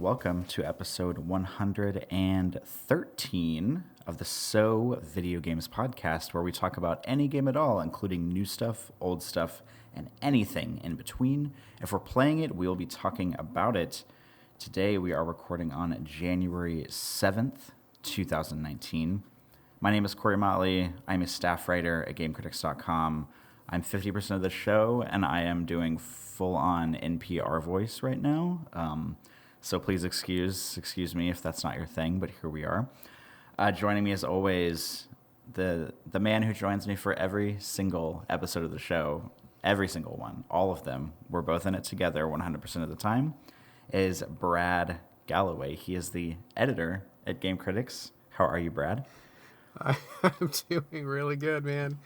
welcome to episode 113 of the So Video Games podcast, where we talk about any game at all, including new stuff, old stuff, and anything in between. If we're playing it, we'll be talking about it. Today we are recording on January 7th, 2019. My name is Corey Motley. I'm a staff writer at GameCritics.com. I'm 50% of the show, and I am doing full-on NPR voice right now. So please excuse me if that's not your thing, but here we are. Joining me as always, the man who joins me for every single episode of the show, every single one, all of them. We're both in it together 100% of the time, is Brad Galloway. He is the editor at Game Critics. How are you, Brad? I'm doing really good, man.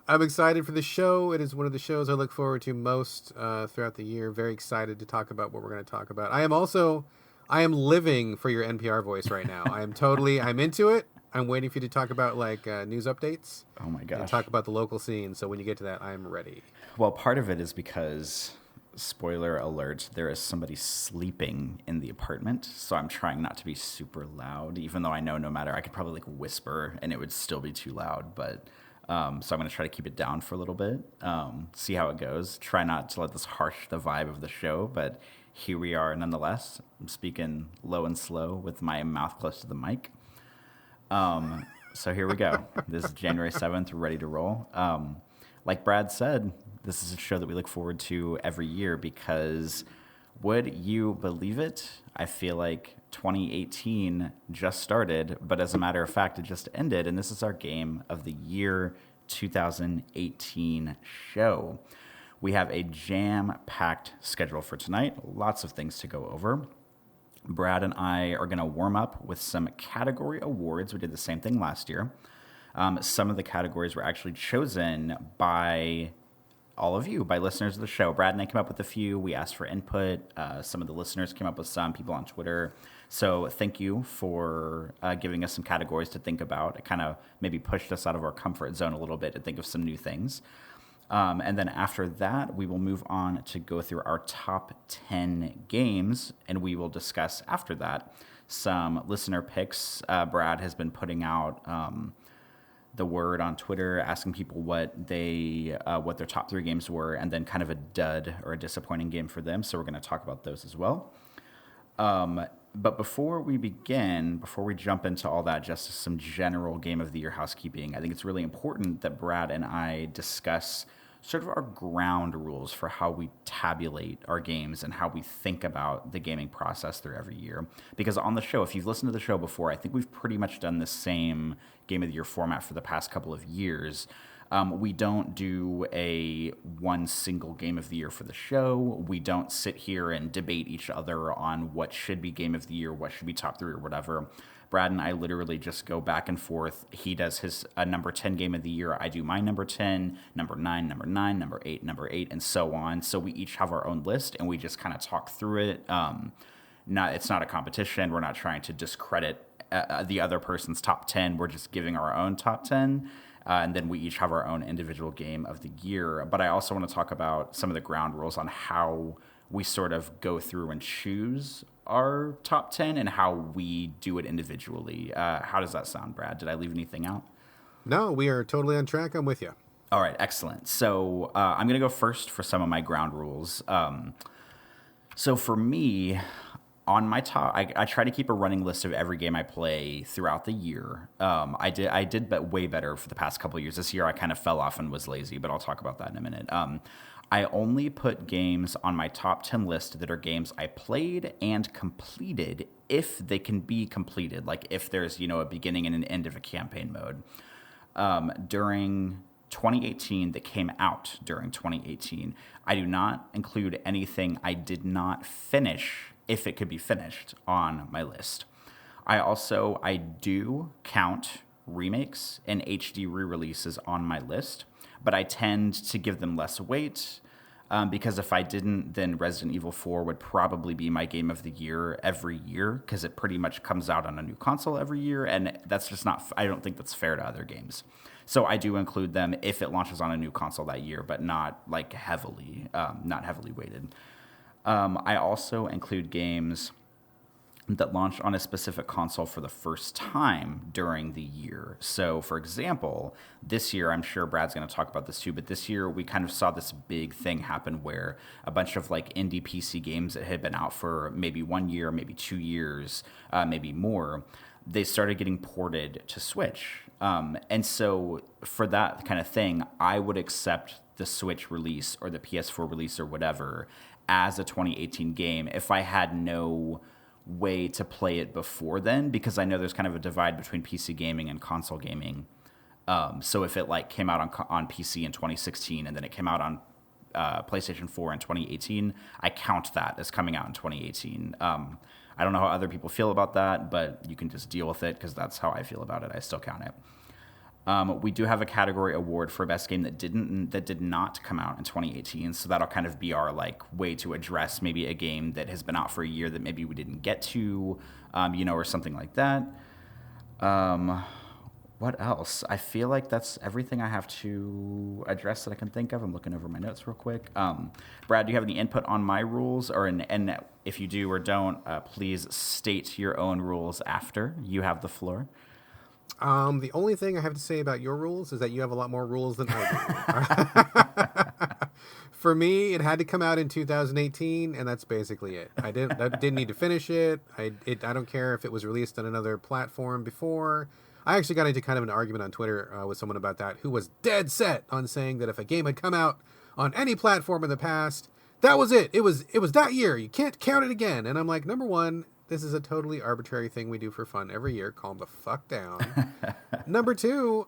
I'm excited for the show. It is one of the shows I look forward to most throughout the year. Very excited to talk about what we're going to talk about. I am living for your NPR voice right now. I'm into it. I'm waiting for you to talk about news updates. Oh my gosh. And talk about the local scene. So when you get to that, I'm ready. Well, part of it is because, spoiler alert, there is somebody sleeping in the apartment. So I'm trying not to be super loud, even though I know no matter, I could probably whisper and it would still be too loud. But so I'm going to try to keep it down for a little bit, see how it goes. Try not to let this harsh the vibe of the show, but here we are nonetheless. I'm speaking low and slow with my mouth close to the mic. So here we go. This is January 7th, ready to roll. Like Brad said, this is a show that we look forward to every year because, would you believe it? I feel like 2018 just started, but as a matter of fact, it just ended, and this is our Game of the Year 2018 show. We have a jam-packed schedule for tonight, lots of things to go over. Brad and I are going to warm up with some category awards. We did the same thing last year. Some of the categories were actually chosen by all of you, by listeners of the show. Brad and I came up with a few. We asked for input. Some of the listeners came up with some, people on Twitter. So thank you for giving us some categories to think about. It kind of maybe pushed us out of our comfort zone a little bit to think of some new things. And then after that, we will move on to go through our top 10 games, and we will discuss after that some listener picks. Brad has been putting out the word on Twitter, asking people what their top 3 games were, and then kind of a dud or a disappointing game for them. So we're going to talk about those as well. But before we jump into all that, just some general Game of the Year housekeeping, I think it's really important that Brad and I discuss sort of our ground rules for how we tabulate our games and how we think about the gaming process through every year. Because on the show, if you've listened to the show before, I think we've pretty much done the same Game of the Year format for the past couple of years. We don't do a one single Game of the Year for the show. We don't sit here and debate each other on what should be Game of the Year, what should be top 3 or whatever. Brad and I literally just go back and forth. He does his number 10 Game of the Year. I do my number 10, number 9, number 8, and so on. So we each have our own list, and we just kind of talk through it. It's not a competition. We're not trying to discredit the other person's top 10. We're just giving our own top 10. And then we each have our own individual Game of the Year. But I also want to talk about some of the ground rules on how we sort of go through and choose our top 10 and how we do it individually. How does that sound, Brad? Did I leave anything out? No, we are totally on track. I'm with you. All right, excellent. So I'm going to go first for some of my ground rules. So for me, on my top, I try to keep a running list of every game I play throughout the year. I did way better for the past couple of years. This year I kind of fell off and was lazy, but I'll talk about that in a minute. I only put games on my top 10 list that are games I played and completed if they can be completed, like if there's, a beginning and an end of a campaign mode. During 2018, that came out during 2018, I do not include anything I did not finish if it could be finished on my list. I do count remakes and HD re-releases on my list, but I tend to give them less weight because if I didn't, then Resident Evil 4 would probably be my Game of the Year every year because it pretty much comes out on a new console every year, and that's just not, I don't think that's fair to other games. So I do include them if it launches on a new console that year, but not like heavily, not heavily weighted. I also include games that launched on a specific console for the first time during the year. So, for example, this year, I'm sure Brad's going to talk about this too, but this year we kind of saw this big thing happen where a bunch of like indie PC games that had been out for maybe 1 year, maybe 2 years, maybe more, they started getting ported to Switch. And so for that kind of thing, I would accept the Switch release or the PS4 release or whatever as a 2018 game if I had no way to play it before then, because I know there's kind of a divide between PC gaming and console gaming. So if it like came out on PC in 2016 and then it came out on PlayStation 4 in 2018, I count that as coming out in 2018. I don't know how other people feel about that, but you can just deal with it because that's how I feel about it. I still count it. We do have a category award for best game that did not come out in 2018, so that'll kind of be our like way to address maybe a game that has been out for a year that maybe we didn't get to, or something like that. What else? I feel like that's everything I have to address that I can think of. I'm looking over my notes real quick. Brad, do you have any input on my rules? And if you do or don't, please state your own rules after. You have the floor. The only thing I have to say about your rules is that you have a lot more rules than I do. For me, it had to come out in 2018, and that's basically it. I didn't need to finish it. I don't care if it was released on another platform before. I actually got into kind of an argument on Twitter with someone about that, who was dead set on saying that if a game had come out on any platform in the past, that was it. It was that year. You can't count it again. And I'm like, number one, this is a totally arbitrary thing we do for fun every year. Calm the fuck down. Number two,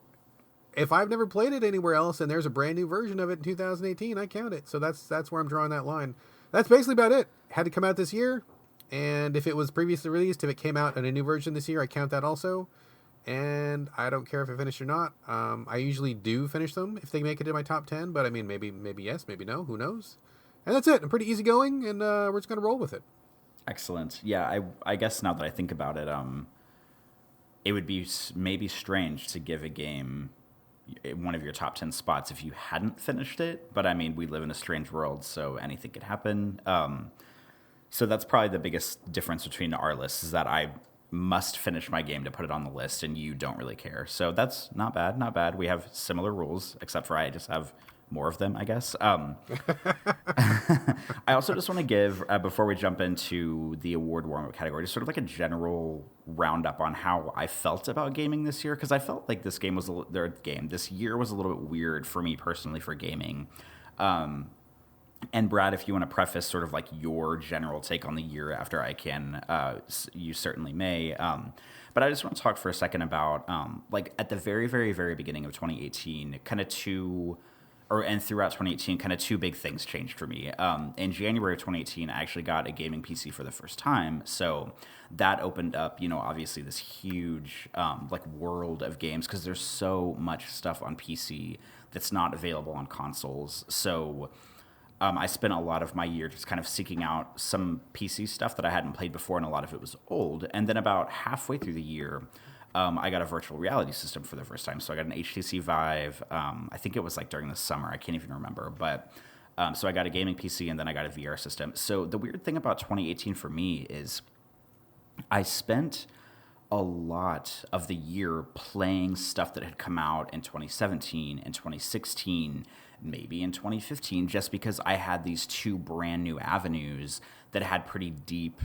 if I've never played it anywhere else and there's a brand new version of it in 2018, I count it. So that's where I'm drawing that line. That's basically about it. Had to come out this year. And if it was previously released, if it came out in a new version this year, I count that also. And I don't care if I finish or not. I usually do finish them if they make it in my top 10. But I mean, maybe yes, maybe no. Who knows? And that's it. I'm pretty easygoing, and we're just going to roll with it. Excellent. Yeah, I guess now that I think about it, it would be maybe strange to give a game one of your top 10 spots if you hadn't finished it. But I mean, we live in a strange world, so anything could happen. So that's probably the biggest difference between our lists, is that I must finish my game to put it on the list, and you don't really care. So that's not bad. We have similar rules, except for I just have more of them, I guess. I also just want to give, before we jump into the award warm-up category, just sort of like a general roundup on how I felt about gaming this year, because I felt like this year was a little bit weird for me personally for gaming. And Brad, if you want to preface sort of like your general take on the year after I can, you certainly may. But I just want to talk for a second about like at the very, very, very beginning of 2018, and throughout 2018, kind of two big things changed for me. In January of 2018, I actually got a gaming PC for the first time. So that opened up, obviously this huge like world of games, because there's so much stuff on PC that's not available on consoles. So I spent a lot of my year just kind of seeking out some PC stuff that I hadn't played before, and a lot of it was old. And then about halfway through the year, I got a virtual reality system for the first time. So I got an HTC Vive. I think it was like during the summer. I can't even remember. But so I got a gaming PC, and then I got a VR system. So the weird thing about 2018 for me is I spent a lot of the year playing stuff that had come out in 2017 and 2016, maybe in 2015, just because I had these two brand new avenues that had pretty deep,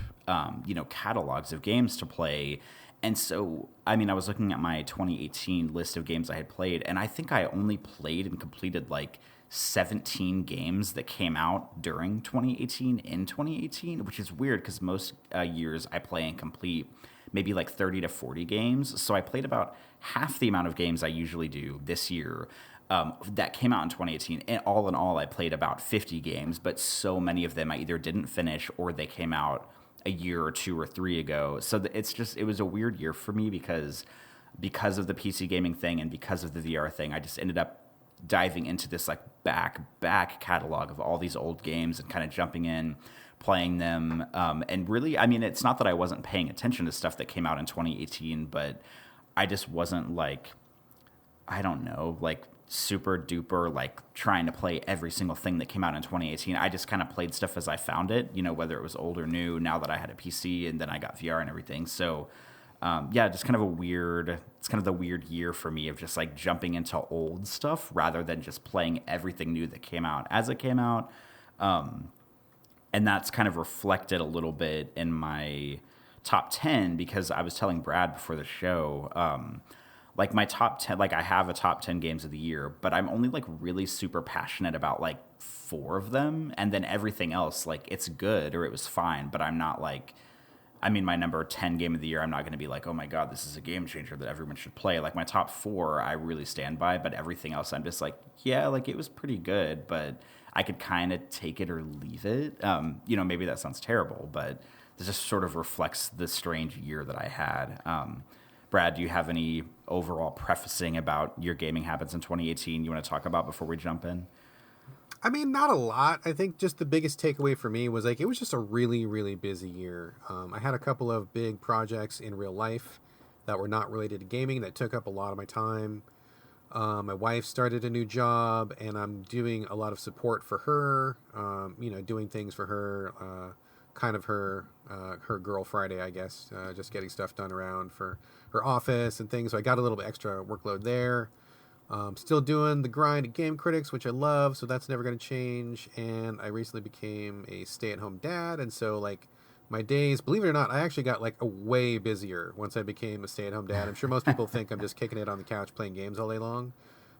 catalogs of games to play. And so, I mean, I was looking at my 2018 list of games I had played, and I think I only played and completed like 17 games that came out during 2018 in 2018, which is weird because most years I play and complete maybe like 30 to 40 games. So I played about half the amount of games I usually do this year that came out in 2018. And all in all, I played about 50 games, but so many of them I either didn't finish or they came out a year or two or three ago. So it was a weird year for me because of the PC gaming thing and because of the VR thing. I just ended up diving into this like back catalog of all these old games and kind of jumping in, playing them. And really, I mean, it's not that I wasn't paying attention to stuff that came out in 2018, but I just wasn't like, I don't know, like super duper like trying to play every single thing that came out in 2018. I just kind of played stuff as I found it, whether it was old or new. Now that I had a PC and then I got VR and everything, so just kind of it's kind of the weird year for me of just like jumping into old stuff rather than just playing everything new that came out as it came out. And that's kind of reflected a little bit in my top 10 because I was telling Brad before the show, like my top 10, like I have a top 10 games of the year, but I'm only like really super passionate about like 4 of them. And then everything else, like it's good or it was fine, but I'm not like, my number 10 game of the year, I'm not going to be like, oh my God, this is a game changer that everyone should play. Like my top 4, I really stand by, but everything else, I'm just like, yeah, like it was pretty good, but I could kind of take it or leave it. Maybe that sounds terrible, but this just sort of reflects the strange year that I had. Brad, do you have any overall prefacing about your gaming habits in 2018 you want to talk about before we jump in? I mean, not a lot. I think just the biggest takeaway for me was like it was just a really, really busy year. I had a couple of big projects in real life that were not related to gaming that took up a lot of my time. My wife started a new job, and I'm doing a lot of support for her. Doing things for her, kind of her Girl Friday, I guess. Just getting stuff done around for her office and things. So I got a little bit extra workload there. Still doing the grind at Game Critics, which I love, so that's never going to change. And I recently became a stay-at-home dad, and so like my days, believe it or not, I actually got like a way busier once I became a stay-at-home dad. I'm sure most people think I'm just kicking it on the couch playing games all day long.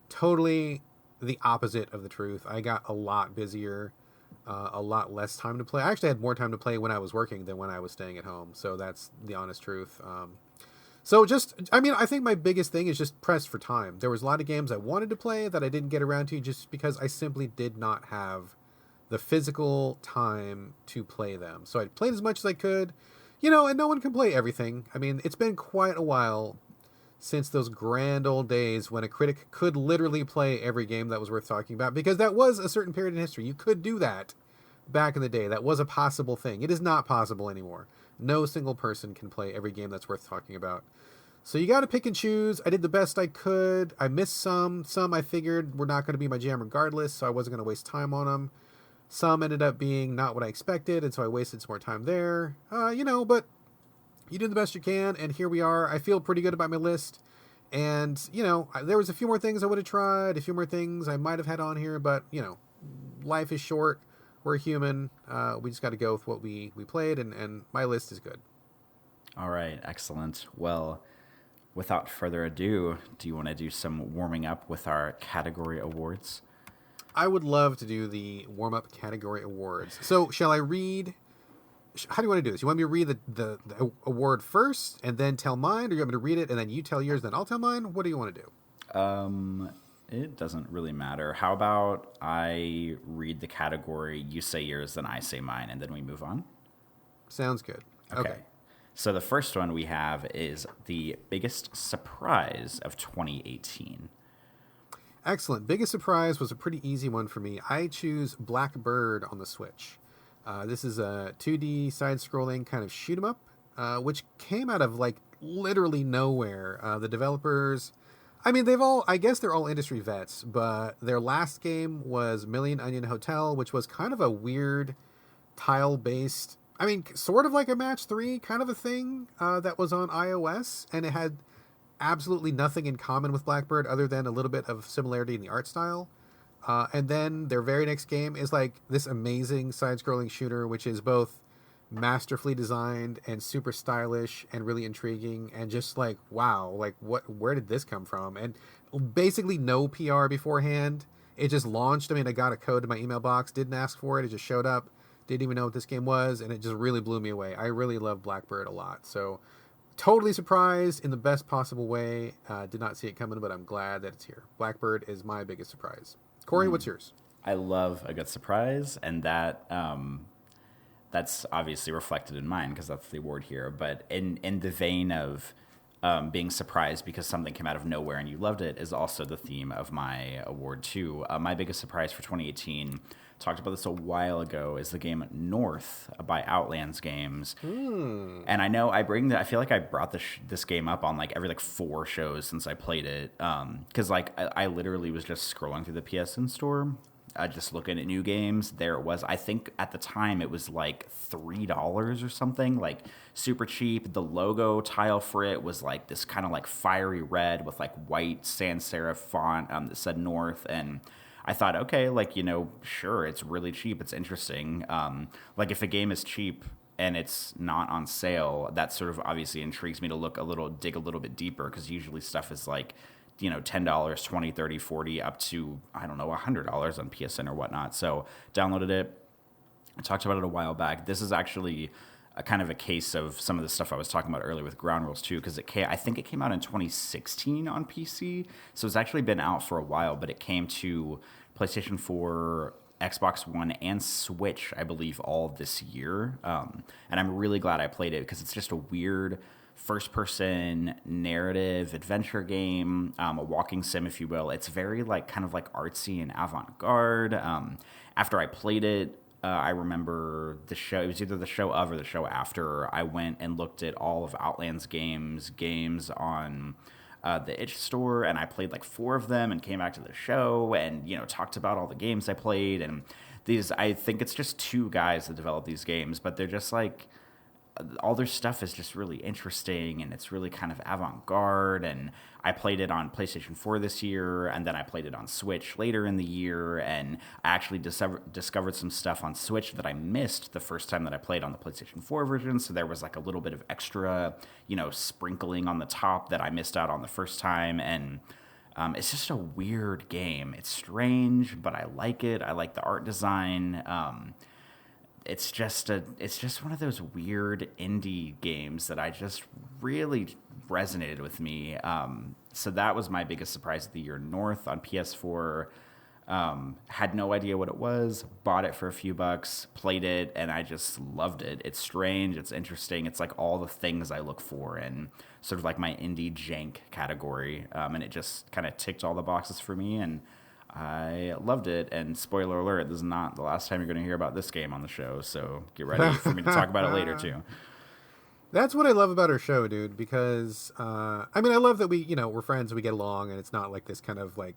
Totally the opposite of the truth. I got a lot busier, a lot less time to play. I actually had more time to play when I was working than when I was staying at home, so that's the honest truth. I think my biggest thing is just pressed for time. There was a lot of games I wanted to play that I didn't get around to just because I simply did not have the physical time to play them. So I played as much as I could, and no one can play everything. I mean, it's been quite a while since those grand old days when a critic could literally play every game that was worth talking about, because that was a certain period in history. You could do that back in the day. That was a possible thing. It is not possible anymore. No single person can play every game that's worth talking about. So you got to pick and choose. I did the best I could. I missed some. Some I figured were not going to be my jam regardless, so I wasn't going to waste time on them. Some ended up being not what I expected, and so I wasted some more time there. But you do the best you can, and here we are. I feel pretty good about my list. And, there was a few more things I would have tried, a few more things I might have had on here, but, life is short. We're human. We just got to go with what we played, and my list is good. All right, excellent. Well, without further ado, do you want to do some warming up with our category awards? I would love to do the warm-up category awards. So, shall I read? How do you want to do this? You want me to read the award first and then tell mine, or you want me to read it and then you tell yours, then I'll tell mine? What do you want to do? It doesn't really matter. How about I read the category, you say yours, then I say mine, and then we move on? Sounds good. Okay. So the first one we have is the biggest surprise of 2018. Excellent. Biggest surprise was a pretty easy one for me. I choose Blackbird on the Switch. This is a 2D side-scrolling kind of shoot 'em up, which came out of like literally nowhere. The developers, I guess they're all industry vets, but their last game was Million Onion Hotel, which was kind of a weird tile-based, sort of like a Match 3 kind of a thing that was on iOS, and it had absolutely nothing in common with Blackbird other than a little bit of similarity in the art style. And then their very next game is like this amazing side-scrolling shooter, which is both masterfully designed and super stylish and really intriguing, and just like, wow, like where did this come from? And basically no PR beforehand. It just launched. I got a code in my email box, didn't ask for it. It just showed up. Didn't even know what this game was, and it just really blew me away. I really love Blackbird a lot. So totally surprised in the best possible way. Did not see it coming, but I'm glad that it's here. Blackbird is my biggest surprise. Corey, what's yours? I love a good surprise, and that's obviously reflected in mine because that's the award here. But in the vein of being surprised because something came out of nowhere and you loved it is also the theme of my award too. My biggest surprise for 2018 talked about this a while ago, is the game North by Outlands Games. And I know I feel like I brought this game up on like every like 4 shows since I played it. Because like I literally was just scrolling through the PSN store, just looking at new games. There it was. I think at the time it was like $3 or something, like super cheap. The logo tile for it was like this kind of like fiery red with like white sans serif font that said North. And I thought, okay, like, sure, it's really cheap. It's interesting. Like if a game is cheap and it's not on sale, that sort of obviously intrigues me to dig a little bit deeper, because usually stuff is like, $10, 20, 30, 40, up to, I don't know, $100 on PSN or whatnot. So downloaded it. I talked about it a while back. This is actually a kind of a case of some of the stuff I was talking about earlier with Ground Rules too, because I think it came out in 2016 on PC. So it's actually been out for a while, but it came to PlayStation 4, Xbox One, and Switch, I believe, all this year. And I'm really glad I played it, because it's just a weird first-person narrative adventure game, a walking sim, if you will. It's very like kind of like artsy and avant-garde. After I played it, I remember the show. It was either the show of or the show after. I went and looked at all of Outlands games on the itch store, and I played like 4 of them, and came back to the show and talked about all the games I played. And I think it's just 2 guys that develop these games, but they're just like, all their stuff is just really interesting, and it's really kind of avant-garde. And I played it on PlayStation 4 this year, and then I played it on Switch later in the year, and I actually discovered some stuff on Switch that I missed the first time that I played on the PlayStation 4 version. So there was like a little bit of extra, sprinkling on the top that I missed out on the first time. And it's just a weird game. It's strange, but I like it. I like the art design. It's just one of those weird indie games that I just really resonated with me. So that was my biggest surprise of the year. North on PS4. Had no idea what it was. Bought it for a few bucks. Played it, and I just loved it. It's strange. It's interesting. It's like all the things I look for in sort of like my indie jank category. And it just kind of ticked all the boxes for me, and I loved it. And spoiler alert, this is not the last time you're going to hear about this game on the show, so get ready for me to talk about it later too. That's what I love about our show, dude, because I love that we're friends and we get along, and it's not like this kind of like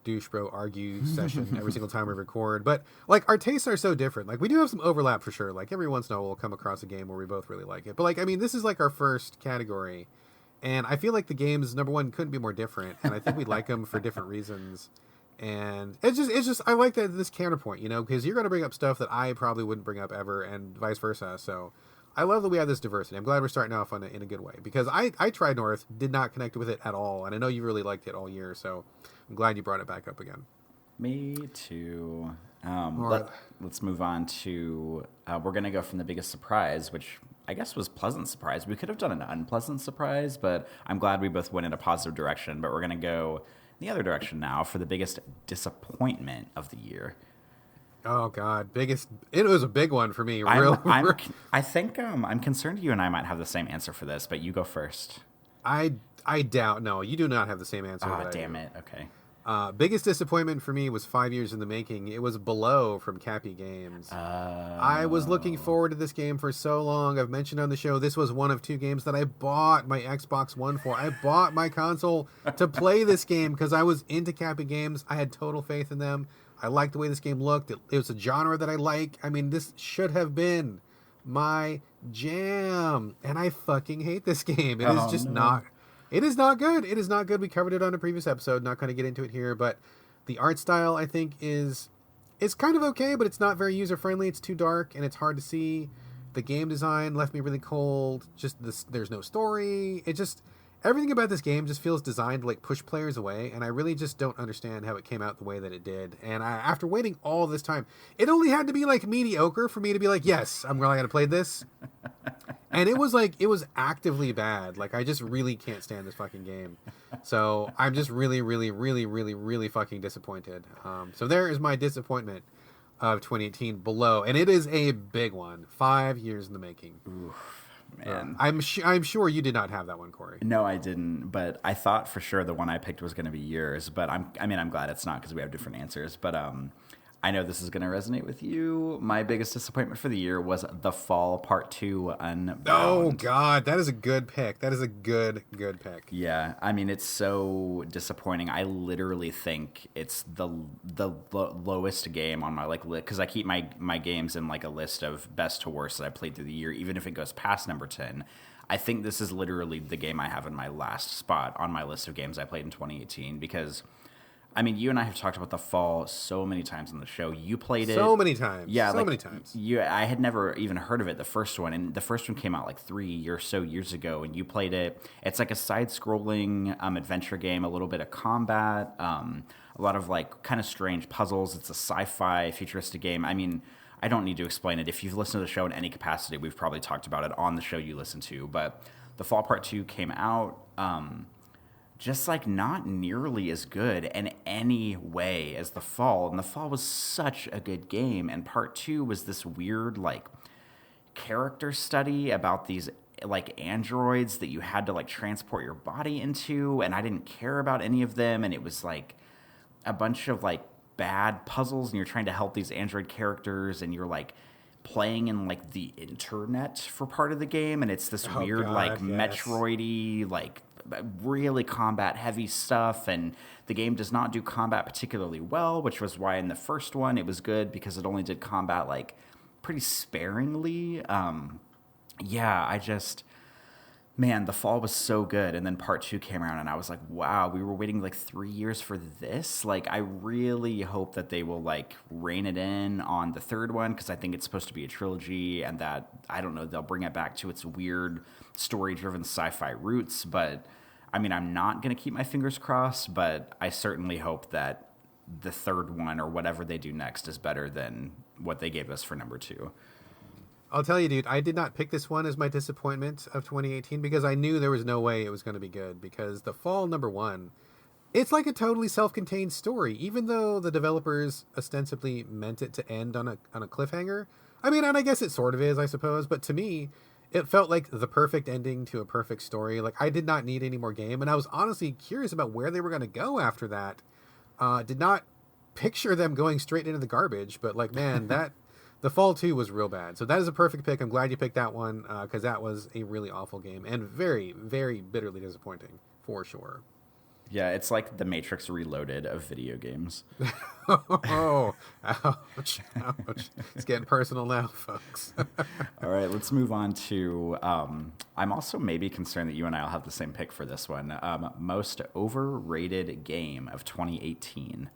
douche bro argue session every single time we record. But like our tastes are so different. Like we do have some overlap for sure. Like every once in a while we'll come across a game where we both really like it. But like, this is like our first category, and I feel like the games, number one, couldn't be more different, and I think we like them for different reasons. And it's just I like that this counterpoint, because you're going to bring up stuff that I probably wouldn't bring up ever, and vice versa. So I love that we have this diversity. I'm glad we're starting off in a good way, because I tried North, did not connect with it at all, and I know you really liked it all year, so I'm glad you brought it back up again. Me too. Right. Let's move on to we're going to go from the biggest surprise, which I guess was pleasant surprise. We could have done an unpleasant surprise, but I'm glad we both went in a positive direction. But we're going to go the other direction now for the biggest disappointment of the year. Oh God, it was a big one for me. I think I'm concerned you and I might have the same answer for this, but you go first. I doubt. No, you do not have the same answer. Oh, damn it. Okay. Biggest disappointment for me was 5 years in the making. It was Below from Cappy Games. I was looking forward to this game for so long. I've mentioned on the show, this was one of 2 games that I bought my Xbox One for. I bought my console to play this game because I was into Cappy Games. I had total faith in them. I liked the way this game looked. It was a genre that I like. This should have been my jam. And I fucking hate this game. It is just not... It is not good. It is not good. We covered it on a previous episode. Not going to get into it here, but the art style, I think, is kind of okay, but it's not very user-friendly. It's too dark, and it's hard to see. The game design left me really cold. There's no story. Everything about this game just feels designed to like push players away, and I really just don't understand how it came out the way that it did. And after waiting all this time, it only had to be like mediocre for me to be like, yes, I'm really gonna play this. And it was actively bad. Like I just really can't stand this fucking game. So I'm just really, really, really, really, really fucking disappointed. So there is my disappointment of 2018, Below, and it is a big one. 5 years in the making. Oof. Man. I'm sure you did not have that one, Corey. No, I didn't. But I thought for sure the one I picked was going to be yours. But I'm glad it's not, because we have different answers. But I know this is going to resonate with you. My biggest disappointment for the year was The Fall Part 2 Oh Unbound. God, that is a good pick. That is a good pick. Yeah, I mean it's so disappointing. I literally think it's the lowest game on my like list because I keep my games in like a list of best to worst that I played through the year, even if it goes past number 10. I think this is literally the game I have in my last spot on my list of games I played in 2018 because I mean, you and I have talked about The Fall so many times on the show. You played it So many times. yeah, So like many times. I had never even heard of it, the first one, and the first one came out like 3 or so years ago, and you played it. It's like a side-scrolling adventure game, a little bit of combat, a lot of like kind of strange puzzles. It's a sci-fi futuristic game. I mean, I don't need to explain it. If you've listened to the show in any capacity, we've probably talked about it on the show you listen to. But The Fall Part 2 came out. Just like not nearly as good in any way as The Fall. And The Fall was such a good game. And part 2 was this weird, like, character study about these, like, androids that you had to, like, transport your body into. And I didn't care about any of them. And it was, like, a bunch of, like, bad puzzles. And you're trying to help these android characters. And you're, like, playing in, like, the internet for part of the game. And it's this weird, God, like, yes. Metroid-y, like, really combat heavy stuff, and the game does not do combat particularly well, which was why in the first one it was good because it only did combat like pretty sparingly. Yeah, I just man, The Fall was so good, and then part 2 came around and I was like, wow, we were waiting like 3 years for this. Like, I really hope that they will like rein it in on the third one because I think it's supposed to be a trilogy, and that I don't know, they'll bring it back to its weird story driven sci-fi roots. But I mean, I'm not going to keep my fingers crossed, but I certainly hope that the third one or whatever they do next is better than what they gave us for number 2. I'll tell you, dude, I did not pick this one as my disappointment of 2018 because I knew there was no way it was going to be good because The Fall number 1, it's like a totally self-contained story, even though the developers ostensibly meant it to end on a cliffhanger. I mean, and I guess it sort of is, I suppose, but to me, it felt like the perfect ending to a perfect story. Like, I did not need any more game, and I was honestly curious about where they were going to go after that. Did not picture them going straight into the garbage, but like, man, that The Fall 2 was real bad. So that is a perfect pick. I'm glad you picked that one because that was a really awful game and very, very bitterly disappointing for sure. Yeah, it's like the Matrix Reloaded of video games. Oh, ouch, ouch. It's getting personal now, folks. All right, let's move on to. I'm also maybe concerned that you and I will have the same pick for this one. Most overrated game of 2018.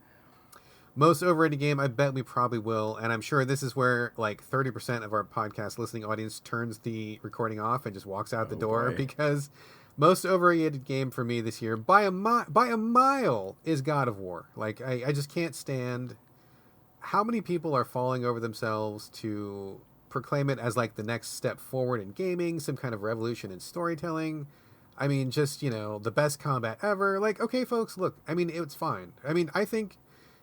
Most overrated game, I bet we probably will. And I'm sure this is where like 30% of our podcast listening audience turns the recording off and just walks out the door Boy. because most overrated game for me this year by a mile is God of War. Like, I just can't stand how many people are falling over themselves to proclaim it as like the next step forward in gaming, some kind of revolution in storytelling. I mean, just, the best combat ever. Like, okay, folks, look, I mean, it's fine. I mean, I think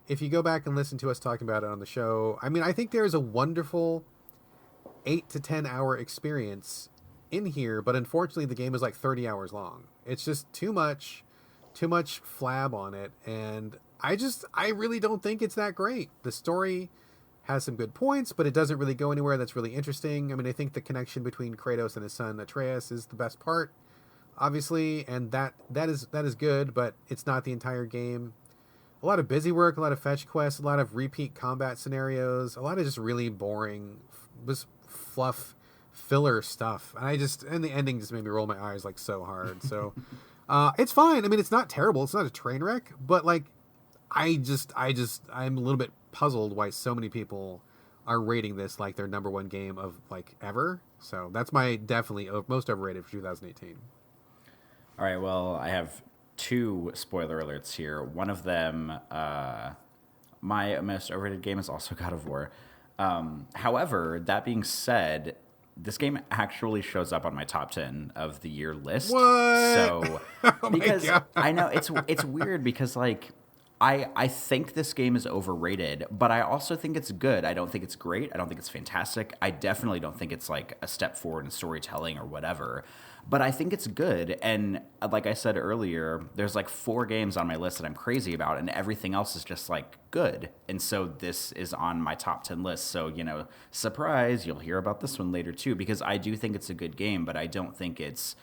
if you go back and listen to us talking about it on the show, I mean, I think there is a wonderful 8 to 10 hour experience in here, but unfortunately the game is like 30 hours long. It's just too much flab on it, and I really don't think it's that great. The story has some good points, but it doesn't really go anywhere that's really interesting. I mean, I think the connection between Kratos and his son Atreus is the best part, obviously, and that is good, but it's not the entire game. A lot of busy work, a lot of fetch quests, a lot of repeat combat scenarios, a lot of just really boring, just fluff, filler stuff. And the ending just made me roll my eyes like so hard. So it's fine. I mean, it's not terrible. It's not a train wreck, but like, I'm a little bit puzzled why so many people are rating this like their number one game of like ever. So that's my definitely most overrated for 2018. All right, well, I have 2 spoiler alerts here. One of them, my most overrated game is also God of War. However, that being said, this game actually shows up on my top 10 of the year list. What? So, Oh my because God. I know it's weird because like I think this game is overrated, but I also think it's good. I don't think it's great. I don't think it's fantastic. I definitely don't think it's like a step forward in storytelling or whatever. But I think it's good. And like I said earlier, there's like 4 games on my list that I'm crazy about, and everything else is just like good. And so this is on my top 10 list. So, surprise, you'll hear about this one later too, because I do think it's a good game, but I don't think it's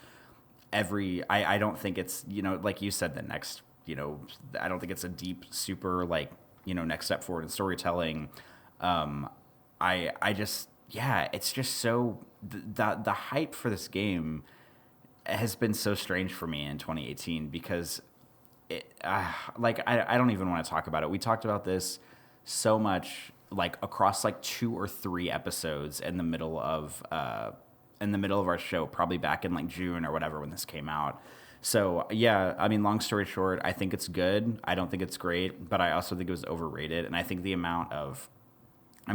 I don't think it's, like you said, the next, I don't think it's a deep, super like, next step forward in storytelling. I just, yeah, it's just so, the hype for this game has been so strange for me in 2018 because I don't even want to talk about it. We talked about this so much, like across like 2 or 3 episodes in the middle of our show, probably back in like June or whatever when this came out. So yeah, I mean, long story short, I think it's good. I don't think it's great, but I also think it was overrated. And I think the amount of,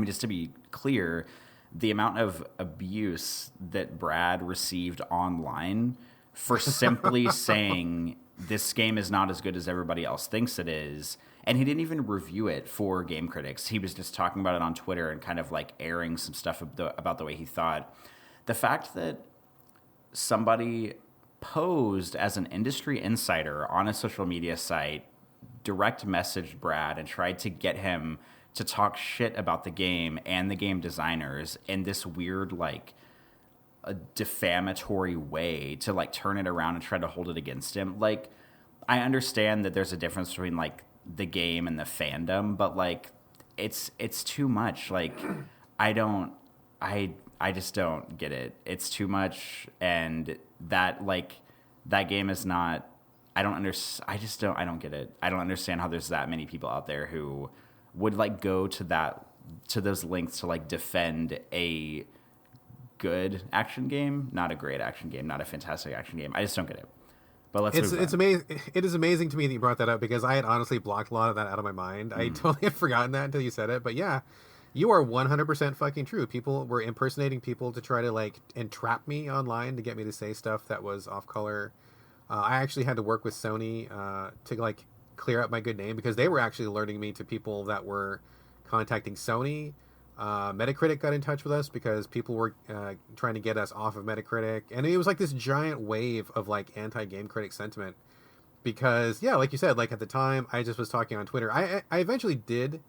just to be clear, the amount of abuse that Brad received online for simply saying this game is not as good as everybody else thinks it is. And he didn't even review it for game critics. He was just talking about it on Twitter and kind of like airing some stuff about the way he thought. The fact that somebody posed as an industry insider on a social media site, direct messaged Brad and tried to get him to talk shit about the game and the game designers in this weird, like, a defamatory way to, like, turn it around and try to hold it against him. Like, I understand that there's a difference between, like, the game and the fandom, but, like, it's too much. Like, I just don't get it. It's too much, and that game is not. I don't get it. I don't understand how there's that many people out there who would like go to those lengths to like defend a good action game, not a great action game, not a fantastic action game. I just don't get it. But it's amazing. It is amazing to me that you brought that up because I had honestly blocked a lot of that out of my mind. I totally had forgotten that until you said it. But yeah, you are 100% fucking true. People were impersonating people to try to like entrap me online to get me to say stuff that was off color. I actually had to work with Sony to like clear up my good name because they were actually alerting me to people that were contacting Sony. Metacritic got in touch with us because people were trying to get us off of Metacritic, and it was like this giant wave of like anti-game critic sentiment because yeah, like you said, like at the time I just was talking on Twitter. I eventually did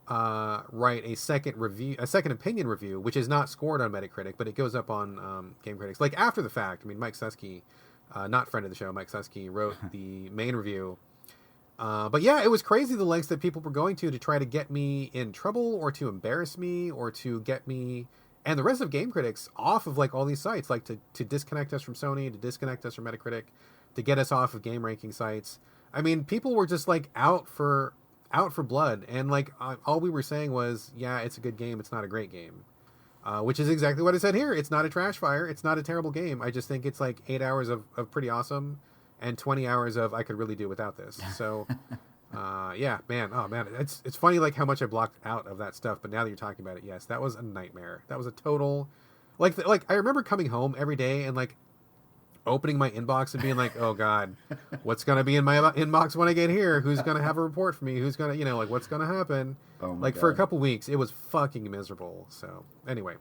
write a second opinion review, which is not scored on Metacritic, but it goes up on Game Critics like after the fact. I mean, Mike Susky, not friend of the show, Mike Susky wrote the main review. But yeah, it was crazy the lengths that people were going to try to get me in trouble or to embarrass me or to get me and the rest of Game Critics off of like all these sites, like to disconnect us from Sony, to disconnect us from Metacritic, to get us off of game ranking sites. I mean, people were just like out for blood, and like all we were saying was, yeah, it's a good game, it's not a great game. Which is exactly what I said here. It's not a trash fire. It's not a terrible game. I just think it's like 8 hours of pretty awesome and 20 hours of I could really do without this. So, yeah, man. Oh, man. It's funny like how much I blocked out of that stuff. But now that you're talking about it, yes, that was a nightmare. That was a total... Like I remember coming home every day and like opening my inbox and being like, oh, God, what's going to be in my inbox when I get here? Who's going to have a report for me? Who's going to, like, what's going to happen? Oh my like, God. for a couple weeks, it was fucking miserable. So, anyway.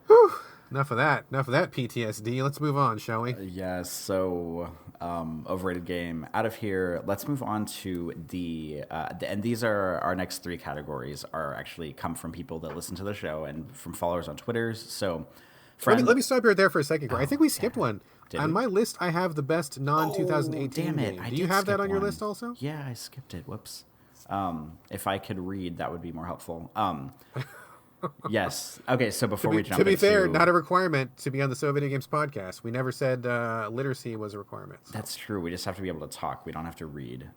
Whew. Enough of that PTSD. Let's move on, shall we? Yeah, so overrated game. Out of here, let's move on to and these are our next 3 categories are actually come from people that listen to the show and from followers on Twitters. So, let me stop you right there for a second. I think we skipped one. On we? my list, I have the best non-2018 damn it. game. Do you have that on your list also? Yeah, I skipped it. Whoops. If I could read, that would be more helpful. Yes. Okay, so before we jump to be fair, not a requirement to be on the So Video Games podcast. We never said literacy was a requirement. So. That's true. We just have to be able to talk. We don't have to read.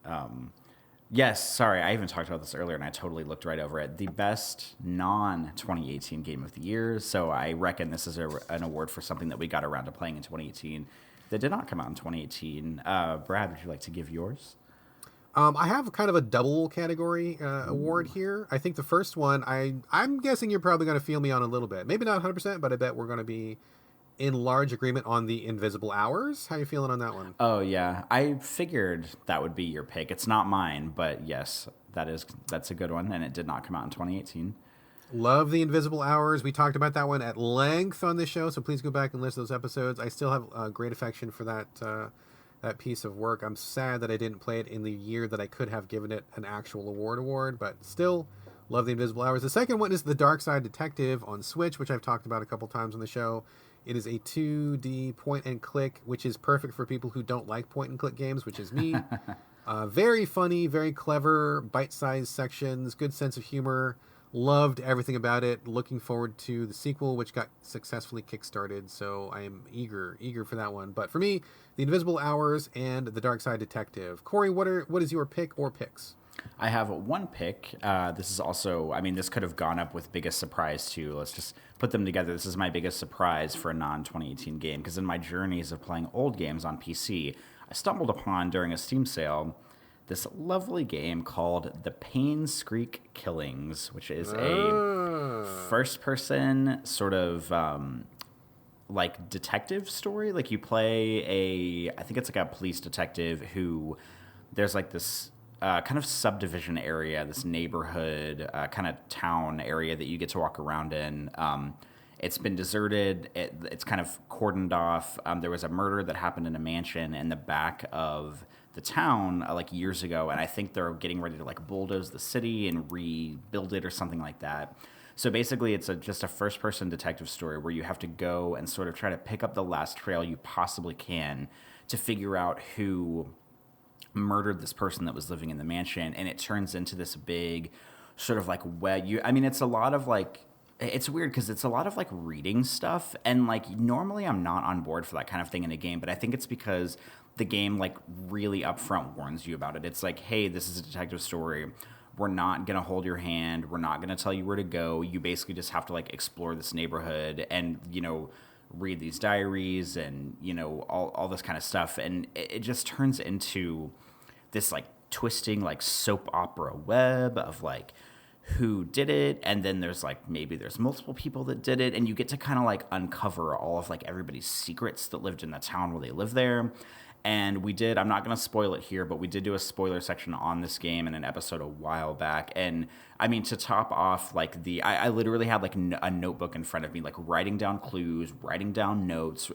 Yes, sorry. I even talked about this earlier, and I totally looked right over it. The best non-2018 game of the year. So I reckon this is an award for something that we got around to playing in 2018 that did not come out in 2018. Brad, would you like to give yours? I have kind of a double category award here. I think the first one, I'm guessing you're probably going to feel me on a little bit. Maybe not 100%, but I bet we're going to be in large agreement on the Invisible Hours. How you feeling on that one? Oh yeah, I figured that would be your pick. It's not mine, but yes, that's a good one, and it did not come out in 2018. Love the Invisible Hours. We talked about that one at length on this show, so please go back and listen to those episodes. I still have great affection for that piece of work. I'm sad that I didn't play it in the year that I could have given it an actual award, but still love the Invisible Hours. The second one is The Dark Side Detective on Switch, which I've talked about a couple times on the show. It is a 2D point and click, which is perfect for people who don't like point and click games, which is me. Very funny, very clever, bite-sized sections, good sense of humor. Loved everything about it. Looking forward to the sequel, which got successfully kickstarted. So I am eager for that one. But for me, The Invisible Hours and The Dark Side Detective. Corey, what is your pick or picks? I have one pick. This is also, I mean, this could have gone up with biggest surprise too. Let's just put them together. This is my biggest surprise for a non-2018 game, because in my journeys of playing old games on PC, I stumbled upon during a Steam sale this lovely game called The Painscreek Killings, which is a first-person sort of like detective story. Like you play I think it's like a police detective who there's like this kind of subdivision area, this neighborhood kind of town area that you get to walk around in. It's been deserted. It's kind of cordoned off. There was a murder that happened in a mansion in the back of the town like years ago, and I think they're getting ready to like bulldoze the city and rebuild it or something like that. So basically, it's just a first-person detective story where you have to go and sort of try to pick up the last trail you possibly can to figure out who murdered this person that was living in the mansion, and it turns into this big sort of like it's a lot of like, it's weird because it's a lot of like reading stuff, and like normally I'm not on board for that kind of thing in a game, but I think it's because the game like really upfront warns you about it. It's like, hey, this is a detective story. We're not going to hold your hand. We're not going to tell you where to go. You basically just have to like explore this neighborhood and, read these diaries and, all this kind of stuff. And it just turns into this like twisting like soap opera web of like who did it. And then there's like, maybe there's multiple people that did it. And you get to kind of like uncover all of like everybody's secrets that lived in the town where they live there. And I'm not going to spoil it here, but we did do a spoiler section on this game in an episode a while back. And I mean, to top off, like I literally had like a notebook in front of me, like writing down clues, writing down notes,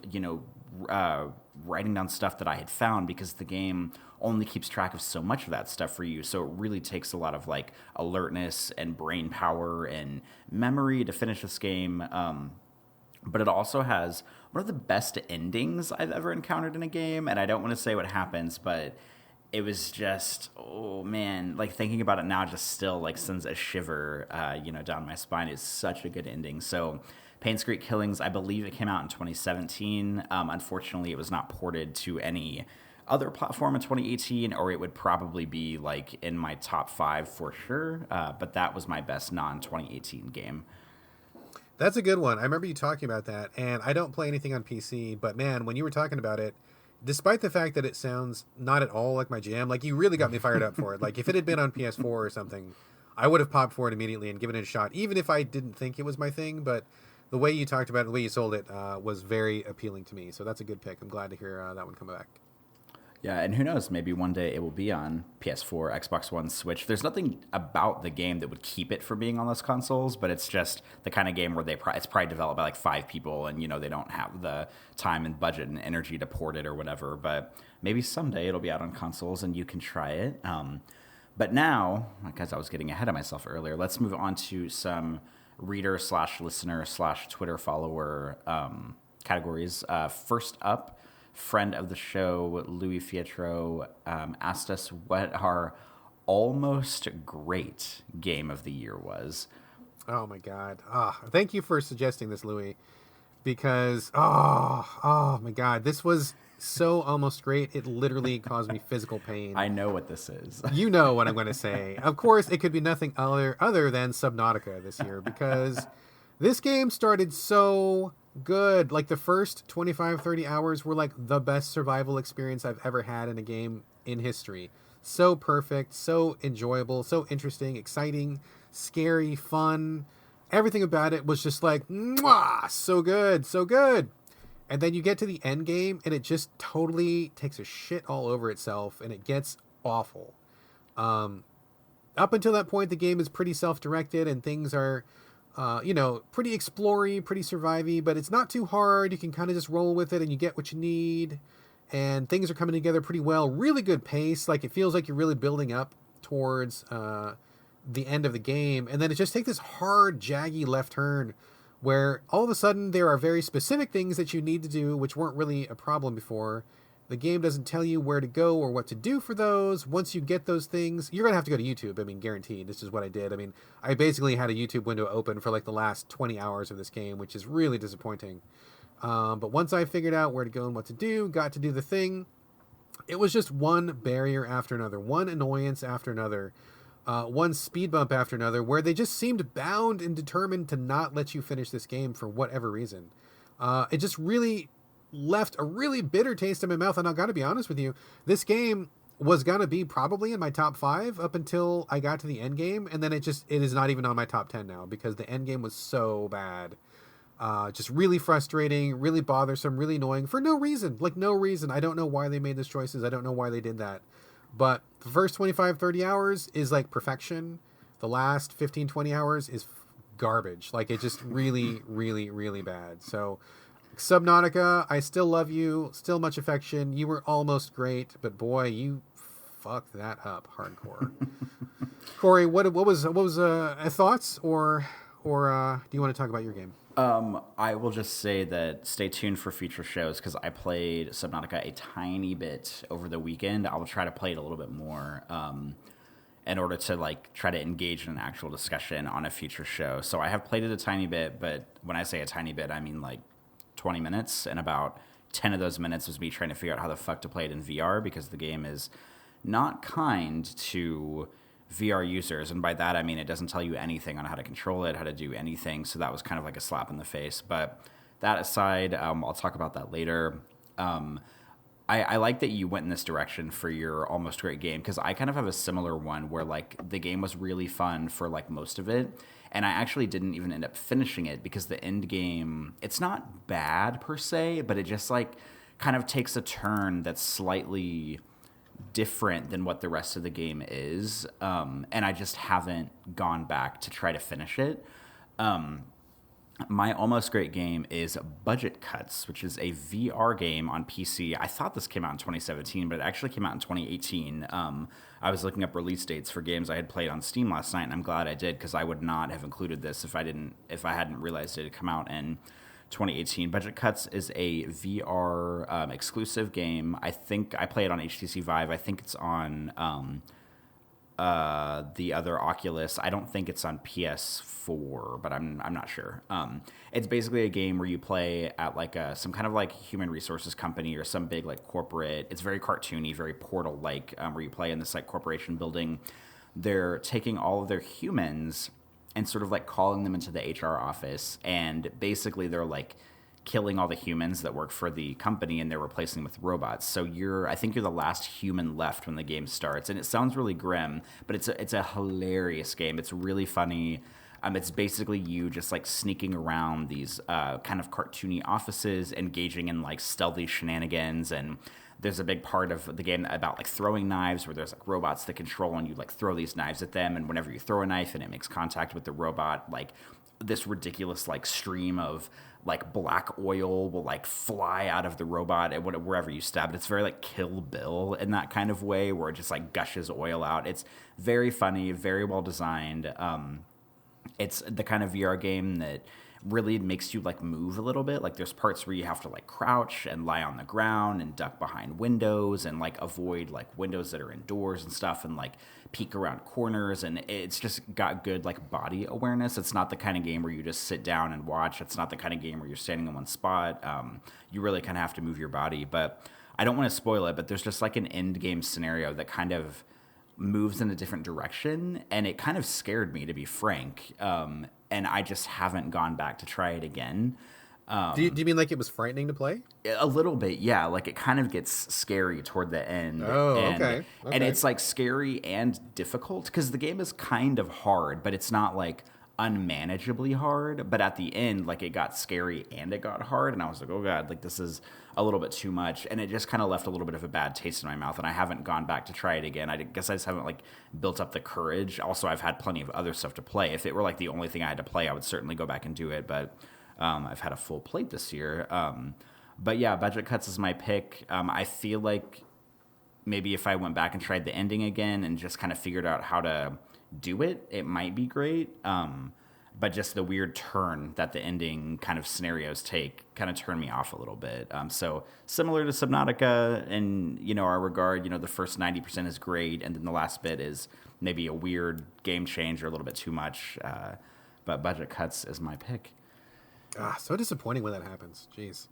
writing down stuff that I had found, because the game only keeps track of so much of that stuff for you. So it really takes a lot of like alertness and brain power and memory to finish this game. But it also has one of the best endings I've ever encountered in a game. And I don't want to say what happens, but it was just, oh man, like thinking about it now just still like sends a shiver, down my spine. It's such a good ending. So Painscreek Killings, I believe it came out in 2017. Unfortunately, it was not ported to any other platform in 2018, or it would probably be like in my top 5 for sure. But that was my best non-2018 game. That's a good one. I remember you talking about that, and I don't play anything on PC, but man, when you were talking about it, despite the fact that it sounds not at all like my jam, like you really got me fired up for it. Like if it had been on PS4 or something, I would have popped for it immediately and given it a shot, even if I didn't think it was my thing. But the way you talked about it, the way you sold it, was very appealing to me. So that's a good pick. I'm glad to hear that one come back. Yeah, and who knows, maybe one day it will be on PS4, Xbox One, Switch. There's nothing about the game that would keep it from being on those consoles, but it's just the kind of game where it's probably developed by like 5 people, and they don't have the time and budget and energy to port it or whatever. But maybe someday it'll be out on consoles and you can try it. But now, because I was getting ahead of myself earlier, let's move on to some reader/listener/Twitter follower categories. First up, friend of the show, Louis Fietro, asked us what our almost great game of the year was. Oh my God. Thank you for suggesting this, Louis, because, oh my God, this was so almost great. It literally caused me physical pain. I know what this is. You know what I'm going to say. Of course, it could be nothing other than Subnautica this year, because this game started so good. Like the first 25-30 hours were like the best survival experience I've ever had in a game in history. So perfect, so enjoyable, so interesting, exciting, scary, fun. Everything about it was just like, mwah, so good, so good. And then you get to the end game, and it just totally takes a shit all over itself, and it gets awful. Um, Up until that point, the game is pretty self-directed, and things are, pretty explory, pretty survivey, but it's not too hard. You can kind of just roll with it, and you get what you need, and things are coming together pretty well. Really good pace. Like, it feels like you're really building up towards the end of the game, and then it just takes this hard, jaggy left turn where all of a sudden there are very specific things that you need to do which weren't really a problem before. The game doesn't tell you where to go or what to do for those. Once you get those things, you're going to have to go to YouTube. I mean, guaranteed. This is what I did. I mean, I basically had a YouTube window open for like the last 20 hours of this game, which is really disappointing. But once I figured out where to go and what to do, got to do the thing, it was just one barrier after another, one annoyance after another. One speed bump after another, where they just seemed bound and determined to not let you finish this game for whatever reason. It just really left a really bitter taste in my mouth, and I got to be honest with you, this game was going to be probably in my top 5 up until I got to the end game, and then it is not even on my top 10 now because the end game was so bad. Just really frustrating, really bothersome, really annoying for no reason. Like, no reason. I don't know why they made those choices. I don't know why they did that. But the first 25, 30 hours is like perfection. The last 15, 20 hours is garbage. Like, it just really, really, really bad. So, Subnautica, I still love you. Still much affection. You were almost great, but boy, you fucked that up hardcore. Corey, what was thoughts or do you want to talk about your game? I will just say that stay tuned for future shows because I played Subnautica a tiny bit over the weekend. I will try to play it a little bit more in order to like try to engage in an actual discussion on a future show. So I have played it a tiny bit, but when I say a tiny bit, I mean like 20 minutes, and about 10 of those minutes was me trying to figure out how the fuck to play it in VR because the game is not kind to VR users, and by that I mean it doesn't tell you anything on how to control it, how to do anything, so that was kind of like a slap in the face. But that aside, I'll talk about that later. I like that you went in this direction for your almost great game because I kind of have a similar one where like the game was really fun for like most of it, and I actually didn't even end up finishing it because the end game, it's not bad per se, but it just like kind of takes a turn that's slightly different than what the rest of the game is, and I just haven't gone back to try to finish it. My almost great game is Budget Cuts, which is a VR game on PC. I thought this came out in 2017, but it actually came out in 2018. I was looking up release dates for games I had played on Steam last night, and I'm glad I did because I would not have included this if I hadn't realized it had come out in 2018. Budget Cuts is a VR exclusive game. I think I play it on HTC Vive. I think it's on the other Oculus. I don't think it's on PS4, but I'm not sure. It's basically a game where you play at like some kind of like human resources company or some big like corporate. It's very cartoony, very Portal like, where you play in this like corporation building. They're taking all of their humans and sort of like calling them into the HR office, and basically they're like killing all the humans that work for the company and they're replacing them with robots. So I think you're the last human left when the game starts, and it sounds really grim, but it's a hilarious game. It's really funny. It's basically you just like sneaking around these kind of cartoony offices, engaging in like stealthy shenanigans, and there's a big part of the game about like throwing knives where there's like robots that control, and you like throw these knives at them, and whenever you throw a knife and it makes contact with the robot, like this ridiculous like stream of like black oil will like fly out of the robot and wherever you stab it. It's very like Kill Bill in that kind of way where it just like gushes oil out. It's very funny, very well designed. It's the kind of VR game that really makes you like move a little bit. Like there's parts where you have to like crouch and lie on the ground and duck behind windows and like avoid like windows that are indoors and stuff, and like peek around corners, and it's just got good like body awareness. It's not the kind of game where you just sit down and watch. It's not the kind of game where you're standing in one spot. You really kind of have to move your body. But I don't want to spoil it, but there's just like an end game scenario that kind of moves in a different direction, and it kind of scared me, to be frank. And I just haven't gone back to try it again. Do you mean like it was frightening to play? A little bit, yeah. Like it kind of gets scary toward the end. Oh, okay. And it's like scary and difficult because the game is kind of hard, but it's not like unmanageably hard, but at the end, like, it got scary and it got hard, and I was like, oh god, like, this is a little bit too much, and it just kind of left a little bit of a bad taste in my mouth, and I haven't gone back to try it again. I guess I just haven't, like, built up the courage. Also, I've had plenty of other stuff to play. If it were, like, the only thing I had to play, I would certainly go back and do it, but I've had a full plate this year. But yeah, Budget Cuts is my pick. I feel like maybe if I went back and tried the ending again and just kind of figured out how to do it, it might be great. But just the weird turn that the ending kind of scenarios take kind of turned me off a little bit. So similar to Subnautica in, our regard, the first 90% is great, and then the last bit is maybe a weird game change or a little bit too much. But Budget Cuts is my pick. So disappointing when that happens. Jeez.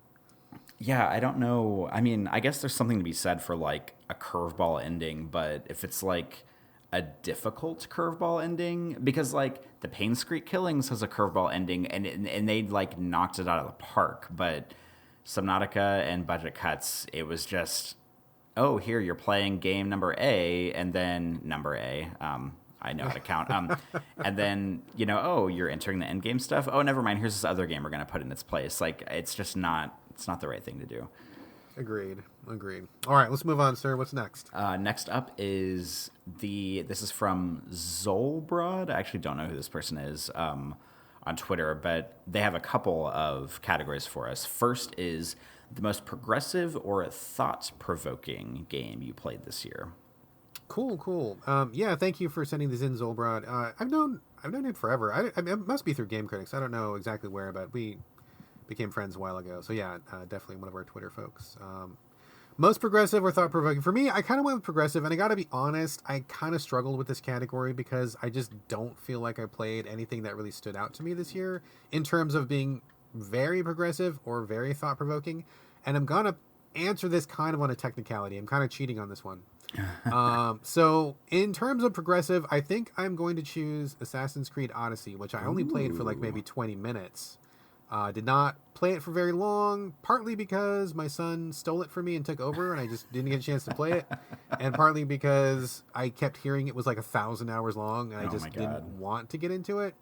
Yeah, I don't know. I mean, I guess there's something to be said for, like, a curveball ending, but if it's, like, a difficult curveball ending, because, like, the Pain Street Killings has a curveball ending, and they, like, knocked it out of the park, but Subnautica and Budget Cuts, it was just, oh, here, you're playing game number A, and then number A, I know how to count. And then, oh, you're entering the end game stuff. Oh, never mind. Here's this other game we're going to put in its place. Like, it's just not the right thing to do. Agreed. All right, let's move on, sir. What's next? Next up is this is from Zolbrod. I actually don't know who this person is on Twitter, but they have a couple of categories for us. First is the most progressive or thought-provoking game you played this year. Cool. Yeah, thank you for sending this in, Zolbrod. I've known him forever. It must be through Game Critics. I don't know exactly where, but we became friends a while ago. So yeah, definitely one of our Twitter folks. Most progressive or thought-provoking? For me, I kind of went with progressive, and I got to be honest, I kind of struggled with this category because I just don't feel like I played anything that really stood out to me this year in terms of being very progressive or very thought-provoking. And I'm going to answer this kind of on a technicality. I'm kind of cheating on this one. So in terms of progressive, I think I'm going to choose Assassin's Creed Odyssey, which I only played for like maybe 20 minutes. Did not play it for very long, partly because my son stole it from me and took over, and I just didn't get a chance to play it, and partly because I kept hearing it was like 1,000 hours long, and I just didn't want to get into it.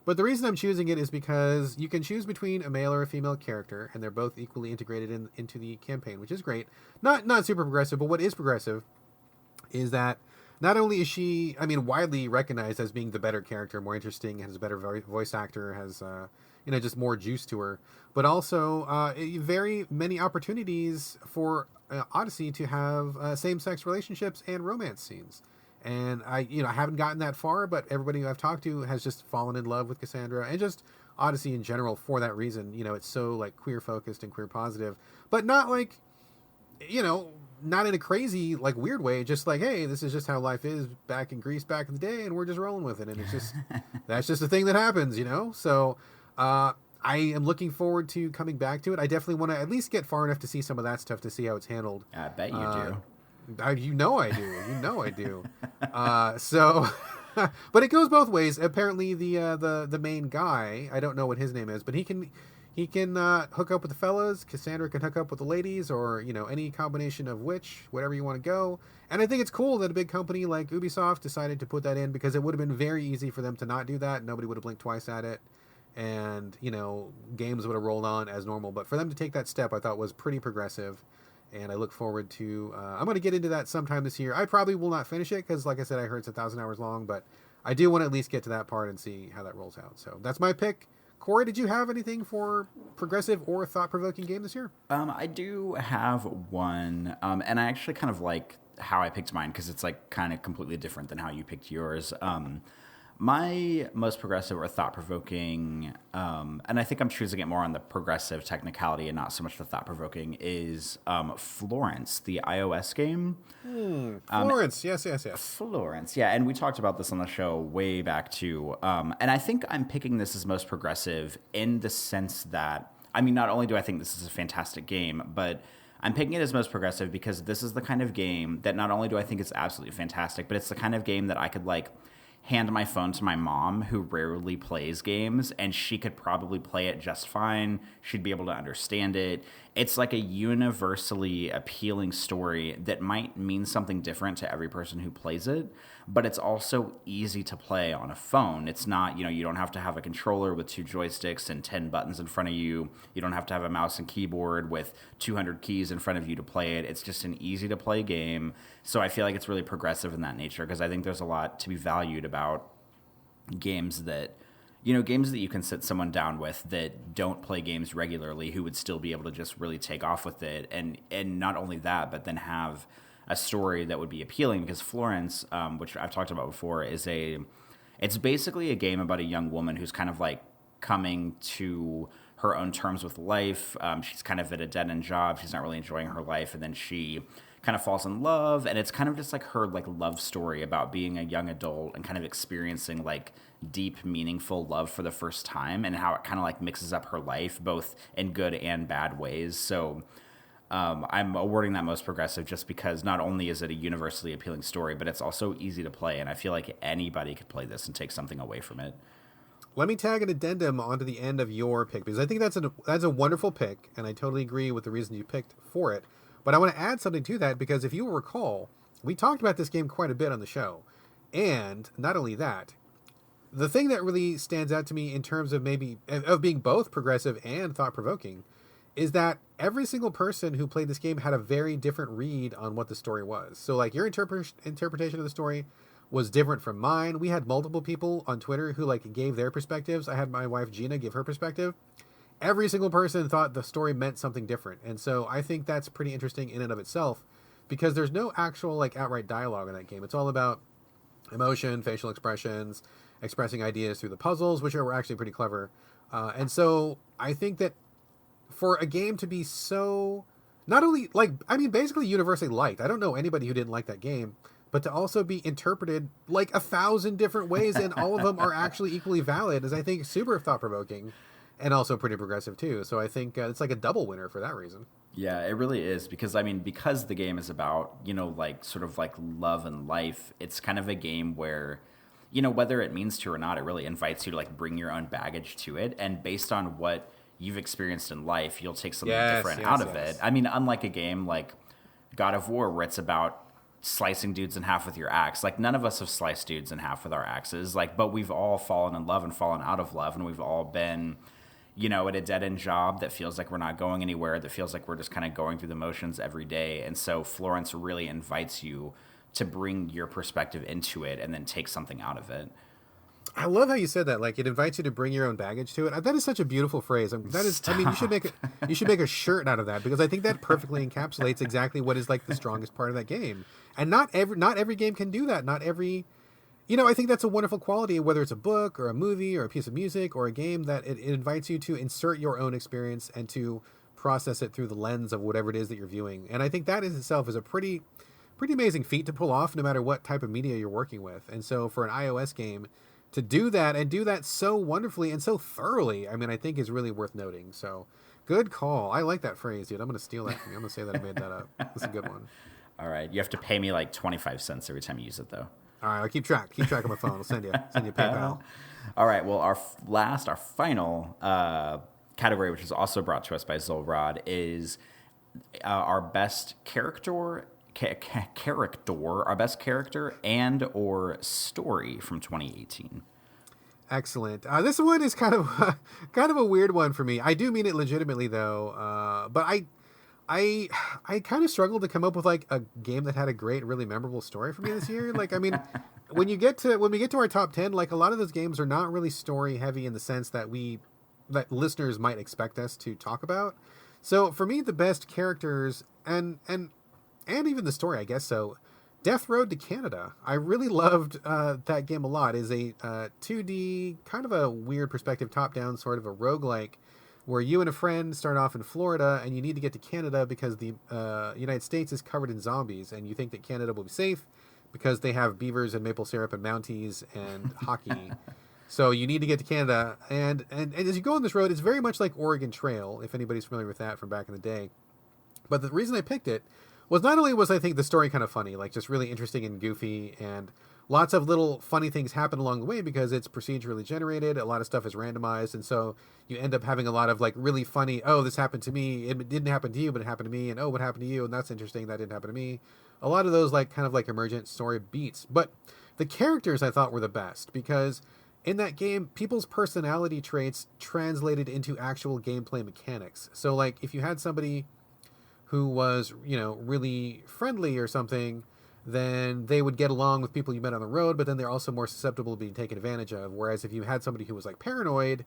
But the reason I'm choosing it is because you can choose between a male or a female character, and they're both equally integrated into the campaign, which is great. Not super progressive, but what is progressive is that not only is she, widely recognized as being the better character, more interesting, has a better voice actor, has just more juice to her, but also very many opportunities for Odyssey to have same-sex relationships and romance scenes. And I haven't gotten that far, but everybody who I've talked to has just fallen in love with Cassandra and just Odyssey in general for that reason. It's so like queer focused and queer positive, but not like, not in a crazy like weird way. Just like, hey, this is just how life is back in Greece back in the day, and we're just rolling with it. And it's just that's just a thing that happens, So I am looking forward to coming back to it. I definitely want to at least get far enough to see some of that stuff to see how it's handled. I bet you do. I do. So, but it goes both ways. Apparently, the main guy, I don't know what his name is, but he can hook up with the fellas. Cassandra can hook up with the ladies, or any combination of whatever you want to go. And I think it's cool that a big company like Ubisoft decided to put that in, because it would have been very easy for them to not do that. Nobody would have blinked twice at it, and games would have rolled on as normal. But for them to take that step, I thought was pretty progressive. And I look forward to, I'm going to get into that sometime this year. I probably will not finish it because, like I said, I heard it's 1,000 hours long, but I do want to at least get to that part and see how that rolls out. So that's my pick. Corey, did you have anything for progressive or thought-provoking game this year? I do have one, and I actually kind of like how I picked mine because it's like kind of completely different than how you picked yours. My most progressive or thought-provoking, and I think I'm choosing it more on the progressive technicality and not so much the thought-provoking, is Florence, the iOS game. Florence, yes. Florence, yeah, and we talked about this on the show way back too. And I think I'm picking this as most progressive in the sense that, not only do I think this is a fantastic game, but I'm picking it as most progressive because this is the kind of game that not only do I think it's absolutely fantastic, but it's the kind of game that I could hand my phone to my mom, who rarely plays games, and she could probably play it just fine. She'd be able to understand it. it's like a universally appealing story that might mean something different to every person who plays it, but it's also easy to play on a phone. It's not, you don't have to have a controller with 2 joysticks and 10 buttons in front of you. You don't have to have a mouse and keyboard with 200 keys in front of you to play it. It's just an easy to play game. So I feel like it's really progressive in that nature, because I think there's a lot to be valued about games that games that you can sit someone down with that don't play games regularly, who would still be able to just really take off with it. And not only that, but then have a story that would be appealing, because Florence, which I've talked about before, it's basically a game about a young woman who's kind of like coming to her own terms with life. She's kind of at a dead-end job. She's not really enjoying her life. And then she kind of falls in love, and it's kind of just like her like love story about being a young adult and kind of experiencing like deep, meaningful love for the first time, and how it kind of like mixes up her life both in good and bad ways. So I'm awarding that most progressive just because not only is it a universally appealing story, but it's also easy to play, and I feel like anybody could play this and take something away from it. Let me tag an addendum onto the end of your pick, because I think that's a wonderful pick, and I totally agree with the reason you picked for it. But I want to add something to that, because if you will recall, we talked about this game quite a bit on the show. And not only that, the thing that really stands out to me in terms of being both progressive and thought-provoking is that every single person who played this game had a very different read on what the story was. So like your interpretation of the story was different from mine. We had multiple people on Twitter who like gave their perspectives. I had my wife Gina give her perspective. Every single person thought the story meant something different. And so I think that's pretty interesting in and of itself, because there's no actual like outright dialogue in that game. It's all about emotion, facial expressions, expressing ideas through the puzzles, which are actually pretty clever. And so I think that for a game to be so not only basically universally liked, I don't know anybody who didn't like that game, but to also be interpreted like 1,000 different ways, and all of them are actually equally valid, is I think super thought-provoking. And also pretty progressive too. So I think it's like a double winner for that reason. Yeah, it really is, because because the game is about, like sort of like love and life, it's kind of a game where, whether it means to or not, it really invites you to like bring your own baggage to it. And based on what you've experienced in life, you'll take something different out of it. Unlike a game like God of War, where it's about slicing dudes in half with your axe. Like, none of us have sliced dudes in half with our axes. Like, but we've all fallen in love and fallen out of love, and we've all been at a dead-end job that feels like we're not going anywhere, that feels like we're just kind of going through the motions every day. And so Florence really invites you to bring your perspective into it and then take something out of it. I love how you said that. Like, it invites you to bring your own baggage to it. That is such a beautiful phrase. You should make a shirt out of that, because I think that perfectly encapsulates exactly what is like the strongest part of that game. And not every game can do that. Not every... I think that's a wonderful quality, whether it's a book or a movie or a piece of music or a game, that it invites you to insert your own experience and to process it through the lens of whatever it is that you're viewing. And I think that in itself is a pretty amazing feat to pull off, no matter what type of media you're working with. And so for an iOS game to do that, and do that so wonderfully and so thoroughly, I think is really worth noting. So good call. I like that phrase, dude. I'm going to steal that from you. I'm going to say that I made that up. That's a good one. All right. You have to pay me like 25 cents every time you use it, though. All right, I'll keep track on my phone. I'll send you PayPal. All right, well, our final category, which is also brought to us by Zolrod, is our best character, our best character and or story from 2018. Excellent. This one is kind of a weird one for me. I do mean it legitimately, though. But I kind of struggled to come up with like a game that had a great, really memorable story for me this year. Like, when we get to our top 10, like, a lot of those games are not really story heavy in the sense that listeners might expect us to talk about. So for me, the best characters and even the story, I guess so, Death Road to Canada. I really loved that game a lot. It's a 2D, kind of a weird perspective, top-down sort of a roguelike, where you and a friend start off in Florida, and you need to get to Canada because the United States is covered in zombies, and you think that Canada will be safe because they have beavers and maple syrup and Mounties and hockey. So you need to get to Canada, and as you go on this road, it's very much like Oregon Trail, if anybody's familiar with that from back in the day. But the reason I picked it was not only was I think the story kind of funny, like just really interesting and goofy, and lots of little funny things happen along the way because it's procedurally generated. A lot of stuff is randomized, and so you end up having a lot of like really funny. Oh, this happened to me. It didn't happen to you, but it happened to me. And oh, what happened to you? And that's interesting. That didn't happen to me. A lot of those like kind of like emergent story beats, but the characters I thought were the best because in that game, people's personality traits translated into actual gameplay mechanics. So like if you had somebody who was, really friendly or something, then they would get along with people you met on the road, but then they're also more susceptible to being taken advantage of. Whereas if you had somebody who was like paranoid,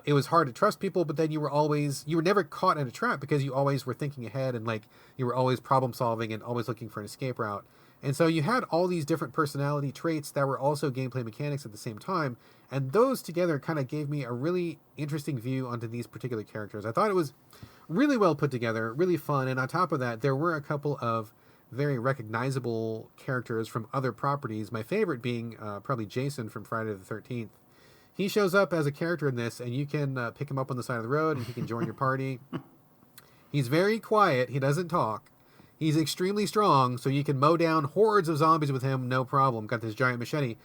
it was hard to trust people, but then you were never caught in a trap because you always were thinking ahead and like you were always problem solving and always looking for an escape route. And so you had all these different personality traits that were also gameplay mechanics at the same time. And those together kind of gave me a really interesting view onto these particular characters. I thought it was really well put together, really fun. And on top of that, there were a couple of very recognizable characters from other properties. My favorite being probably Jason from Friday the 13th. He shows up as a character in this, and you can pick him up on the side of the road, and he can join your party. He's very quiet. He doesn't talk. He's extremely strong, so you can mow down hordes of zombies with him, no problem. Got this giant machete.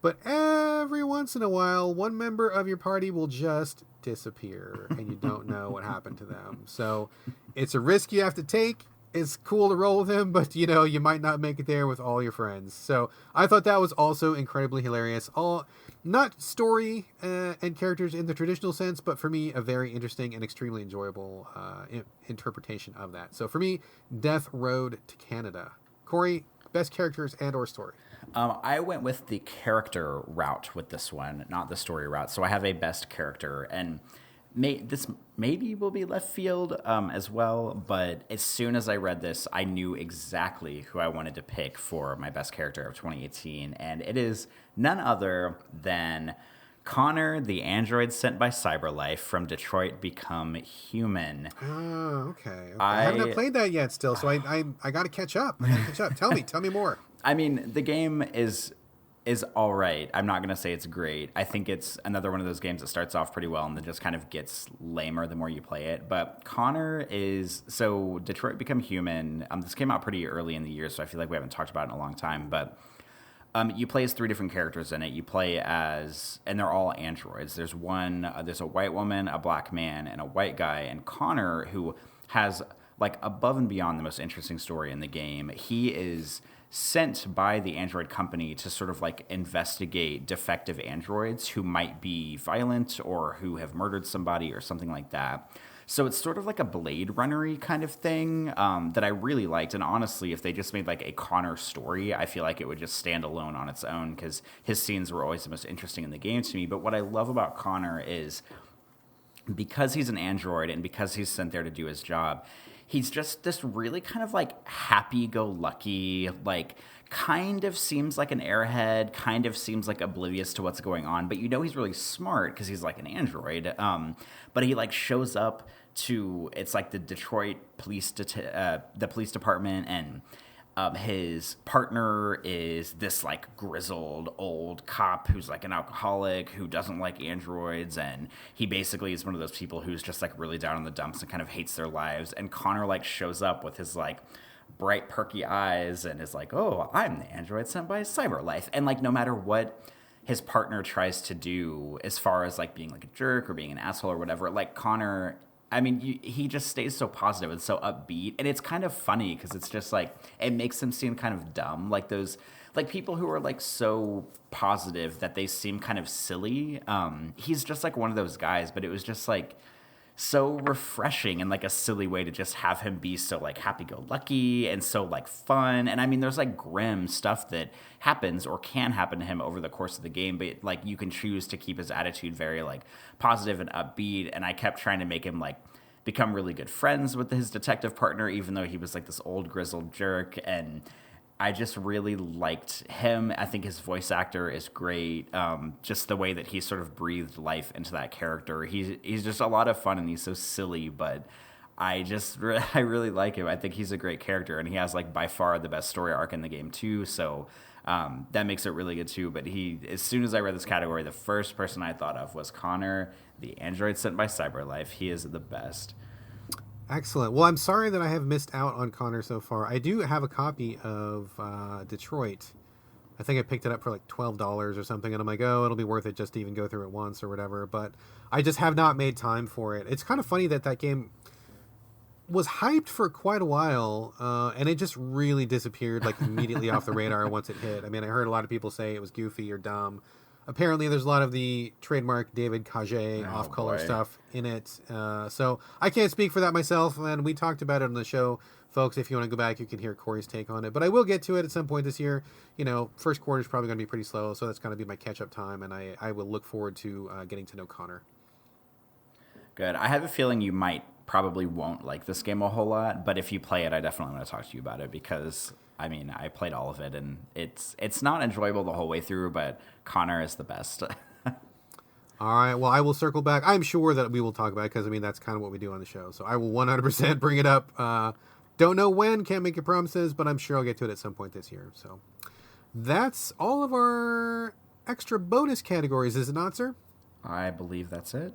But every once in a while, one member of your party will just disappear, and you don't know what happened to them. So it's a risk you have to take. It's cool to roll with him, but you might not make it there with all your friends. So I thought that was also incredibly hilarious. All not story and characters in the traditional sense, but for me, a very interesting and extremely enjoyable interpretation of that. So for me, Death Road to Canada. Corey, best characters and or story. I went with the character route with this one, not the story route. So I have a best character, and this maybe will be left field as well, but as soon as I read this, I knew exactly who I wanted to pick for my best character of 2018, and it is none other than Connor, the android sent by CyberLife from Detroit Become Human. Oh, okay. I haven't played that yet still, so I got to catch up. Tell me more. I mean, the game is all right. I'm not going to say it's great. I think it's another one of those games that starts off pretty well and then just kind of gets lamer the more you play it. But Connor is... So Detroit Become Human, this came out pretty early in the year, so I feel like we haven't talked about it in a long time. But you play as 3 different characters in it. You play as... And they're all androids. There's a white woman, a black man, and a white guy. And Connor, who has, like, above and beyond the most interesting story in the game, he is sent by the android company to sort of like investigate defective androids who might be violent or who have murdered somebody or something like that. So it's sort of like a Blade Runner-y kind of thing that I really liked. And honestly, if they just made like a Connor story, I feel like it would just stand alone on its own because his scenes were always the most interesting in the game to me. But what I love about Connor is because he's an android and because he's sent there to do his job, he's just this really kind of like happy-go-lucky, like kind of seems like an airhead, kind of seems like oblivious to what's going on, but he's really smart because he's like an android. But he like shows up to, it's like the Detroit the police department, and his partner is this like grizzled old cop who's like an alcoholic who doesn't like androids, and he basically is one of those people who's just like really down in the dumps and kind of hates their lives. And Connor like shows up with his like bright perky eyes and is like, "Oh, I'm the android sent by CyberLife." And like no matter what his partner tries to do as far as like being like a jerk or being an asshole or whatever, like Connor, I mean, he just stays so positive and so upbeat, and it's kind of funny because it's just like it makes him seem kind of dumb, like those like people who are like so positive that they seem kind of silly. He's just like one of those guys, but it was just like so refreshing in like a silly way to just have him be so like happy-go-lucky and so like fun. And I mean, there's like grim stuff that happens or can happen to him over the course of the game, but like you can choose to keep his attitude very like positive and upbeat. And I kept trying to make him like become really good friends with his detective partner, even though he was like this old grizzled jerk. And I just really liked him. I think his voice actor is great. Just the way that he sort of breathed life into that character. He's just a lot of fun, and he's so silly, but I really like him. I think he's a great character, and he has like by far the best story arc in the game too. So that makes it really good too. But as soon as I read this category, the first person I thought of was Connor, the android sent by CyberLife. He is the best. Excellent. Well, I'm sorry that I have missed out on Connor so far. I do have a copy of Detroit. I think I picked it up for like $12 or something, and I'm like, oh, it'll be worth it just to even go through it once or whatever. But I just have not made time for it. It's kind of funny that that game was hyped for quite a while, and it just really disappeared like immediately off the radar once it hit. I mean, I heard a lot of people say it was goofy or dumb. Apparently, there's a lot of the trademark David Cage off-color stuff in it. So I can't speak for that myself, and we talked about it on the show. Folks, if you want to go back, you can hear Corey's take on it. But I will get to it at some point this year. You know, first quarter is probably going to be pretty slow, so that's going to be my catch-up time, and I will look forward to getting to know Connor. Good. I have a feeling you probably won't like this game a whole lot, but if you play it, I definitely want to talk to you about it because, I mean, I played all of it, and it's not enjoyable the whole way through, but Connor is the best. All right. Well, I will circle back. I'm sure that we will talk about it because, I mean, that's kind of what we do on the show. So I will 100% bring it up. Don't know when, can't make any promises, but I'm sure I'll get to it at some point this year. So that's all of our extra bonus categories, is it not, sir? I believe that's it.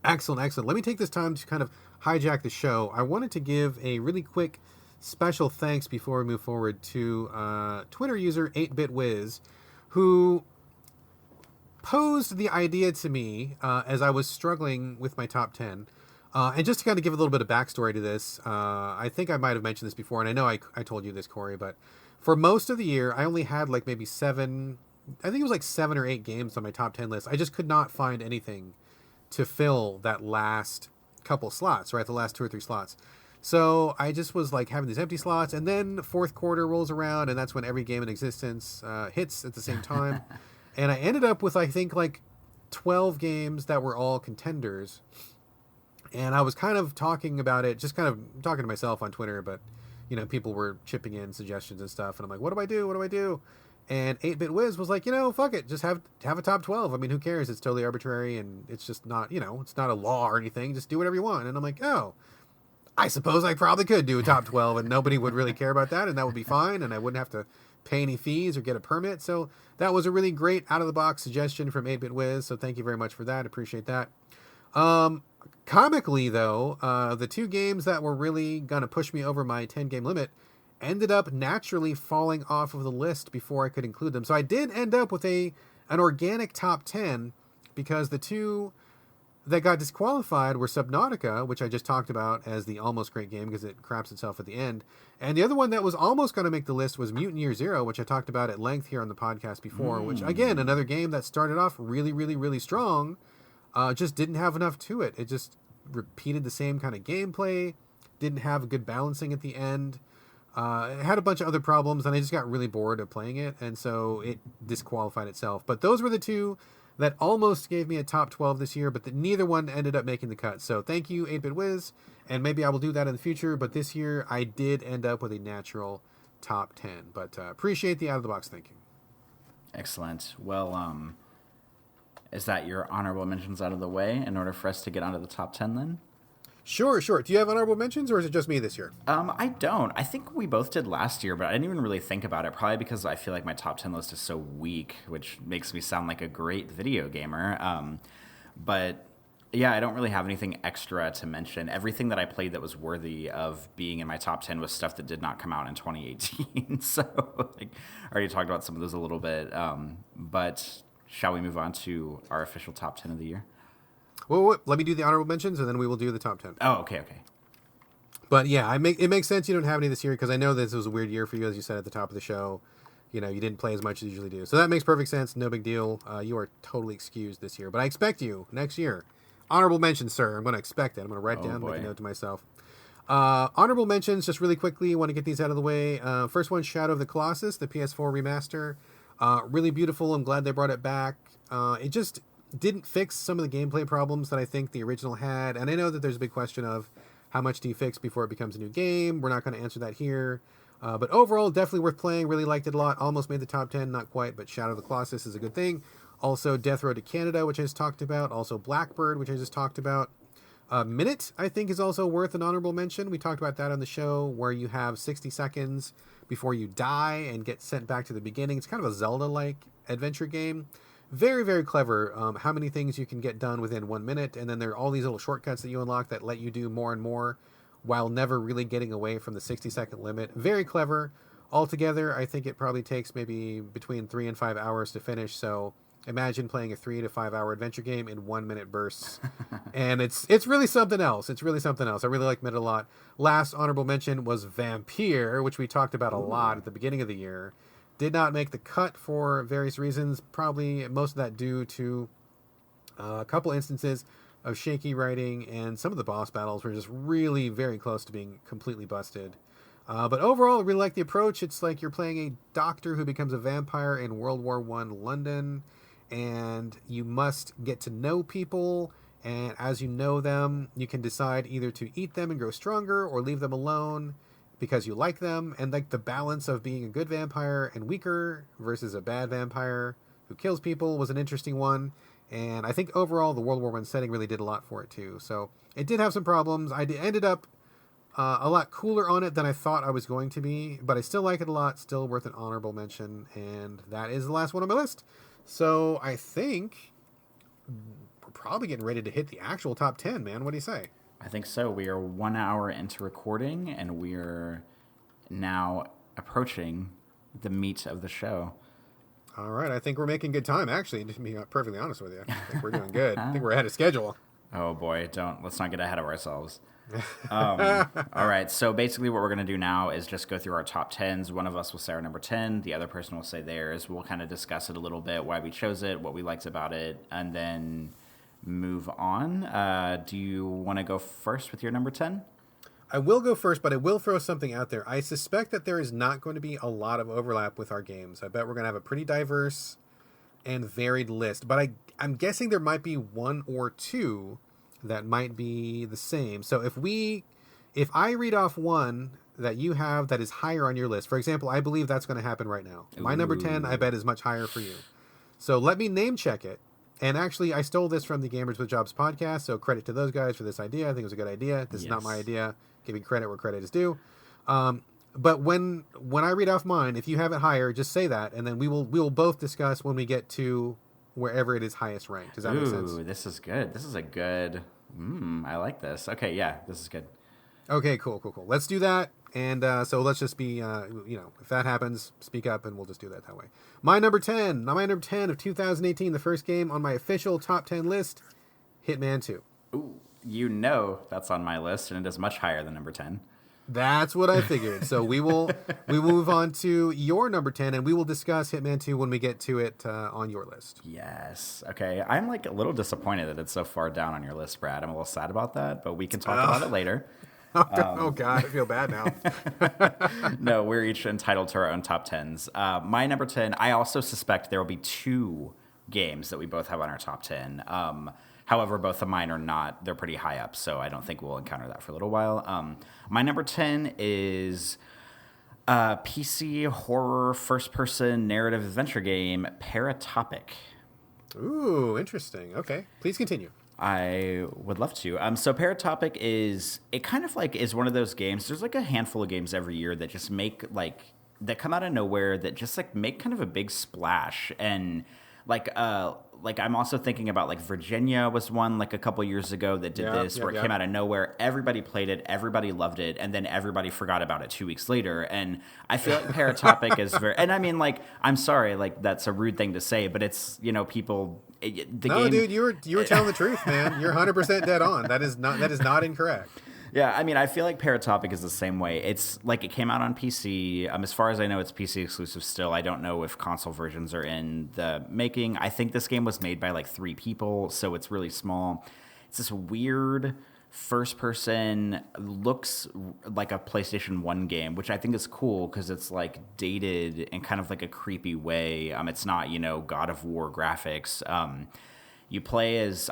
Excellent, excellent. Let me take this time to kind of hijack the show. I wanted to give a really quick special thanks before we move forward to Twitter user 8BitWiz, who posed the idea to me as I was struggling with my top 10. And just to kind of give a little bit of backstory to this, I think I might have mentioned this before, and I know I told you this, Corey, but for most of the year, I only had like maybe I think it was like 7 or 8 games on my top 10 list. I just could not find anything to fill that last couple slots, right? The last 2 or 3 slots. So I just was like having these empty slots, and then fourth quarter rolls around, and that's when every game in existence hits at the same time. And I ended up with, I think, like 12 games that were all contenders. And I was kind of talking about it, just kind of talking to myself on Twitter, but, you know, people were chipping in suggestions and stuff. And I'm like, what do I do? What do I do? And 8BitWiz was like, you know, fuck it. Just have a top 12. I mean, who cares? It's totally arbitrary, and it's just not, you know, it's not a law or anything. Just do whatever you want. And I'm like, oh, I suppose I probably could do a top 12, and nobody would really care about that, and that would be fine, and I wouldn't have to pay any fees or get a permit. So that was a really great out-of-the-box suggestion from 8BitWiz, so thank you very much for that. Appreciate that. Comically, though, the 2 games that were really going to push me over my 10-game limit ended up naturally falling off of the list before I could include them. So I did end up with an organic top 10 because the 2 that got disqualified were Subnautica, which I just talked about as the almost great game because it craps itself at the end. And the other one that was almost going to make the list was Mutant Year Zero, which I talked about at length here on the podcast before, which, again, another game that started off really, really, really strong, just didn't have enough to it. It just repeated the same kind of gameplay, didn't have good balancing at the end. It had a bunch of other problems, and I just got really bored of playing it, and so it disqualified itself. But those were the 2 that almost gave me a top 12 this year, but neither one ended up making the cut. So thank you, 8BitWiz, and maybe I will do that in the future, but this year I did end up with a natural top 10. But appreciate the out-of-the-box thinking. Excellent. Well, is that your honorable mentions out of the way in order for us to get onto the top 10 then? Sure. Do you have honorable mentions, or is it just me this year? I don't. I think we both did last year, but I didn't even really think about it, probably because I feel like my top 10 list is so weak, which makes me sound like a great video gamer. But yeah, I don't really have anything extra to mention. Everything that I played that was worthy of being in my top 10 was stuff that did not come out in 2018. So like, I already talked about some of those a little bit. But shall we move on to our official top 10 of the year? Well, let me do the honorable mentions, and then we will do the top 10. Oh, okay. But yeah, it makes sense you don't have any this year because I know this was a weird year for you, as you said at the top of the show. You know, you didn't play as much as you usually do. So that makes perfect sense. No big deal. You are totally excused this year. But I expect you next year. Honorable mentions, sir. I'm going to expect it. I'm going to write it down, make a note to myself. Honorable mentions, just really quickly, want to get these out of the way. First one, Shadow of the Colossus, the PS4 remaster. Really beautiful. I'm glad they brought it back. It just didn't fix some of the gameplay problems that I think the original had. And I know that there's a big question of how much do you fix before it becomes a new game. We're not going to answer that here. But overall, definitely worth playing. Really liked it a lot. Almost made the top 10, not quite, but Shadow of the Colossus is a good thing. Also, Death Road to Canada, which I just talked about. Also, Blackbird, which I just talked about. Minute, I think, is also worth an honorable mention. We talked about that on the show, where you have 60 seconds before you die and get sent back to the beginning. It's kind of a Zelda-like adventure game. Very, very clever. How many things you can get done within 1 minute, and then there are all these little shortcuts that you unlock that let you do more and more while never really getting away from the 60-second limit. Very clever. Altogether, I think it probably takes maybe between 3 and 5 hours to finish. So imagine playing a 3 to 5 hour adventure game in 1 minute bursts. And it's really something else. It's really something else. I really like it a lot. Last honorable mention was Vampire, which we talked about a lot at the beginning of the year. Did not make the cut for various reasons. Probably most of that due to a couple instances of shaky writing, and some of the boss battles were just really very close to being completely busted. But overall, I really like the approach. It's like you're playing a doctor who becomes a vampire in World War I London, and you must get to know people, and as you know them, you can decide either to eat them and grow stronger or leave them alone because you like them. And like the balance of being a good vampire and weaker versus a bad vampire who kills people was an interesting one. And I think overall the World War I setting really did a lot for it too. So it did have some problems. I ended up a lot cooler on it than I thought I was going to be, but I still like it a lot. Still worth an honorable mention. And that is the last one on my list. So I think we're probably getting ready to hit the actual top 10, man. What do you say? I think so. We are 1 hour into recording, and we're now approaching the meat of the show. All right, I think we're making good time, actually, to be perfectly honest with you. I think we're doing good. I think we're ahead of schedule. Oh, boy, let's not get ahead of ourselves. All right, so basically what we're going to do now is just go through our top 10s. One of us will say our number 10. The other person will say theirs. We'll kind of discuss it a little bit, why we chose it, what we liked about it, and then move on. Do you want to go first with your number 10? I will go first, but I will throw something out there. I suspect that there is not going to be a lot of overlap with our games. I bet we're going to have a pretty diverse and varied list. But I'm guessing there might be one or two that might be the same. So if I read off one that you have that is higher on your list, for example, I believe that's going to happen right now. My number 10, I bet, is much higher for you. So let me name check it. And actually, I stole this from the Gamers with Jobs podcast, so credit to those guys for this idea. I think it was a good idea. This is not my idea. Giving credit where credit is due. But when I read off mine, if you have it higher, just say that, and then we will both discuss when we get to wherever it is highest ranked. Does that make sense? Ooh, this is good. This is a good... I like this. Okay, yeah, this is good. Okay, cool. Let's do that. And so let's just be, if that happens, speak up, and we'll just do that way. My number 10 of 2018, the first game on my official top 10 list, Hitman 2. Ooh, that's on my list, and it is much higher than number 10. That's what I figured. So we will move on to your number 10, and we will discuss Hitman 2 when we get to it on your list. Yes. Okay. I'm like a little disappointed that it's so far down on your list, Brad. I'm a little sad about that, but we can talk about it later. Oh, God, I feel bad now. No, we're each entitled to our own top 10s. My number 10, I also suspect there will be two games that we both have on our top 10. However, both of mine are not. They're pretty high up, so I don't think we'll encounter that for a little while. My number 10 is PC horror first-person narrative adventure game, Paratopic. Ooh, interesting. Okay, please continue. I would love to. So Paratopic is one of those games. There's like a handful of games every year that just that come out of nowhere that just like make kind of a big splash. And like I'm also thinking about like Virginia was one like a couple years ago that did this where it came out of nowhere. Everybody played it, everybody loved it, and then everybody forgot about it 2 weeks later. And I feel like Paratopic is very, and I mean like I'm sorry, like that's a rude thing to say, but it's game. Dude, you were telling the truth, man. You're 100% dead on. That is not incorrect. Yeah, I mean, I feel like Paratopic is the same way. It's like it came out on PC. As far as I know, it's PC exclusive still. I don't know if console versions are in the making. I think this game was made by like 3 people, so it's really small. It's this weird first-person, looks like a PlayStation 1 game, which I think is cool because it's like dated in kind of like a creepy way. It's not, God of War graphics. You play as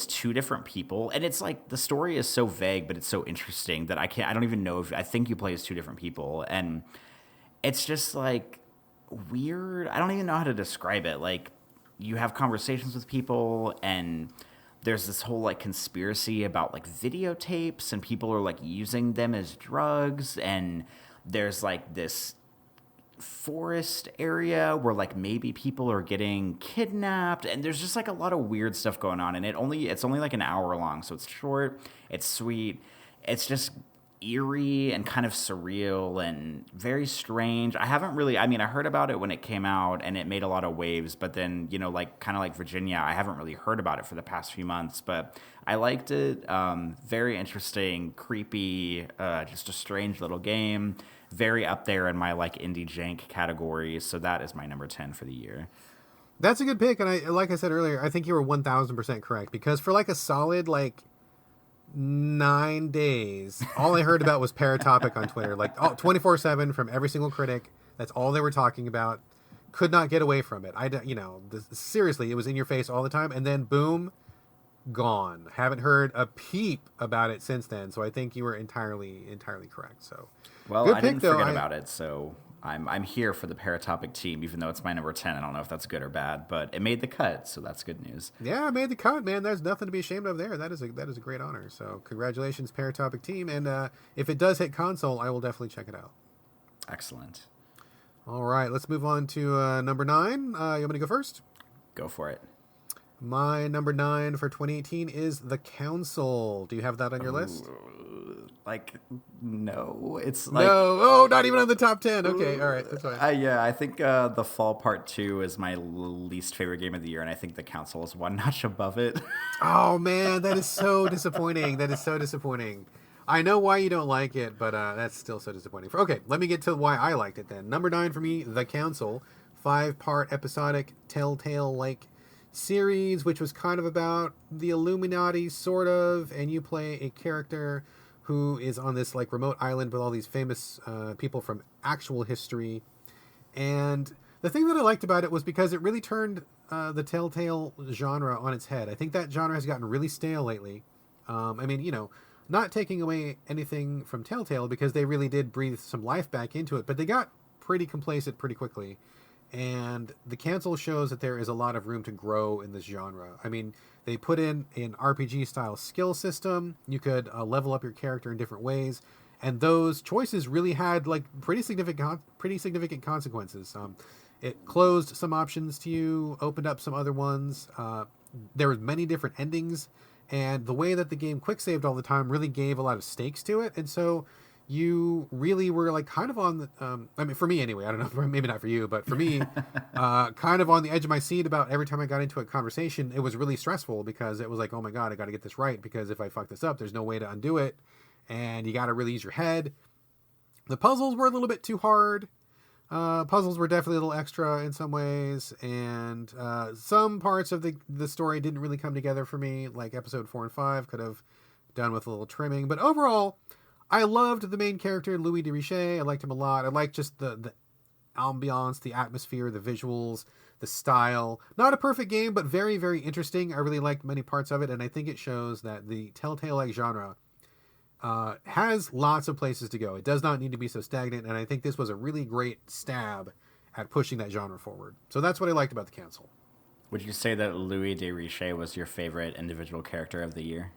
2 different people, and it's like the story is so vague, but it's so interesting that I don't even know I think you play as 2 different people, and it's just like weird. I don't even know how to describe it. Like you have conversations with people, and there's this whole like conspiracy about like videotapes, and people are like using them as drugs, and there's like this forest area where like maybe people are getting kidnapped, and there's just like a lot of weird stuff going on, and it's only like an hour long, so it's short, it's sweet, it's just eerie and kind of surreal and very strange. I haven't really, I mean, I heard about it when it came out and it made a lot of waves, but then, you know, like kind of like Virginia, I haven't really heard about it for the past few months, but I liked it. Very interesting, creepy, just a strange little game. Very up there in my like indie jank category. So that is my number 10 for the year. That's a good pick, and like I said earlier, I think you were 1,000% correct, because for like a solid like 9 days, all I heard about was Paratopic on Twitter, like 24/7 from every single critic. That's all they were talking about. Could not get away from it. Seriously, it was in your face all the time, and then boom, gone. Haven't heard a peep about it since then. So I think you were entirely correct. So Well, good I pick, didn't though. forget about it, so I'm here for the Paratopic team, even though it's my number 10. I don't know if that's good or bad, but it made the cut, so that's good news. Yeah, I made the cut, man. There's nothing to be ashamed of there. That is a great honor. So congratulations, Paratopic team. And if it does hit console, I will definitely check it out. Excellent. All right, let's move on to number 9. You want me to go first? Go for it. My number 9 for 2018 is The Council. Do you have that on your list? Like, no. It's like... No. Oh, not even on the top 10. Okay, all right. That's fine. Yeah, I think The Fall Part 2 is my least favorite game of the year, and I think The Council is one notch above it. Oh, man, that is so disappointing. That is so disappointing. I know why you don't like it, but that's still so disappointing. Okay, let me get to why I liked it then. Number 9 for me, The Council. 5-part episodic Telltale-like series, which was kind of about the Illuminati, sort of, and you play a character who is on this like remote island with all these famous people from actual history. And the thing that I liked about it was because it really turned the Telltale genre on its head. I think that genre has gotten really stale lately. I mean, you know, not taking away anything from Telltale, because they really did breathe some life back into it, but they got pretty complacent pretty quickly. And The Council shows that there is a lot of room to grow in this genre. I mean, they put in an RPG-style skill system. You could level up your character in different ways, and those choices really had like pretty significant consequences. It closed some options to you, opened up some other ones. There were many different endings, and the way that the game quick saved all the time really gave a lot of stakes to it, and so you really were like kind of on the, I mean, for me anyway, I don't know, maybe not for you, but for me, kind of on the edge of my seat about every time I got into a conversation. It was really stressful because it was like, oh my God, I got to get this right, because if I fuck this up, there's no way to undo it. And you got to really use your head. The puzzles were a little bit too hard. Puzzles were definitely a little extra in some ways. And some parts of the story didn't really come together for me, like episode 4 and 5 could have done with a little trimming. But overall, I loved the main character, Louis de Richet. I liked him a lot. I liked just the ambiance, the atmosphere, the visuals, the style. Not a perfect game, but very, very interesting. I really liked many parts of it, and I think it shows that the Telltale-like genre has lots of places to go. It does not need to be so stagnant, and I think this was a really great stab at pushing that genre forward. So that's what I liked about The Council. Would you say that Louis de Richet was your favorite individual character of the year?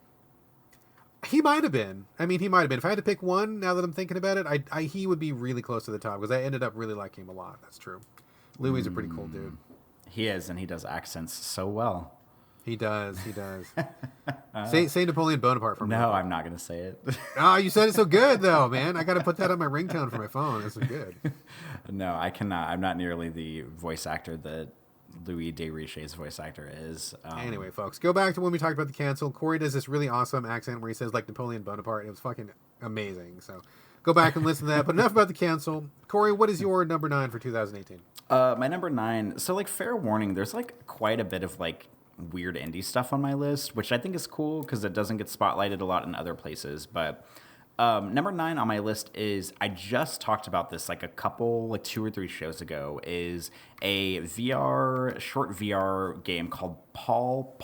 He might have been. I mean, he might have been. If I had to pick one, now that I'm thinking about it, he would be really close to the top, because I ended up really liking him a lot. That's true. Louis is a pretty cool dude. He is, and he does accents so well. He does. Say Napoleon Bonaparte for me. No, I'm not going to say it. Oh, you said it so good, though, man. I got to put that on my ringtone for my phone. This is good. No, I cannot. I'm not nearly the voice actor that Louis de Richet's voice actor is. Anyway, folks, go back to when we talked about The Council. Corey does this really awesome accent where he says like Napoleon Bonaparte. It was fucking amazing. So go back and listen to that. But enough about The Council. Corey, what is your number 9 for 2018? My number 9. So like, fair warning, there's like quite a bit of like weird indie stuff on my list, which I think is cool because it doesn't get spotlighted a lot in other places. But number 9 on my list is, I just talked about this like 2 or 3 shows ago, is a short VR game called Paul.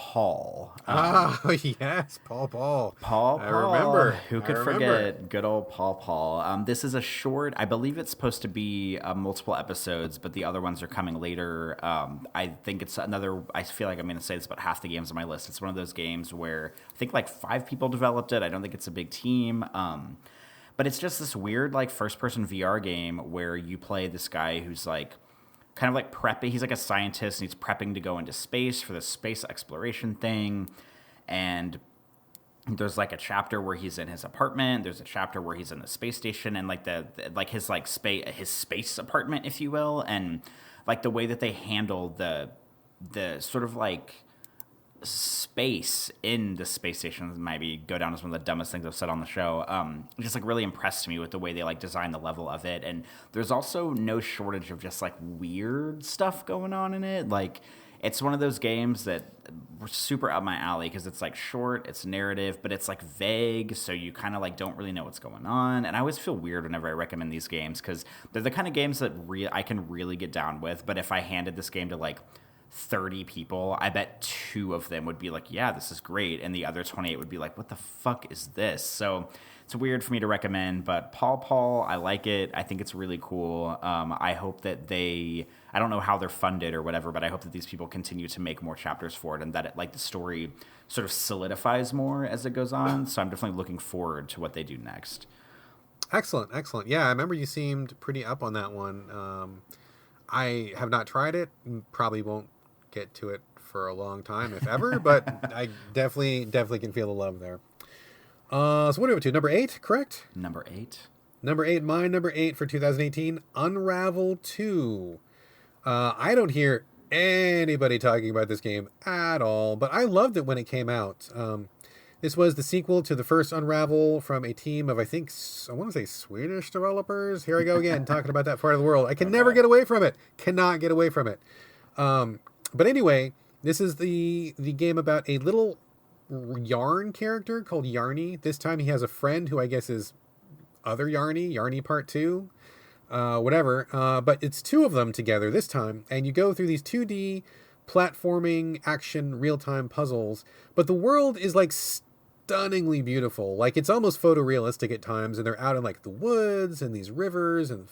Oh, yes, Paul. I remember. Who could forget good old Paul? This is a short, I believe it's supposed to be multiple episodes, but the other ones are coming later. I think it's another, I feel like I'm going to say it's about half the games on my list. It's one of those games where I think like 5 people developed it. I don't think it's a big team. But it's just this weird like first-person VR game where you play this guy who's like kind of like prepping. He's like a scientist, and he's prepping to go into space for the space exploration thing. And there's like a chapter where he's in his apartment. There's a chapter where he's in the space station and like like his like space apartment, if you will, and like the way that they handle the sort of like space in the space station maybe go down as one of the dumbest things I've said on the show. Just like really impressed me with the way they like design the level of it. And there's also no shortage of just like weird stuff going on in it. Like it's one of those games that were super up my alley because it's like short, it's narrative, but it's like vague, so you kind of like don't really know what's going on. And I always feel weird whenever I recommend these games because they're the kind of games that I can really get down with. But if I handed this game to like 30 people, I bet 2 of them would be like, yeah, this is great. And the other 28 would be like, what the fuck is this? So it's weird for me to recommend, but Paw, I like it. I think it's really cool. I hope that I don't know how they're funded or whatever, but I hope that these people continue to make more chapters for it and that the story sort of solidifies more as it goes on. So I'm definitely looking forward to what they do next. Excellent. Yeah, I remember you seemed pretty up on that one. I have not tried it. Probably won't get to it for a long time, if ever, but I definitely can feel the love there. So what are we up to? Number 8, correct? Number 8. My number 8 for 2018, Unravel 2. I don't hear anybody talking about this game at all, but I loved it when it came out. This was the sequel to the first Unravel from a team of, I want to say Swedish developers. Here I go again, talking about that part of the world. I can never get away from it. Cannot get away from it. But anyway, this is the game about a little yarn character called Yarny. This time he has a friend who I guess is other Yarny Part 2, whatever. But it's 2 of them together this time, and you go through these 2D platforming action real-time puzzles. But the world is like stunningly beautiful. Like it's almost photorealistic at times, and they're out in like the woods and these rivers and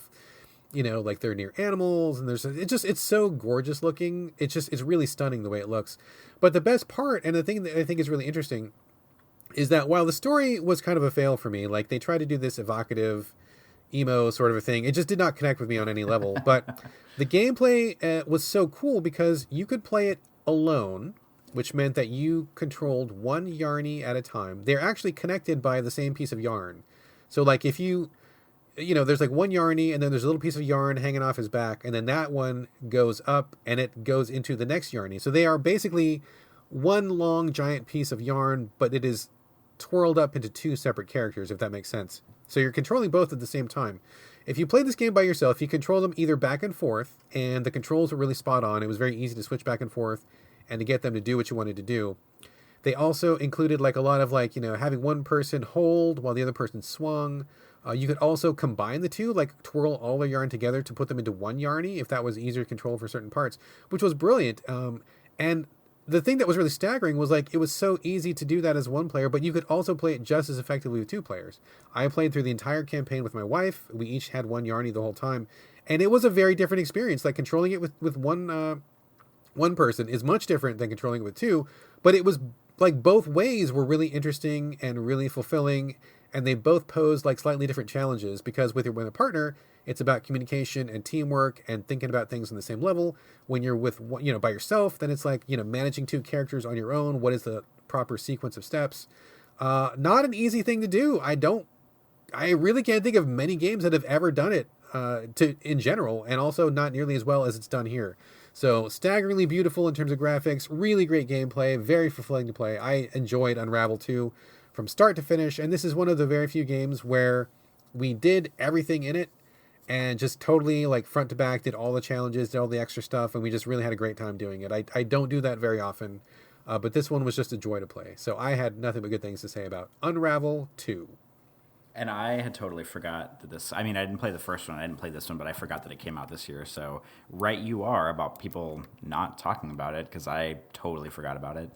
like they're near animals, and it's so gorgeous looking. It's really stunning the way it looks. But the best part, and the thing that I think is really interesting, is that while the story was kind of a fail for me, like they tried to do this evocative emo sort of a thing, it just did not connect with me on any level. But the gameplay was so cool because you could play it alone, which meant that you controlled one Yarny at a time. They're actually connected by the same piece of yarn. So like if there's like one Yarny, and then there's a little piece of yarn hanging off his back, and then that one goes up and it goes into the next Yarny. So they are basically one long giant piece of yarn, but it is twirled up into 2 separate characters, if that makes sense. So you're controlling both at the same time. If you play this game by yourself, you control them either back and forth, and the controls were really spot on. It was very easy to switch back and forth and to get them to do what you wanted to do. They also included like a lot of having one person hold while the other person swung. You could also combine the 2, like twirl all the yarn together to put them into one Yarny if that was easier to control for certain parts, which was brilliant. And the thing that was really staggering was like it was so easy to do that as one player, but you could also play it just as effectively with 2 players. I played through the entire campaign with my wife. We each had one Yarny the whole time, and it was a very different experience. Like controlling it with one person is much different than controlling it with 2, but it was like both ways were really interesting and really fulfilling. And they both pose like slightly different challenges because with a partner, it's about communication and teamwork and thinking about things on the same level. When you're with by yourself, then it's like managing 2 characters on your own. What is the proper sequence of steps? Not an easy thing to do. I really can't think of many games that have ever done it in general, and also not nearly as well as it's done here. So staggeringly beautiful in terms of graphics, really great gameplay, very fulfilling to play. I enjoyed Unravel 2. From start to finish, and this is one of the very few games where we did everything in it and just totally like front to back did all the challenges, did all the extra stuff, and we just really had a great time doing it. I don't do that very often, but this one was just a joy to play. So I had nothing but good things to say about Unravel 2. And I had totally forgot that I didn't play the first one, I didn't play this one, but I forgot that it came out this year. So right you are about people not talking about it, because I totally forgot about it.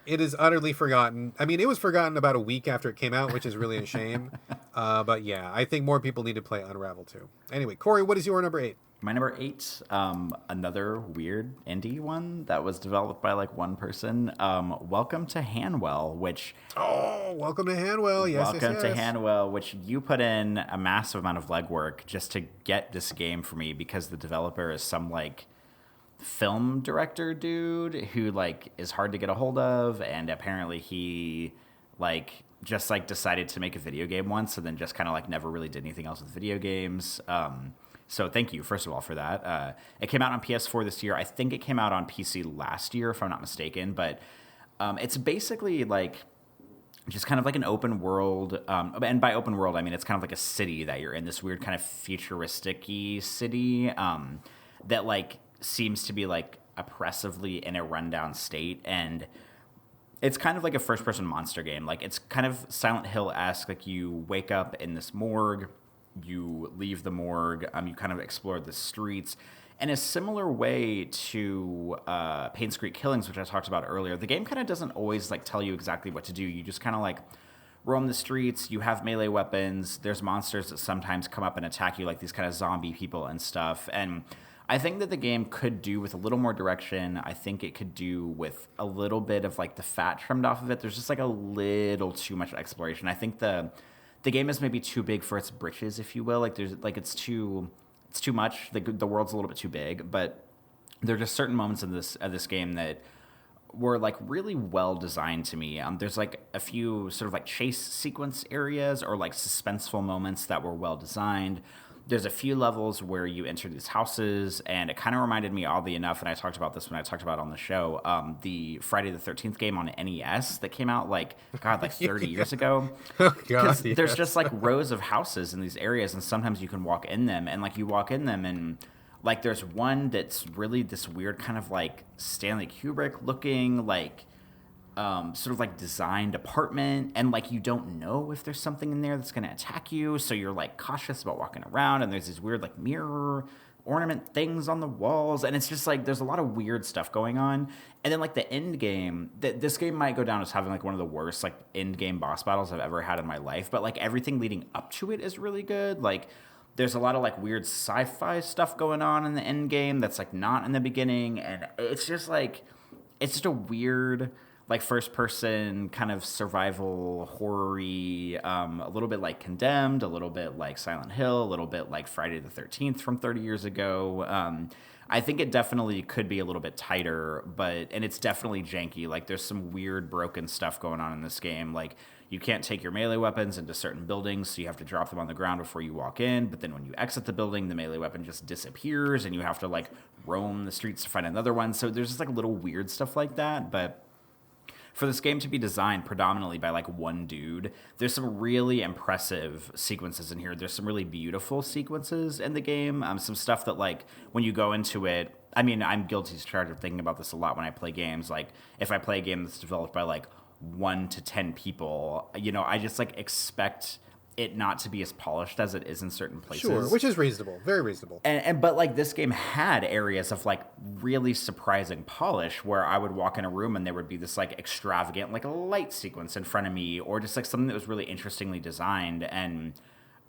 It is utterly forgotten. It was forgotten about a week after it came out, which is really a shame. But yeah, I think more people need to play Unravel 2. Anyway, Corey, what is your number 8? My number 8, another weird indie one that was developed by like one person. Welcome to Hanwell, which... Oh, Welcome to Hanwell. Yes, Welcome to Hanwell, which you put in a massive amount of legwork just to get this game for me, because the developer is some like film director dude who like is hard to get a hold of, and apparently he like just like decided to make a video game once and then just kind of like never really did anything else with video games. So thank you, first of all, for that. It came out on PS4 this year. I think it came out on PC last year, if I'm not mistaken. But it's basically like just kind of like an open world. And by open world, I mean it's kind of like a city that you're in, this weird kind of futuristic-y city that like seems to be like oppressively in a rundown state. And it's kind of like a first-person monster game. Like it's kind of Silent Hill-esque. Like you wake up in this morgue, you leave the morgue, you kind of explore the streets. In a similar way to Payne Creek Killings, which I talked about earlier, the game kind of doesn't always like tell you exactly what to do. You just kind of like roam the streets. You have melee weapons. There's monsters that sometimes come up and attack you, like these kind of zombie people and stuff. And I think that the game could do with a little more direction. I think it could do with a little bit of like the fat trimmed off of it. There's just like a little too much exploration. I think the game is maybe too big for its britches, if you will. Like there's like it's too much. The world's a little bit too big, but there are just certain moments of this game that were like really well designed to me. There's like a few sort of like chase sequence areas or like suspenseful moments that were well designed. There's a few levels where you enter these houses, and it kind of reminded me, oddly enough, and I talked about this when I talked about it on the show, the Friday the 13th game on NES that came out like 30 years ago. Oh, Because God, there's yes. just like rows of houses in these areas, and sometimes you can walk in them, and like you walk in them, and like there's one that's really this weird kind of like Stanley Kubrick looking, like sort of like designed apartment, and like you don't know if there's something in there that's going to attack you, so you're like cautious about walking around. And there's these weird like mirror ornament things on the walls, and it's just like there's a lot of weird stuff going on. And then like the end game, this game might go down as having like one of the worst like end game boss battles I've ever had in my life, but like everything leading up to it is really good. Like there's a lot of like weird sci-fi stuff going on in the end game that's like not in the beginning, and it's just like it's just a weird like first person kind of survival horror-y, a little bit like Condemned, a little bit like Silent Hill, a little bit like Friday the 13th from 30 years ago. I think it definitely could be a little bit tighter, and it's definitely janky. Like there's some weird broken stuff going on in this game. Like you can't take your melee weapons into certain buildings, so you have to drop them on the ground before you walk in. But then when you exit the building, the melee weapon just disappears, and you have to like roam the streets to find another one. So there's just like little weird stuff like that. But for this game to be designed predominantly by like one dude, there's some really impressive sequences in here. There's some really beautiful sequences in the game. Some stuff that like when you go into it, I mean, I'm guilty as charged of thinking about this a lot when I play games. Like if I play a game that's developed by like 1 to 10 people, you know, I just like expect it not to be as polished as it is in certain places. Sure, which is reasonable, very reasonable. But like this game had areas of like really surprising polish where I would walk in a room and there would be this like extravagant like a light sequence in front of me, or just like something that was really interestingly designed. And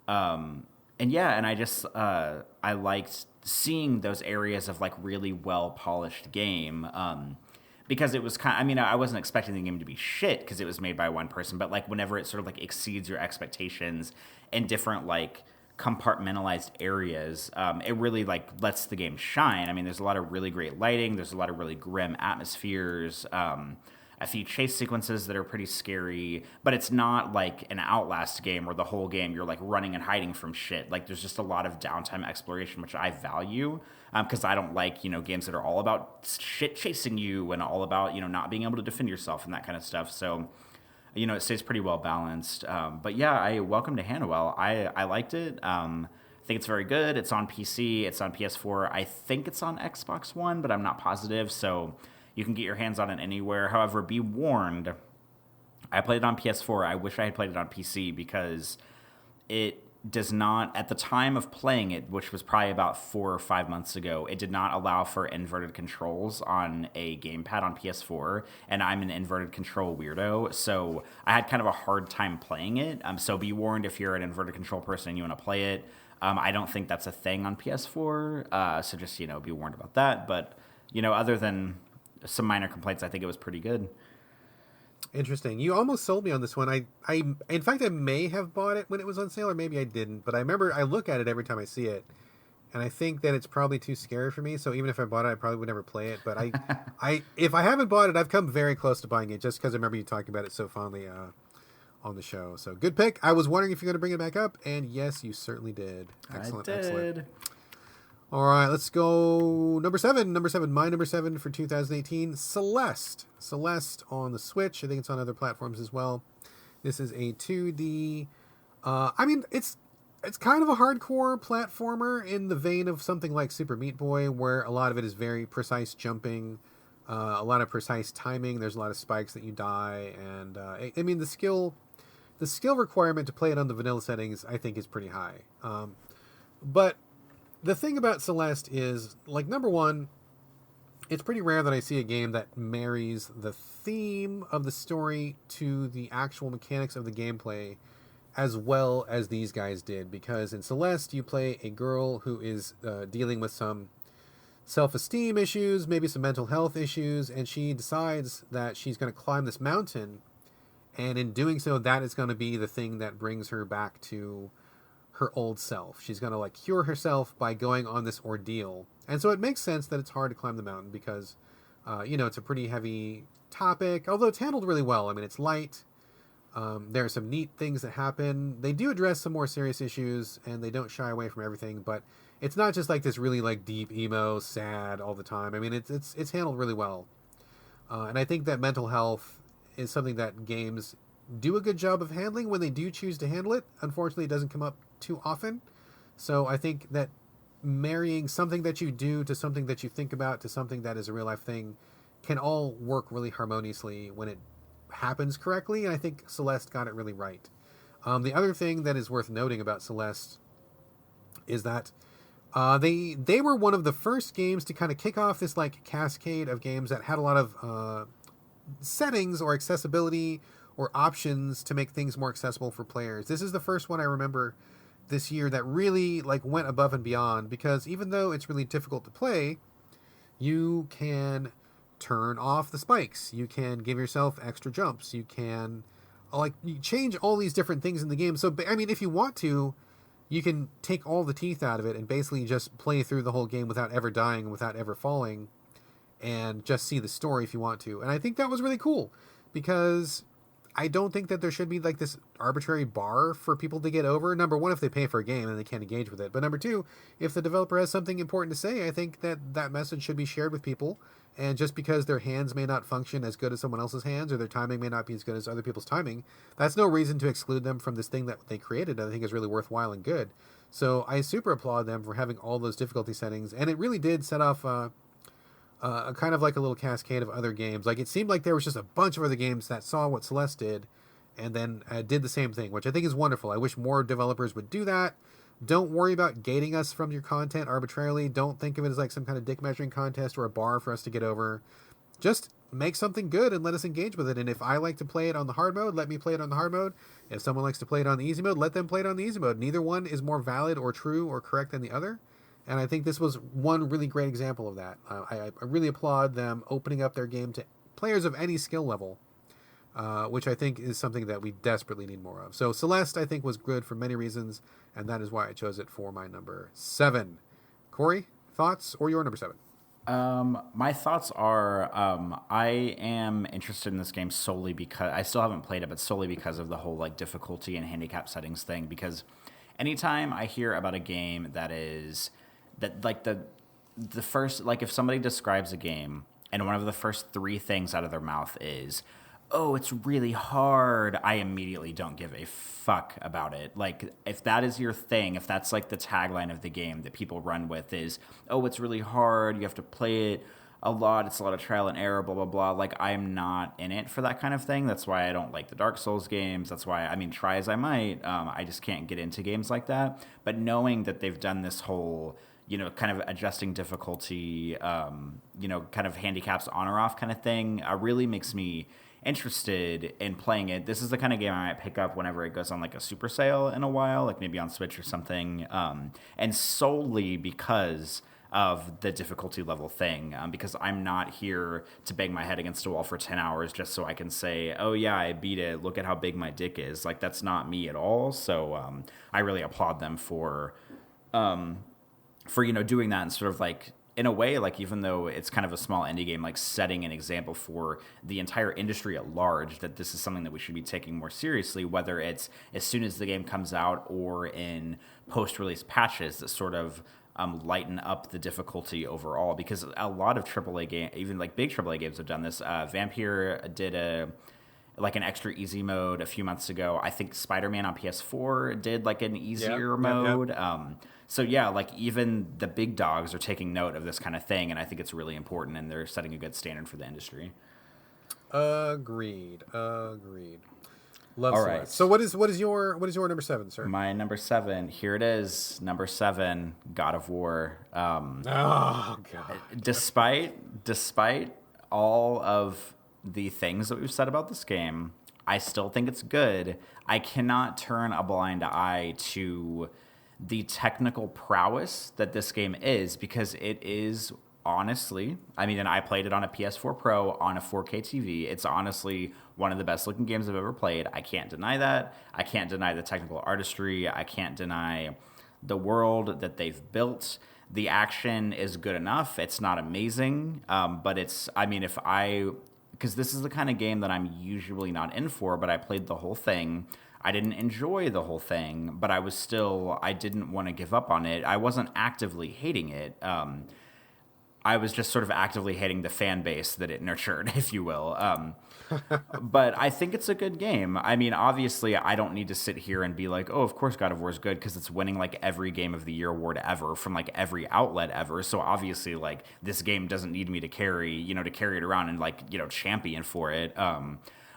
yeah, and I just I liked seeing those areas of like really well polished game. Because it was kind of, I mean, I wasn't expecting the game to be shit because it was made by one person, but like whenever it sort of like exceeds your expectations in different like compartmentalized areas, it really like lets the game shine. I mean, there's a lot of really great lighting. There's a lot of really grim atmospheres. A few chase sequences that are pretty scary, but it's not like an Outlast game where the whole game you're like running and hiding from shit. Like there's just a lot of downtime exploration, which I value because I don't like, you know, games that are all about shit chasing you and all about, you know, not being able to defend yourself and that kind of stuff. So, you know, it stays pretty well balanced. But yeah, I welcome to Hannawell. I liked it. I think it's very good. It's on PC. It's on PS4. I think it's on Xbox One, but I'm not positive. So you can get your hands on it anywhere. However, be warned, I played it on PS4. I wish I had played it on PC because it does not, at the time of playing it, which was probably about 4 or 5 months ago, it did not allow for inverted controls on a gamepad on PS4, and I'm an inverted control weirdo, so I had kind of a hard time playing it. So be warned if you're an inverted control person and you want to play it. I don't think that's a thing on PS4, so just, you know, be warned about that. But, you know, other than some minor complaints, I think it was pretty good. Interesting. You almost sold me on this one. In fact, I may have bought it when it was on sale, or maybe I didn't. But I remember I look at it every time I see it, and I think that it's probably too scary for me. So even if I bought it, I probably would never play it. But if I haven't bought it, I've come very close to buying it just because I remember you talking about it so fondly on the show. So good pick. I was wondering if you're going to bring it back up, and yes, you certainly did. Excellent, I did. Excellent. All right, let's go number seven. My number seven for 2018, Celeste. Celeste on the Switch. I think it's on other platforms as well. This is a 2D. It's kind of a hardcore platformer in the vein of something like Super Meat Boy, where a lot of it is very precise jumping, a lot of precise timing. There's a lot of spikes that you die, and the skill requirement to play it on the vanilla settings, I think, is pretty high. But the thing about Celeste is, like, number one, it's pretty rare that I see a game that marries the theme of the story to the actual mechanics of the gameplay as well as these guys did. Because in Celeste, you play a girl who is dealing with some self-esteem issues, maybe some mental health issues, and she decides that she's going to climb this mountain, and in doing so, that is going to be the thing that brings her back to her old self. She's going to, like, cure herself by going on this ordeal. And so it makes sense that it's hard to climb the mountain because, it's a pretty heavy topic, although it's handled really well. I mean, it's light. There are some neat things that happen. They do address some more serious issues, and they don't shy away from everything, but it's not just like this really, like, deep emo, sad all the time. I mean, it's handled really well. And I think that mental health is something that games do a good job of handling when they do choose to handle it. Unfortunately, it doesn't come up too often. So I think that marrying something that you do to something that you think about to something that is a real life thing can all work really harmoniously when it happens correctly. And I think Celeste got it really right. The other thing that is worth noting about Celeste is that they were one of the first games to kind of kick off this, like, cascade of games that had a lot of settings or accessibility or options to make things more accessible for players. This is the first one I remember this year that really, like, went above and beyond, because even though it's really difficult to play, you can turn off the spikes, you can give yourself extra jumps, you can, like, you change all these different things in the game. So, I mean, if you want to, you can take all the teeth out of it and basically just play through the whole game without ever dying, without ever falling, and just see the story if you want to. And I think that was really cool, because I don't think that there should be, like, this arbitrary bar for people to get over. Number one, if they pay for a game and they can't engage with it. But number two, if the developer has something important to say, I think that that message should be shared with people. And just because their hands may not function as good as someone else's hands, or their timing may not be as good as other people's timing, that's no reason to exclude them from this thing that they created that I think is really worthwhile and good. So I super applaud them for having all those difficulty settings. And it really did set off a kind of like a little cascade of other games. Like, it seemed like there was just a bunch of other games that saw what Celeste did and then did the same thing, which I think is wonderful. I wish more developers would do that. Don't worry about gating us from your content arbitrarily. Don't think of it as like some kind of dick measuring contest or a bar for us to get over. Just make something good and let us engage with it. And if I like to play it on the hard mode, let me play it on the hard mode. If someone likes to play it on the easy mode, let them play it on the easy mode. Neither one is more valid or true or correct than the other. And I think this was one really great example of that. I really applaud them opening up their game to players of any skill level, which I think is something that we desperately need more of. So Celeste, I think, was good for many reasons, and that is why I chose it for my number 7. Corey, thoughts, or your number 7? My thoughts are, I am interested in this game solely because I still haven't played it, but solely because of the whole, like, difficulty and handicap settings thing. Because anytime I hear about a game that is that, like, the first, like, if somebody describes a game and one of the first 3 things out of their mouth is, oh, it's really hard, I immediately don't give a fuck about it. Like, if that is your thing, if that's, like, the tagline of the game that people run with is, oh, it's really hard, you have to play it a lot, it's a lot of trial and error, blah, blah, blah. Like, I'm not in it for that kind of thing. That's why I don't like the Dark Souls games. That's why, I mean, try as I might, I just can't get into games like that. But knowing that they've done this whole, kind of adjusting difficulty, kind of handicaps on or off kind of thing, really makes me interested in playing it. This is the kind of game I might pick up whenever it goes on, like, a super sale in a while, like maybe on Switch or something, and solely because of the difficulty level thing, because I'm not here to bang my head against a wall for 10 hours just so I can say, oh yeah, I beat it, look at how big my dick is. Like, that's not me at all. So I really applaud them for doing that and sort of, like, in a way, like even though it's kind of a small indie game, like setting an example for the entire industry at large that this is something that we should be taking more seriously, whether it's as soon as the game comes out or in post-release patches that sort of lighten up the difficulty overall. Because a lot of AAA game, even like big AAA games, have done this. Vampire did an extra easy mode a few months ago. I think Spider-Man on PS4 did like an easier mode. So yeah, like even the big dogs are taking note of this kind of thing, and I think it's really important, and they're setting a good standard for the industry. Agreed. Love All Celeste. right. So what is your number 7, sir? My number 7, here it is. Number 7, God of War. Oh God. Despite all of the things that we've said about this game, I still think it's good. I cannot turn a blind eye to the technical prowess that this game is, because it is honestly, I mean, and I played it on a PS4 Pro on a 4K TV. It's honestly one of the best looking games I've ever played. I can't deny that. I can't deny the technical artistry. I can't deny the world that they've built. The action is good enough. It's not amazing, but it's, I mean, because this is the kind of game that I'm usually not in for, but I played the whole thing. I didn't enjoy the whole thing, but I didn't want to give up on it. I wasn't actively hating it. I was just sort of actively hating the fan base that it nurtured, if you will. But I think it's a good game. I mean, obviously, I don't need to sit here and be like, oh, of course God of War is good, because it's winning like every Game of the Year award ever from like every outlet ever. So obviously, like, this game doesn't need me to carry it around and like, champion for it.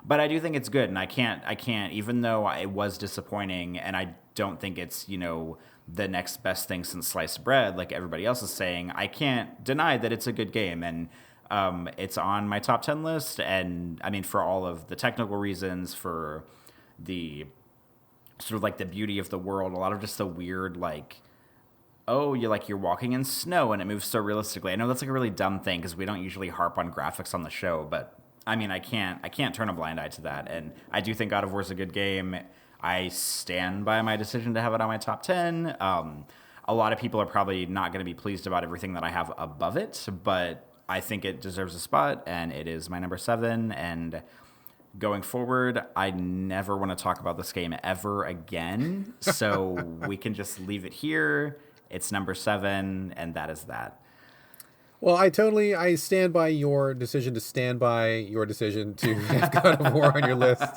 But I do think it's good, and I can't, even though it was disappointing, and I don't think it's, the next best thing since sliced bread, like everybody else is saying, I can't deny that it's a good game, and it's on my top 10 list. And I mean, for all of the technical reasons, for the sort of like the beauty of the world, a lot of just the weird, like, oh, you're walking in snow and it moves so realistically. I know that's like a really dumb thing, because we don't usually harp on graphics on the show, but I mean, I can't turn a blind eye to that. And I do think God of War is a good game. I stand by my decision to have it on my top 10. A lot of people are probably not going to be pleased about everything that I have above it, but I think it deserves a spot, and it is my number 7. And going forward, I never want to talk about this game ever again, so we can just leave it here. It's number 7, and that is that. Well, I stand by your decision to have God of War on your list.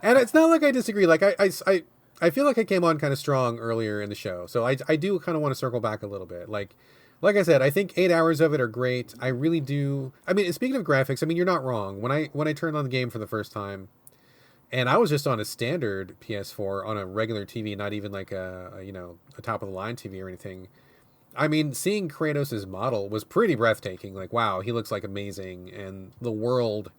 And it's not like I disagree. Like I feel like I came on kind of strong earlier in the show. So I do kind of want to circle back a little bit. Like I said, I think 8 hours of it are great. I really do. I mean, speaking of graphics, I mean, you're not wrong. When I turned on the game for the first time, and I was just on a standard PS4 on a regular TV, not even like a top of the line TV or anything. I mean, seeing Kratos' model was pretty breathtaking. Like, wow, he looks like amazing. And the world,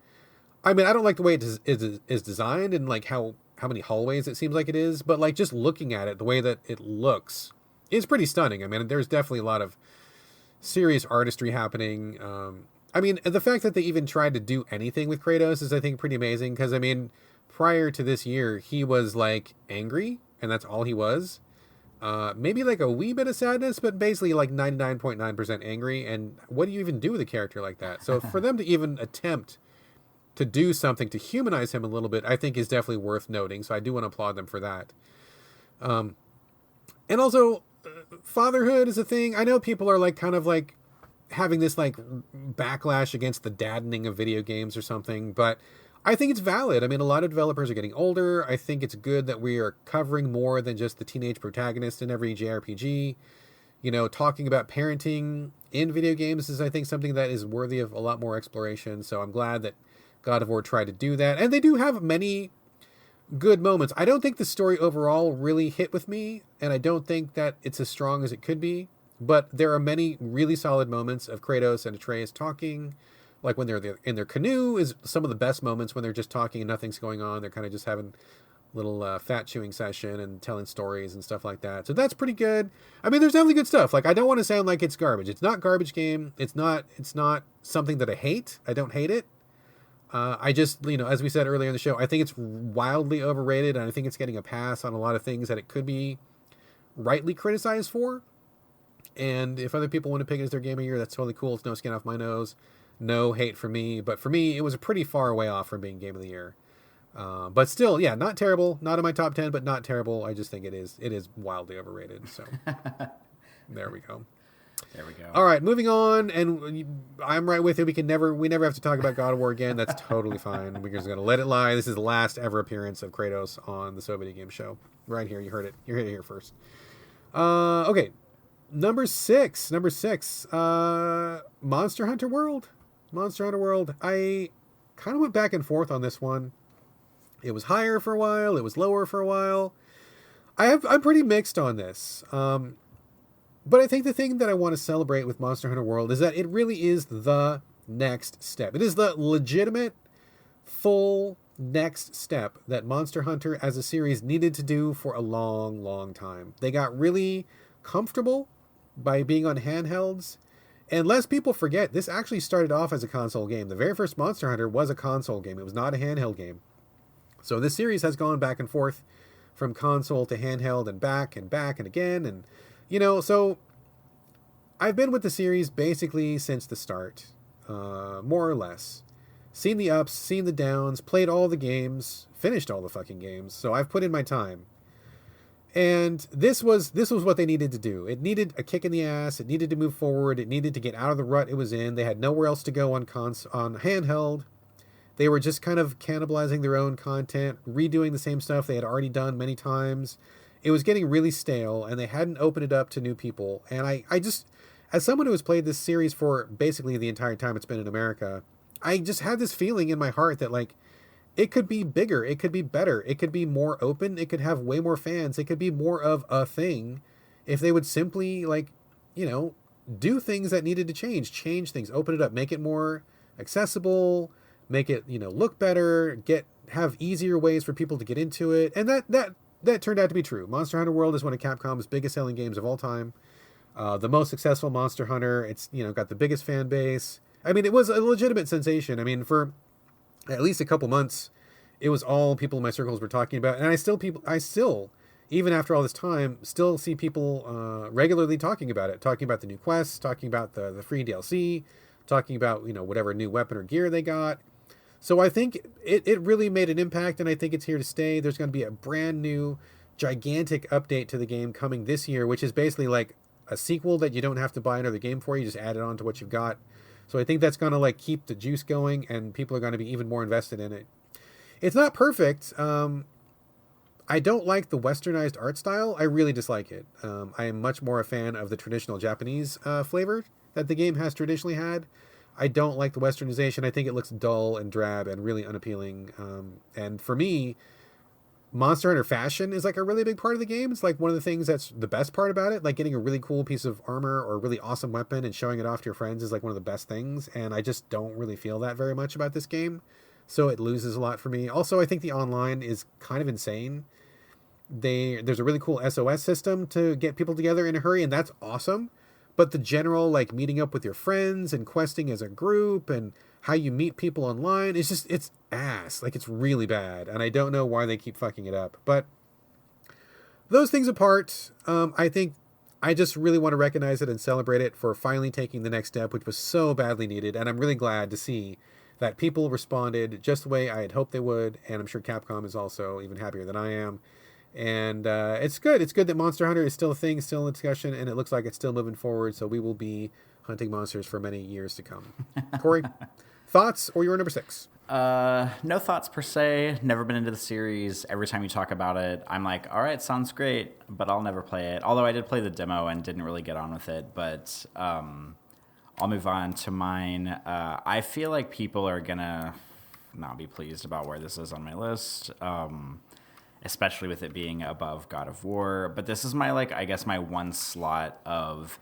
I mean, I don't like the way it is designed and like how many hallways it seems like it is, but like just looking at it, the way that it looks is pretty stunning. I mean, there's definitely a lot of serious artistry happening. I mean, the fact that they even tried to do anything with Kratos is, I think, pretty amazing. Because, I mean, prior to this year, he was like angry, and that's all he was. Maybe like a wee bit of sadness, but basically like 99.9% angry. And what do you even do with a character like that? So for them to even attempt to do something to humanize him a little bit, I think is definitely worth noting. So I do want to applaud them for that. And also, fatherhood is a thing. I know people are like kind of like having this like backlash against the daddening of video games or something, but I think it's valid. I mean, a lot of developers are getting older. I think it's good that we are covering more than just the teenage protagonist in every JRPG. Talking about parenting in video games is, I think, something that is worthy of a lot more exploration. So I'm glad that God of War tried to do that. And they do have many good moments. I don't think the story overall really hit with me, and I don't think that it's as strong as it could be. But there are many really solid moments of Kratos and Atreus talking. Like when they're in their canoe is some of the best moments, when they're just talking and nothing's going on. They're kind of just having a little fat chewing session and telling stories and stuff like that. So that's pretty good. I mean, there's definitely good stuff. Like, I don't want to sound like it's garbage. It's not garbage game. It's not something that I hate. I don't hate it. I just, as we said earlier in the show, I think it's wildly overrated, and I think it's getting a pass on a lot of things that it could be rightly criticized for. And if other people want to pick it as their game of the year, that's totally cool. It's no skin off my nose. No hate for me. But for me, it was a pretty far way off from being game of the year. But still, yeah, not terrible. Not in my top 10, but not terrible. I just think it is wildly overrated. So there we go. There we go. All right, moving on, and I'm right with you. We never have to talk about God of War again. That's totally fine. We're just gonna let it lie. This is the last ever appearance of Kratos on the So Video Game Show. Right here, you heard it. You heard it here first. Okay, number six. Monster Hunter World. Monster Hunter World. I kind of went back and forth on this one. It was higher for a while. It was lower for a while. I'm pretty mixed on this. But I think the thing that I want to celebrate with Monster Hunter World is that it really is the next step. It is the legitimate, full next step that Monster Hunter as a series needed to do for a long, long time. They got really comfortable by being on handhelds. And lest people forget, this actually started off as a console game. The very first Monster Hunter was a console game. It was not a handheld game. So this series has gone back and forth from console to handheld and back and again. And, so I've been with the series basically since the start, more or less. Seen the ups, seen the downs, played all the games, finished all the fucking games. So I've put in my time. And this was what they needed to do. It needed a kick in the ass. It needed to move forward. It needed to get out of the rut it was in. They had nowhere else to go on handheld. They were just kind of cannibalizing their own content, redoing the same stuff they had already done many times. It was getting really stale, and they hadn't opened it up to new people. And I just, as someone who has played this series for basically the entire time it's been in America, I just had this feeling in my heart that, like, it could be bigger, it could be better, it could be more open, it could have way more fans, it could be more of a thing if they would simply, like, do things that needed to change things, open it up, make it more accessible, make it, look better, have easier ways for people to get into it. And that turned out to be true. Monster Hunter World is one of Capcom's biggest selling games of all time. The most successful Monster Hunter. It's, got the biggest fan base. I mean, it was a legitimate sensation. I mean, for at least a couple months, it was all people in my circles were talking about. And I still, even after all this time, still see people regularly talking about it, talking about the new quests, talking about the free DLC, talking about, whatever new weapon or gear they got. So I think it really made an impact, and I think it's here to stay. There's going to be a brand new, gigantic update to the game coming this year, which is basically like a sequel that you don't have to buy another game for. You just add it on to what you've got. So I think that's going to, like, keep the juice going, and people are going to be even more invested in it. It's not perfect. I don't like the westernized art style. I really dislike it. I am much more a fan of the traditional Japanese flavor that the game has traditionally had. I don't like the westernization. I think it looks dull and drab and really unappealing. And for me, Monster Hunter fashion is like a really big part of the game. It's like one of the things that's the best part about it. Like getting a really cool piece of armor or a really awesome weapon and showing it off to your friends is like one of the best things. And I just don't really feel that very much about this game. So it loses a lot for me. Also, I think the online is kind of insane. There's a really cool SOS system to get people together in a hurry, and that's awesome. But the general, like, meeting up with your friends and questing as a group and how you meet people online, it's ass. Like, it's really bad. And I don't know why they keep fucking it up. But those things apart, I think I just really want to recognize it and celebrate it for finally taking the next step, which was so badly needed. And I'm really glad to see that people responded just the way I had hoped they would. And I'm sure Capcom is also even happier than I am. And it's good. It's good that Monster Hunter is still a thing, still in discussion, and it looks like it's still moving forward. So we will be hunting monsters for many years to come. Corey, thoughts or your number 6? No thoughts per se. Never been into the series. Every time you talk about it, I'm like, all right, sounds great, but I'll never play it. Although I did play the demo and didn't really get on with it. But I'll move on to mine. I feel like people are going to not be pleased about where this is on my list. Especially with it being above God of War. But this is my, like, I guess my one slot of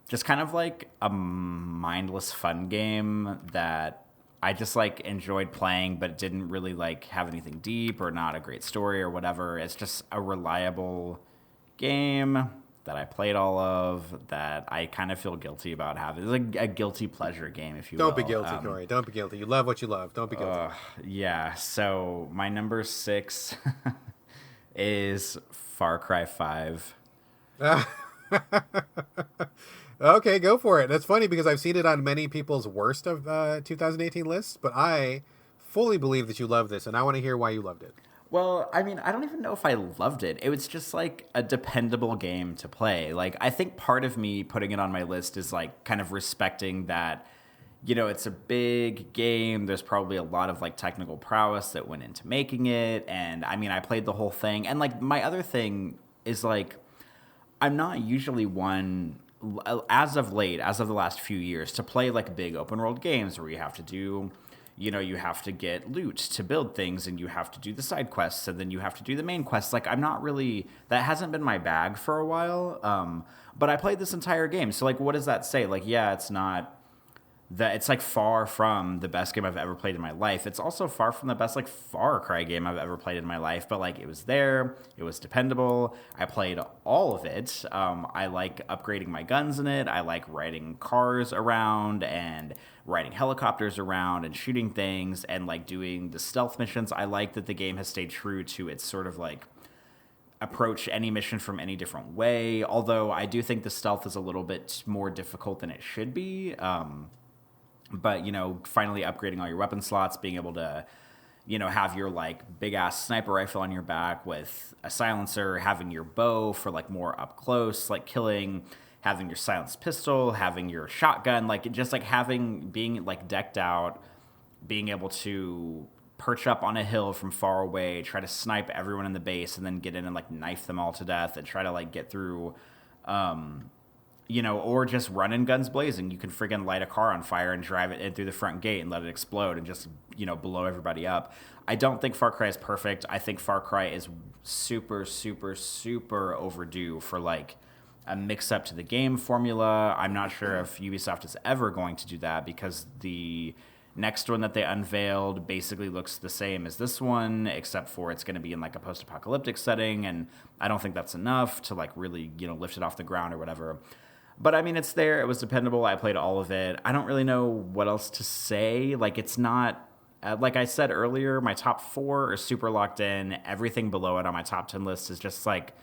just kind of like a mindless fun game that I just, like, enjoyed playing, but didn't really, like, have anything deep or not a great story or whatever. It's just a reliable game that I played all of that I kind of feel guilty about having. It's like a guilty pleasure game, if you will. Don't be guilty, Corey. Don't be guilty. You love what you love. Don't be guilty. Yeah, so my number 6... is Far Cry 5. Okay, go for it. That's funny because I've seen it on many people's worst of 2018 lists, but I fully believe that you love this, and I want to hear why you loved it. Well, I mean, I don't even know if I loved it. It was just like a dependable game to play. Like, I think part of me putting it on my list is like kind of respecting that, it's a big game. There's probably a lot of like technical prowess that went into making it. And I mean, I played the whole thing. And like, my other thing is like, I'm not usually one, as of late, as of the last few years, to play like big open world games where you have to do, you have to get loot to build things and you have to do the side quests and then you have to do the main quests. Like, I'm not really, that hasn't been my bag for a while. But I played this entire game. So like, what does that say? Like, yeah, it's not, that it's like far from the best game I've ever played in my life. It's also far from the best like Far Cry game I've ever played in my life. But like, it was there, it was dependable. I played all of it. I like upgrading my guns in it. I like riding cars around and riding helicopters around and shooting things and like doing the stealth missions. I like that the game has stayed true to its sort of like approach any mission from any different way. Although I do think the stealth is a little bit more difficult than it should be. But finally upgrading all your weapon slots, being able to have your like big ass sniper rifle on your back with a silencer, having your bow for like more up close like killing, having your silenced pistol, having your shotgun, like just like being like decked out, being able to perch up on a hill from far away, try to snipe everyone in the base and then get in and like knife them all to death and try to like get through or just running guns blazing. You can friggin' light a car on fire and drive it in through the front gate and let it explode and just, blow everybody up. I don't think Far Cry is perfect. I think Far Cry is super, super, super overdue for like a mix up to the game formula. I'm not sure if Ubisoft is ever going to do that because the next one that they unveiled basically looks the same as this one, except for it's going to be in like a post-apocalyptic setting. And I don't think that's enough to like really, lift it off the ground or whatever. But I mean, it's there. It was dependable. I played all of it. I don't really know what else to say. Like, it's not, like I said earlier, my top 4 are super locked in. Everything below it on my top 10 list is just like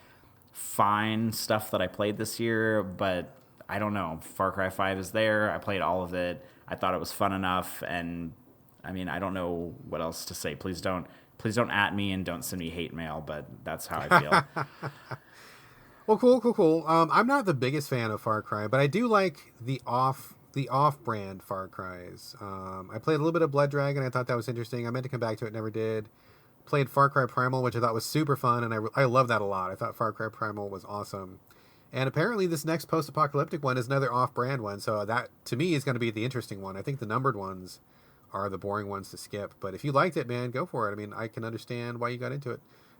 fine stuff that I played this year. But I don't know. Far Cry 5 is there. I played all of it. I thought it was fun enough. And I mean, I don't know what else to say. Please don't at me and don't send me hate mail. But that's how I feel. Well, cool. I'm not the biggest fan of Far Cry, but I do like the off-brand Far Cries. I played a little bit of Blood Dragon. I thought that was interesting. I meant to come back to it, never did. Played Far Cry Primal, which I thought was super fun, and I love that a lot. I thought Far Cry Primal was awesome. And apparently this next post-apocalyptic one is another off-brand one, so that, to me, is going to be the interesting one. I think the numbered ones are the boring ones to skip. But if you liked it, man, go for it. I mean, I can understand why you got into it.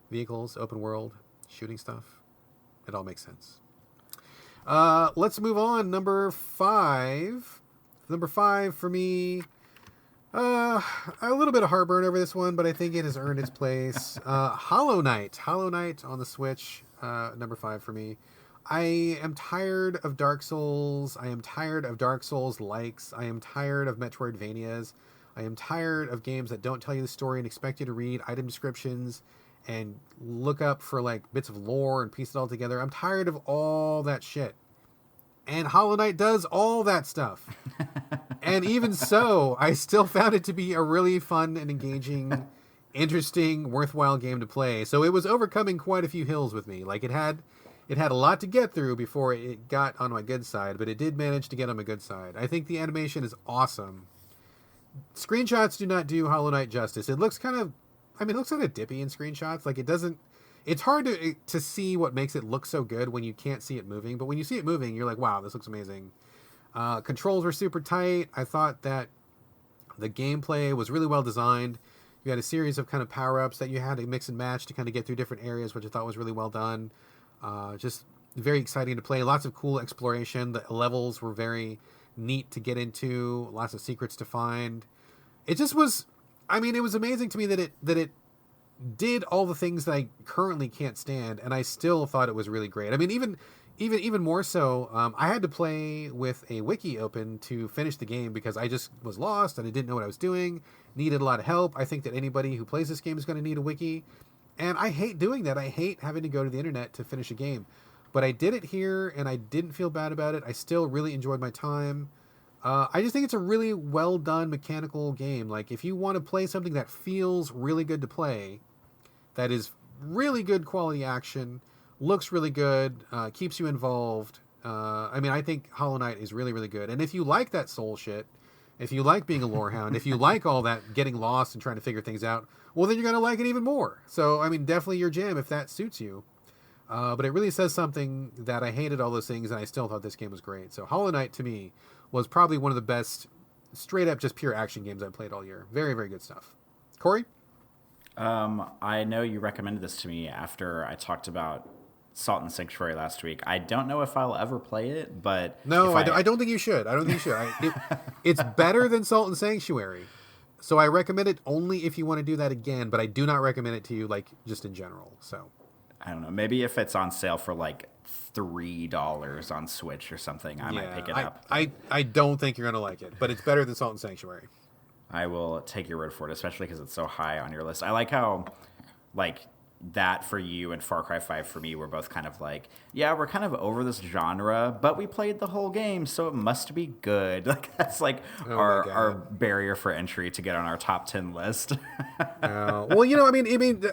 Vehicles, open world, shooting stuff. It all makes sense. Let's move on. Number 5. Number 5 for me. A little bit of heartburn over this one, but I think it has earned its place. Hollow Knight. Hollow Knight on the Switch. Number 5 for me. I am tired of Dark Souls. I am tired of Dark Souls likes. I am tired of Metroidvanias. I am tired of games that don't tell you the story and expect you to read item descriptions and look up for like bits of lore and piece it all together. I'm tired of all that shit. And Hollow Knight does all that stuff. And even so, I still found it to be a really fun and engaging, interesting, worthwhile game to play. So it was overcoming quite a few hills with me. Like it had a lot to get through before it got on my good side, but it did manage to get on my good side. I think the animation is awesome. Screenshots do not do Hollow Knight justice. It looks kind of dippy in screenshots. Like it's hard to see what makes it look so good when you can't see it moving. But when you see it moving, you're like, wow, this looks amazing. Controls were super tight. I thought that the gameplay was really well designed. You had a series of kind of power-ups that you had to mix and match to kind of get through different areas, which I thought was really well done. Just very exciting to play. Lots of cool exploration. The levels were very neat to get into. Lots of secrets to find. It just was... I mean, it was amazing to me that it did all the things that I currently can't stand, and I still thought it was really great. I mean, even more so, I had to play with a wiki open to finish the game because I just was lost and I didn't know what I was doing, needed a lot of help. I think that anybody who plays this game is going to need a wiki, and I hate doing that. I hate having to go to the internet to finish a game. but I did it here, and I didn't feel bad about it. I still really enjoyed my time. I just think it's a really well done mechanical game. Like, if you want to play something that feels really good to play, that is really good quality action, looks really good, keeps you involved. I think Hollow Knight is really, really good. And if you like that soul shit, if you like being a lorehound, if you like all that getting lost and trying to figure things out, well, then you're going to like it even more. So, definitely your jam if that suits you. But it really says something that I hated all those things, and I still thought this game was great. So Hollow Knight, to me, was probably one of the best straight up just pure action games I've played all year. Very, very good stuff. Corey? I know you recommended this to me after I talked about Salt and Sanctuary last week. I don't know if I'll ever play it, but... No, I don't think you should. It's better than Salt and Sanctuary. So I recommend it only if you want to do that again, but I do not recommend it to you, just in general. So I don't know. Maybe if it's on sale for $3 on Switch or something, I might pick it up. I don't think you're going to like it, but it's better than Salt and Sanctuary. I will take your word for it, especially because it's so high on your list. I like how, that for you and Far Cry 5 for me were both kind of yeah, we're kind of over this genre, but we played the whole game, so it must be good. That's our barrier for entry to get on our top 10 list. Well,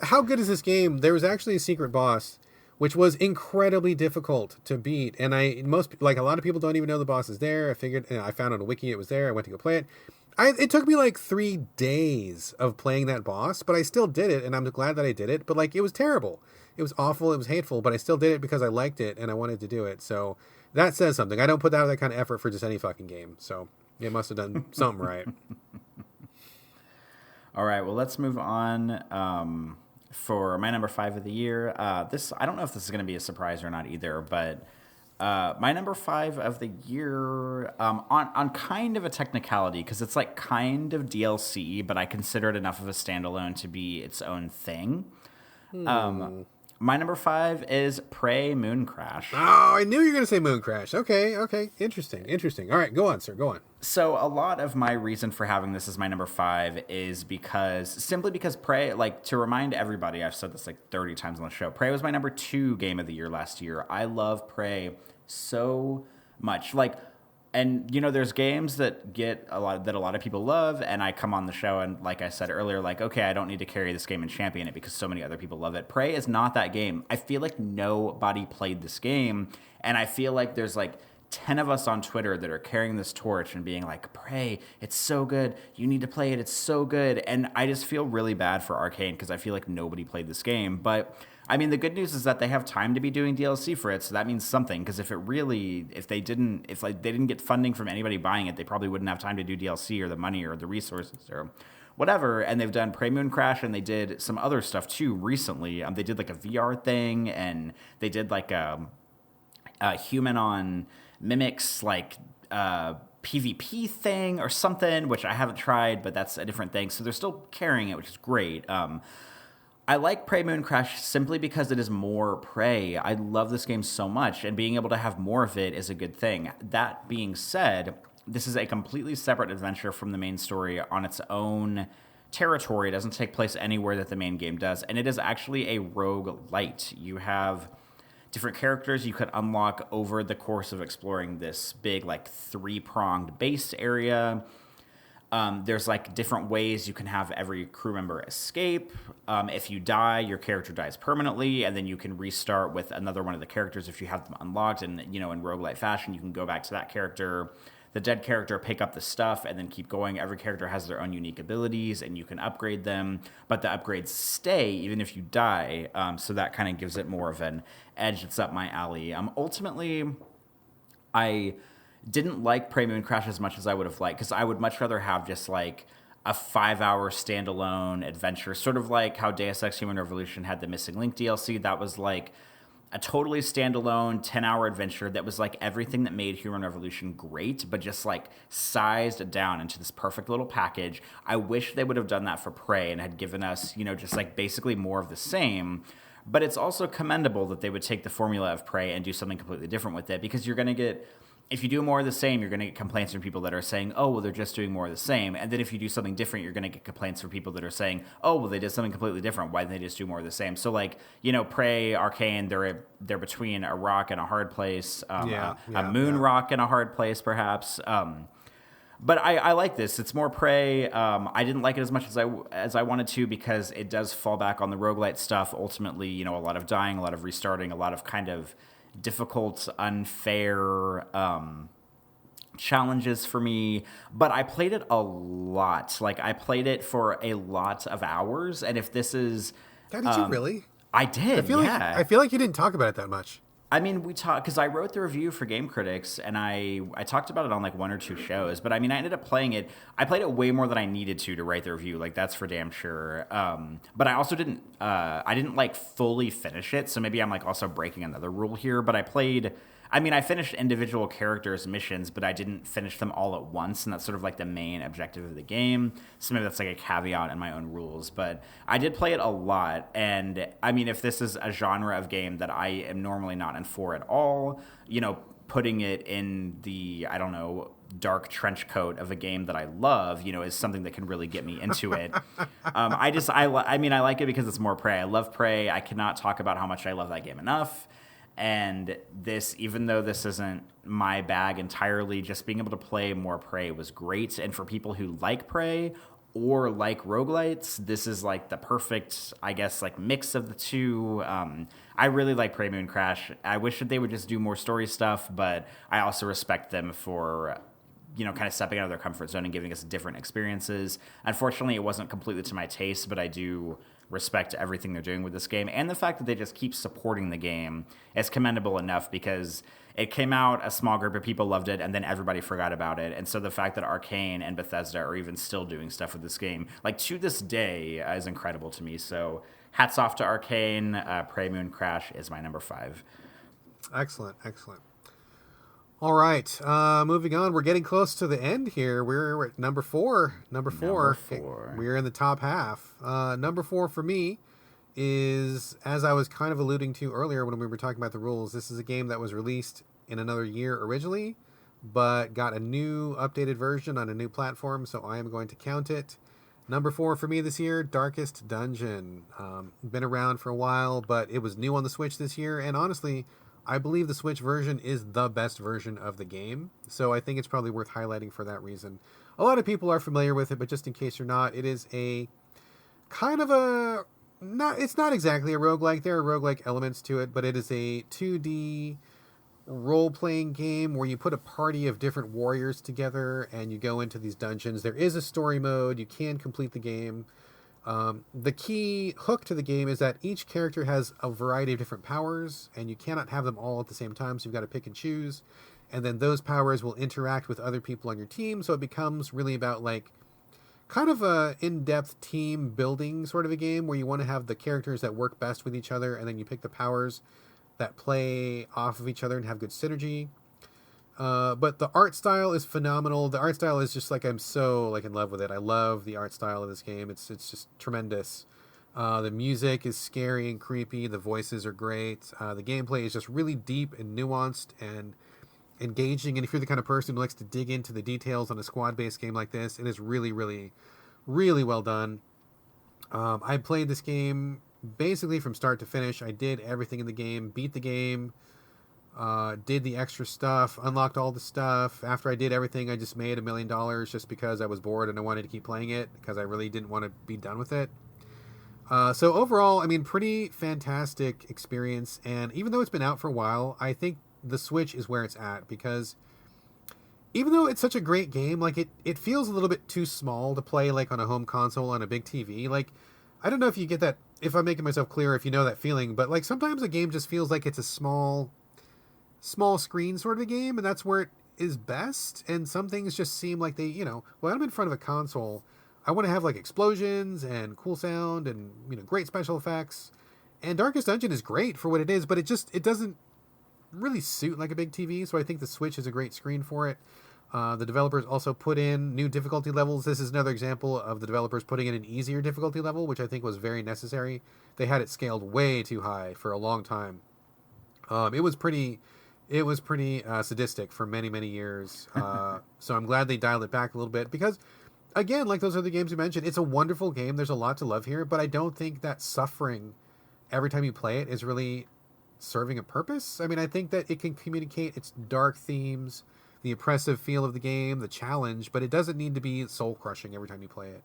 how good is this game? There was actually a secret boss, which was incredibly difficult to beat, and a lot of people don't even know the boss is there. I figured, I found on a wiki it was there. I went to go play it. It took me 3 days of playing that boss, but I still did it, and I'm glad that I did it. But it was terrible. It was awful. It was hateful, but I still did it because I liked it and I wanted to do it. So that says something. I don't put out that kind of effort for just any fucking game. So it must have done something right. All right, well, let's move on. For my number 5 of the year, I don't know if this is going to be a surprise or not either, but my number 5 of the year, on kind of a technicality, because it's kind of DLC, but I consider it enough of a standalone to be its own thing. My number 5 is Prey Moon Crash. Oh, I knew you were going to say Moon Crash. Okay. Interesting. All right, go on, sir. Go on. So a lot of my reason for having this as my number 5 is simply because Prey, to remind everybody, I've said this 30 times on the show, Prey was my number 2 game of the year last year. I love Prey so much. And there's games that a lot of people love, and I come on the show and, like I said earlier, okay, I don't need to carry this game and champion it because so many other people love it. Prey is not that game. I feel like nobody played this game, and I feel like there's 10 of us on Twitter that are carrying this torch and being Prey, it's so good. You need to play it. It's so good. And I just feel really bad for Arcane because I feel like nobody played this game. But the good news is that they have time to be doing DLC for it, so that means something. Because if they didn't get funding from anybody buying it, they probably wouldn't have time to do DLC or the money or the resources or whatever. And they've done Prey Moon Crash, and they did some other stuff too recently. They did a VR thing, and they did a human on mimics PvP thing or something, which I haven't tried, but that's a different thing. So they're still carrying it, which is great. I like Prey Moon Crash simply because it is more Prey. I love this game so much, and being able to have more of it is a good thing. That being said, this is a completely separate adventure from the main story on its own territory. It doesn't take place anywhere that the main game does, and it is actually a roguelite. You have different characters you could unlock over the course of exploring this big 3-pronged base area. There's different ways you can have every crew member escape. If you die, your character dies permanently, and then you can restart with another one of the characters if you have them unlocked. And in roguelite fashion, you can go back to that character, the dead character, pick up the stuff, and then keep going. Every character has their own unique abilities, and you can upgrade them, but the upgrades stay even if you die. So that kind of gives it more of an edge that's up my alley. Ultimately, I didn't like Prey Moon Crash as much as I would have liked, because I would much rather have just a 5-hour standalone adventure, sort of like how Deus Ex Human Revolution had the Missing Link DLC. That was a totally standalone 10-hour adventure that was everything that made Human Revolution great, but just sized down into this perfect little package. I wish they would have done that for Prey and had given us, just basically more of the same. But it's also commendable that they would take the formula of Prey and do something completely different with it, because you're going to get if you do more of the same, you're going to get complaints from people that are saying, oh, well, they're just doing more of the same. And then if you do something different, you're going to get complaints from people that are saying, oh, well, they did something completely different. Why didn't they just do more of the same? So, like, Prey, Arcane, they're between a rock and a hard place, a moon rock and a hard place, perhaps. But I like this. It's more Prey. I didn't like it as much as I wanted to because it does fall back on the roguelite stuff. Ultimately, a lot of dying, a lot of restarting, a lot of kind of difficult, unfair challenges for me. But I played it a lot. Like, I played it for a lot of hours. And if this is... God, did you really? I did, I feel like you didn't talk about it that much. I mean, we talked because I wrote the review for Game Critics, and I talked about it on like one or two shows. But I mean, I ended up playing it. I played it way more than I needed to write the review. Like, that's for damn sure. But I also didn't. I didn't like fully finish it, so maybe I'm like also breaking another rule here. But I played. I mean, I finished individual characters' missions, but I didn't finish them all at once, and that's sort of like the main objective of the game. So maybe that's like a caveat in my own rules. But I did play it a lot, and I mean, if this is a genre of game that I am normally not in for at all, putting it in the, I don't know, dark trench coat of a game that I love, is something that can really get me into it. I mean, I like it because it's more Prey. I love Prey. I cannot talk about how much I love that game enough. And this, even though this isn't my bag entirely, just being able to play more Prey was great. And for people who like Prey or like roguelites, this is like the perfect, I guess, like mix of the two. I really like Prey Moon Crash. I wish that they would just do more story stuff, but I also respect them for kind of stepping out of their comfort zone and giving us different experiences. Unfortunately, it wasn't completely to my taste, but I do respect everything they're doing with this game. And the fact that they just keep supporting the game is commendable enough because it came out, a small group of people loved it, and then everybody forgot about it. And so the fact that Arcane and Bethesda are even still doing stuff with this game, like to this day, is incredible to me. So hats off to Arcane. Prey Moon Crash is my number 5. Excellent. All right, moving on. We're getting close to the end here. We're at number 4. Number four. We're in the top half. Number 4 for me is, as I was kind of alluding to earlier when we were talking about the rules, this is a game that was released in another year originally, but got a new updated version on a new platform, so I am going to count it. Number 4 for me this year, Darkest Dungeon. Been around for a while, but it was new on the Switch this year, and honestly, I believe the Switch version is the best version of the game, so I think it's probably worth highlighting for that reason. A lot of people are familiar with it, but just in case you're not, it is a kind of a... it's not exactly a roguelike. There are roguelike elements to it, but it is a 2D role-playing game where you put a party of different warriors together and you go into these dungeons. There is a story mode. You can complete the game. The key hook to the game is that each character has a variety of different powers, and you cannot have them all at the same time, so you've got to pick and choose. And then those powers will interact with other people on your team, so it becomes really about like kind of a in-depth team building sort of a game where you want to have the characters that work best with each other, and then you pick the powers that play off of each other and have good synergy. But the art style is phenomenal. The art style is just like, I'm so like in love with it. I love the art style of this game. It's just tremendous. The music is scary and creepy. The voices are great. The gameplay is just really deep and nuanced and engaging. And if you're the kind of person who likes to dig into the details on a squad-based game like this, it is really, really, really well done. I played this game basically from start to finish. I did everything in the game, beat the game, did the extra stuff, unlocked all the stuff. After I did everything, I just made $1 million just because I was bored and I wanted to keep playing it because I really didn't want to be done with it. So overall, I mean, pretty fantastic experience. And even though it's been out for a while, I think the Switch is where it's at because even though it's such a great game, like it feels a little bit too small to play like on a home console on a big TV. Like, I don't know if you get that, if I'm making myself clear, if you know that feeling, but like sometimes a game just feels like it's a small screen sort of a game, and that's where it is best. And some things just seem like they, when I'm in front of a console, I want to have like explosions and cool sound and, great special effects. And Darkest Dungeon is great for what it is, but it doesn't really suit like a big TV. So I think the Switch is a great screen for it. The developers also put in new difficulty levels. This is another example of the developers putting in an easier difficulty level, which I think was very necessary. They had it scaled way too high for a long time. It was pretty It was pretty sadistic for many, many years. So I'm glad they dialed it back a little bit because, again, like those other games you mentioned, it's a wonderful game. There's a lot to love here, but I don't think that suffering every time you play it is really serving a purpose. I mean, I think that it can communicate its dark themes, the oppressive feel of the game, the challenge, but it doesn't need to be soul crushing every time you play it.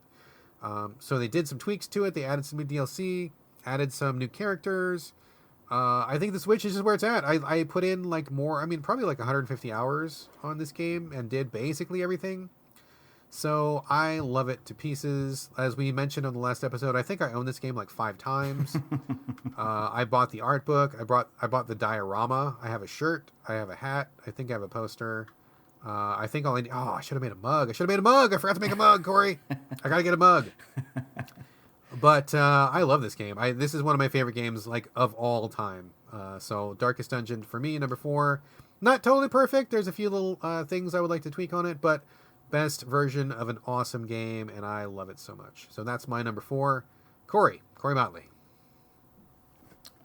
So they did some tweaks to it. They added some new DLC, added some new characters. I think the Switch is just where it's at. I put in like more, I mean, probably like 150 hours on this game and did basically everything. So I love it to pieces. As we mentioned on the last episode, I think I own this game like 5 times. I bought the art book. I bought the diorama. I have a shirt. I have a hat. I think I have a poster. I think I should have made a mug. I forgot to make a mug, Corey. I gotta get a mug. But I love this game. This is one of my favorite games like of all time. So Darkest Dungeon for me, number 4. Not totally perfect. There's a few little things I would like to tweak on it, but best version of an awesome game, and I love it so much. So that's my number 4. Corey Motley.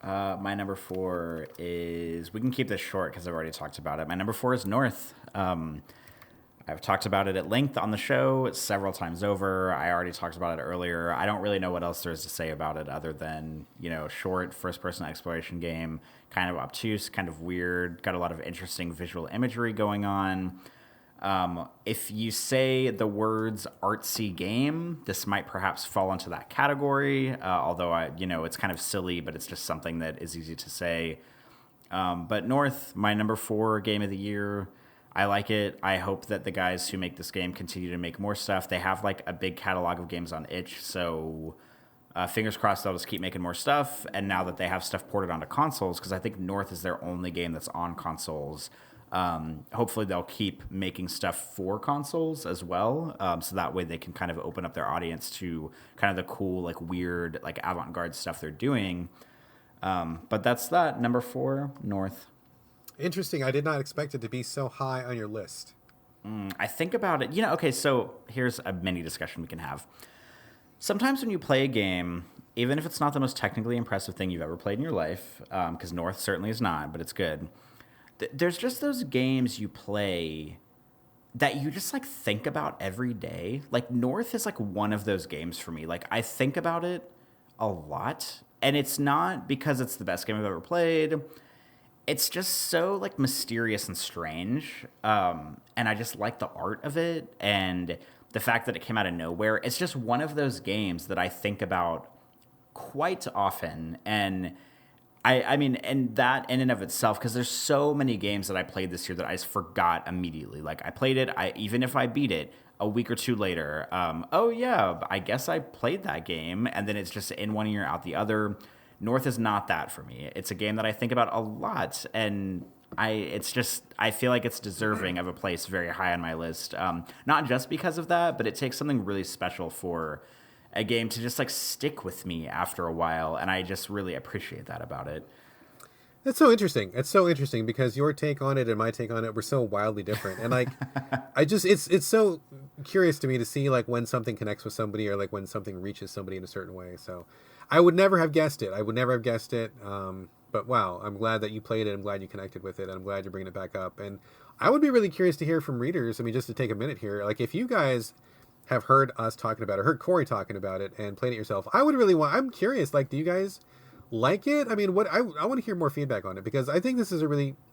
My number 4 is, we can keep this short because I've already talked about it. My number 4 is North. I've talked about it at length on the show several times over. I already talked about it earlier. I don't really know what else there is to say about it other than, short first-person exploration game, kind of obtuse, kind of weird, got a lot of interesting visual imagery going on. If you say the words artsy game, this might perhaps fall into that category, although it's kind of silly, but it's just something that is easy to say. But North, my number 4 game of the year. I like it. I hope that the guys who make this game continue to make more stuff. They have like a big catalog of games on itch, so fingers crossed they'll just keep making more stuff. And now that they have stuff ported onto consoles, because I think North is their only game that's on consoles, hopefully they'll keep making stuff for consoles as well, so that way they can kind of open up their audience to kind of the cool, like weird, like avant-garde stuff they're doing. But that's that. Number 4, North. Interesting. I did not expect it to be so high on your list. I think about it. Okay, so here's a mini discussion we can have. Sometimes when you play a game, even if it's not the most technically impressive thing you've ever played in your life, because North certainly is not, but it's good, there's just those games you play that you just like think about every day. Like North is like one of those games for me. Like I think about it a lot, and it's not because it's the best game I've ever played. It's just so like mysterious and strange, and I just like the art of it and the fact that it came out of nowhere. It's just one of those games that I think about quite often, and I mean, and that in and of itself, because there's so many games that I played this year that I just forgot immediately. Like I played it, even if I beat it a week or two later, oh yeah, I guess I played that game, and then it's just in one ear out the other. North is not that for me. It's a game that I think about a lot, and I feel like it's deserving of a place very high on my list. Not just because of that, but it takes something really special for a game to just like stick with me after a while, and I just really appreciate that about it. That's so interesting. It's so interesting because your take on it and my take on it were so wildly different. And like, it's so curious to me to see like when something connects with somebody or like when something reaches somebody in a certain way. So I would never have guessed it. But wow, I'm glad that you played it. I'm glad you connected with it. I'm glad you're bringing it back up. And I would be really curious to hear from readers. I mean, just to take a minute here, like if you guys have heard us talking about it, heard Corey talking about it and played it yourself, I'm curious, like, do you guys like it? I mean, I want to hear more feedback on it because I think this is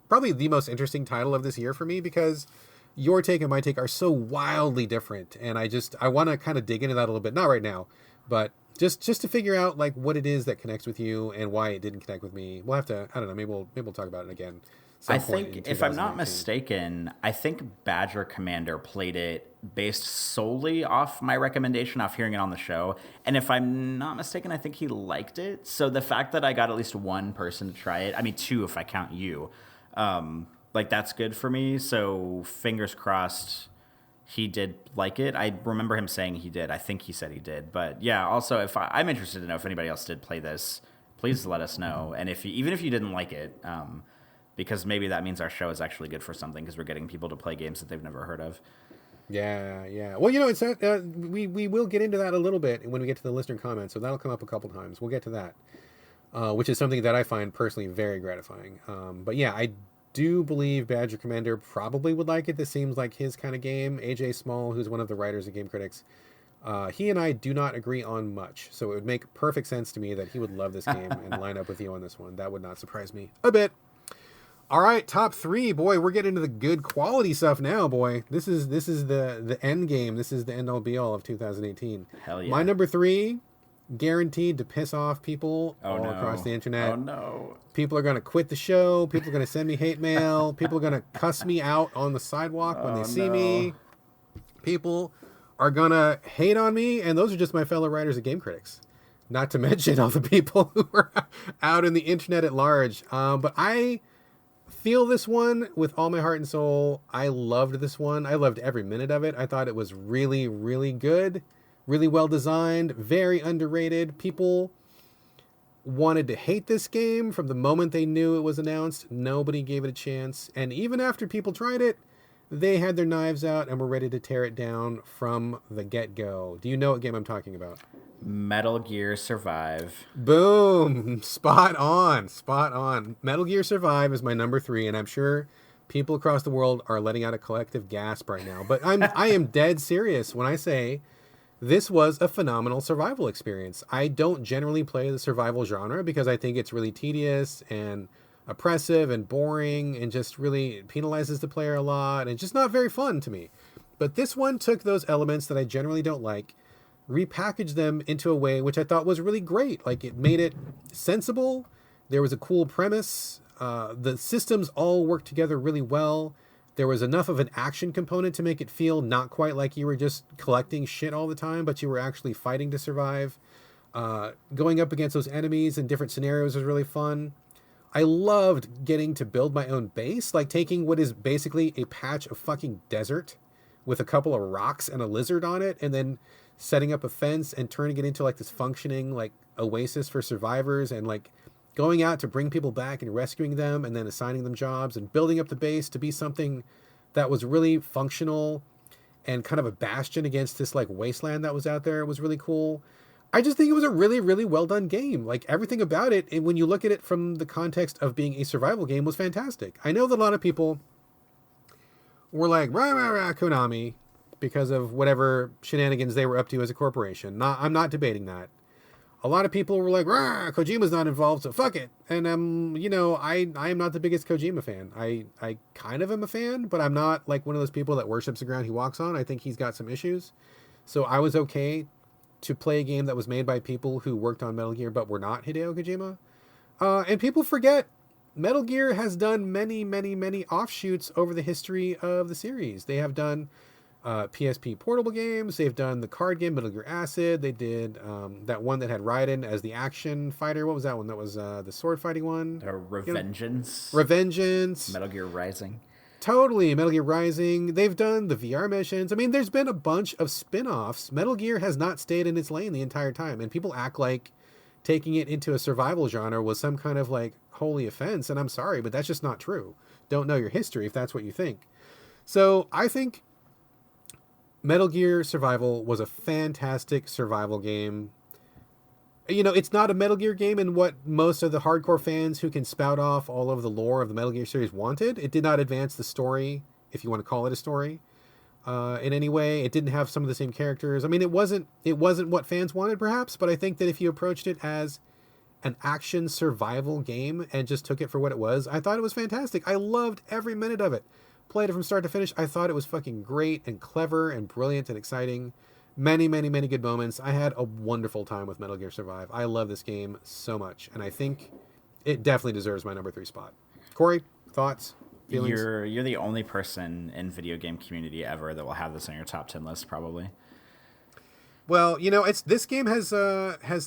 probably the most interesting title of this year for me because your take and my take are so wildly different. And I want to kind of dig into that a little bit. Not right now, but just to figure out like what it is that connects with you and why it didn't connect with me. We'll have to, I don't know, maybe we'll talk about it again. I think, if I'm not mistaken, I think Badger Commander played it based solely off my recommendation, off hearing it on the show. And if I'm not mistaken, I think he liked it. So the fact that I got at least one person to try it, I mean 2 if I count you, like that's good for me. So fingers crossed he did like it. I remember him saying he did. I think he said he did. But yeah, also I'm interested to know if anybody else did play this, please let us know. And even if you didn't like it, because maybe that means our show is actually good for something because we're getting people to play games that they've never heard of. Yeah. Well, it's we will get into that a little bit when we get to the listener comments, so that'll come up a couple times. We'll get to that, which is something that I find personally very gratifying. But yeah, I do believe Badger Commander probably would like it. This seems like his kind of game. AJ Small, who's one of the writers of Game Critics, he and I do not agree on much. So it would make perfect sense to me that he would love this game and line up with you on this one. That would not surprise me a bit. All right, top 3. Boy, we're getting into the good quality stuff now, boy. This is the end game. This is the end all be all of 2018. Hell yeah. My number 3, guaranteed to piss off people across the internet. Oh no. People are going to quit the show. People are going to send me hate mail. People are going to cuss me out on the sidewalk when they see me. People are going to hate on me. And those are just my fellow writers of Game Critics. Not to mention all the people who are out in the internet at large. But I feel this one with all my heart and soul. I loved this one. I loved every minute of it. I thought it was really, really good. Really well designed. Very underrated. People wanted to hate this game from the moment they knew it was announced. Nobody gave it a chance. And even after people tried it, they had their knives out and were ready to tear it down from the get-go. Do you know what game I'm talking about? Metal Gear Survive. Boom! Spot on. Spot on. Metal Gear Survive is my number 3, and I'm sure people across the world are letting out a collective gasp right now. But I am dead serious when I say this was a phenomenal survival experience. I don't generally play the survival genre because I think it's really tedious and oppressive and boring and just really penalizes the player a lot and just not very fun to me. But this one took those elements that I generally don't like, repackaged them into a way which I thought was really great. Like, it made it sensible. There was a cool premise. The systems all worked together really well. There was enough of an action component to make it feel not quite like you were just collecting shit all the time, but you were actually fighting to survive. Going up against those enemies in different scenarios was really fun. I loved getting to build my own base, like taking what is basically a patch of fucking desert with a couple of rocks and a lizard on it, and then setting up a fence and turning it into like this functioning like oasis for survivors, and like going out to bring people back and rescuing them and then assigning them jobs and building up the base to be something that was really functional and kind of a bastion against this like wasteland that was out there. It was really cool. I just think it was a really, really well done game. Like, everything about it, and when you look at it from the context of being a survival game, was fantastic. I know that a lot of people were like, rah, rah, rah, Konami, because of whatever shenanigans they were up to as a corporation. I'm not debating that. A lot of people were like, rah, Kojima's not involved, so fuck it. And I am not the biggest Kojima fan. I kind of am a fan, but I'm not like one of those people that worships the ground he walks on. I think he's got some issues. So I was okay to play a game that was made by people who worked on Metal Gear but were not Hideo Kojima. And people forget Metal Gear has done many, many, many offshoots over the history of the series. They have done PSP portable games. They've done the card game Metal Gear Acid. They did that one that had Raiden as the action fighter. What was that one? That was the sword fighting one. Revengeance. Revengeance. Metal Gear Rising. Totally. Metal Gear Rising. They've done the VR missions. I mean, there's been a bunch of spin-offs. Metal Gear has not stayed in its lane the entire time. And people act like taking it into a survival genre was some kind of like holy offense. And I'm sorry, but that's just not true. Don't know your history if that's what you think. So I think Metal Gear Survival was a fantastic survival game. You know, it's not a Metal Gear game in what most of the hardcore fans who can spout off all of the lore of the Metal Gear series wanted. It did not advance the story, if you want to call it a story, in any way. It didn't have some of the same characters. I mean, it wasn't what fans wanted, perhaps, but I think that if you approached it as an action survival game and just took it for what it was, I thought it was fantastic. I loved every minute of it. Played it from start to finish. I thought it was fucking great and clever and brilliant and exciting. Many, many, many good moments. I had a wonderful time with Metal Gear Survive. I love this game so much, and I think it definitely deserves my number 3 spot. Corey, thoughts, feelings? You're the only person in video game community ever that will have this on your top 10 list, probably. Well, you know, this game has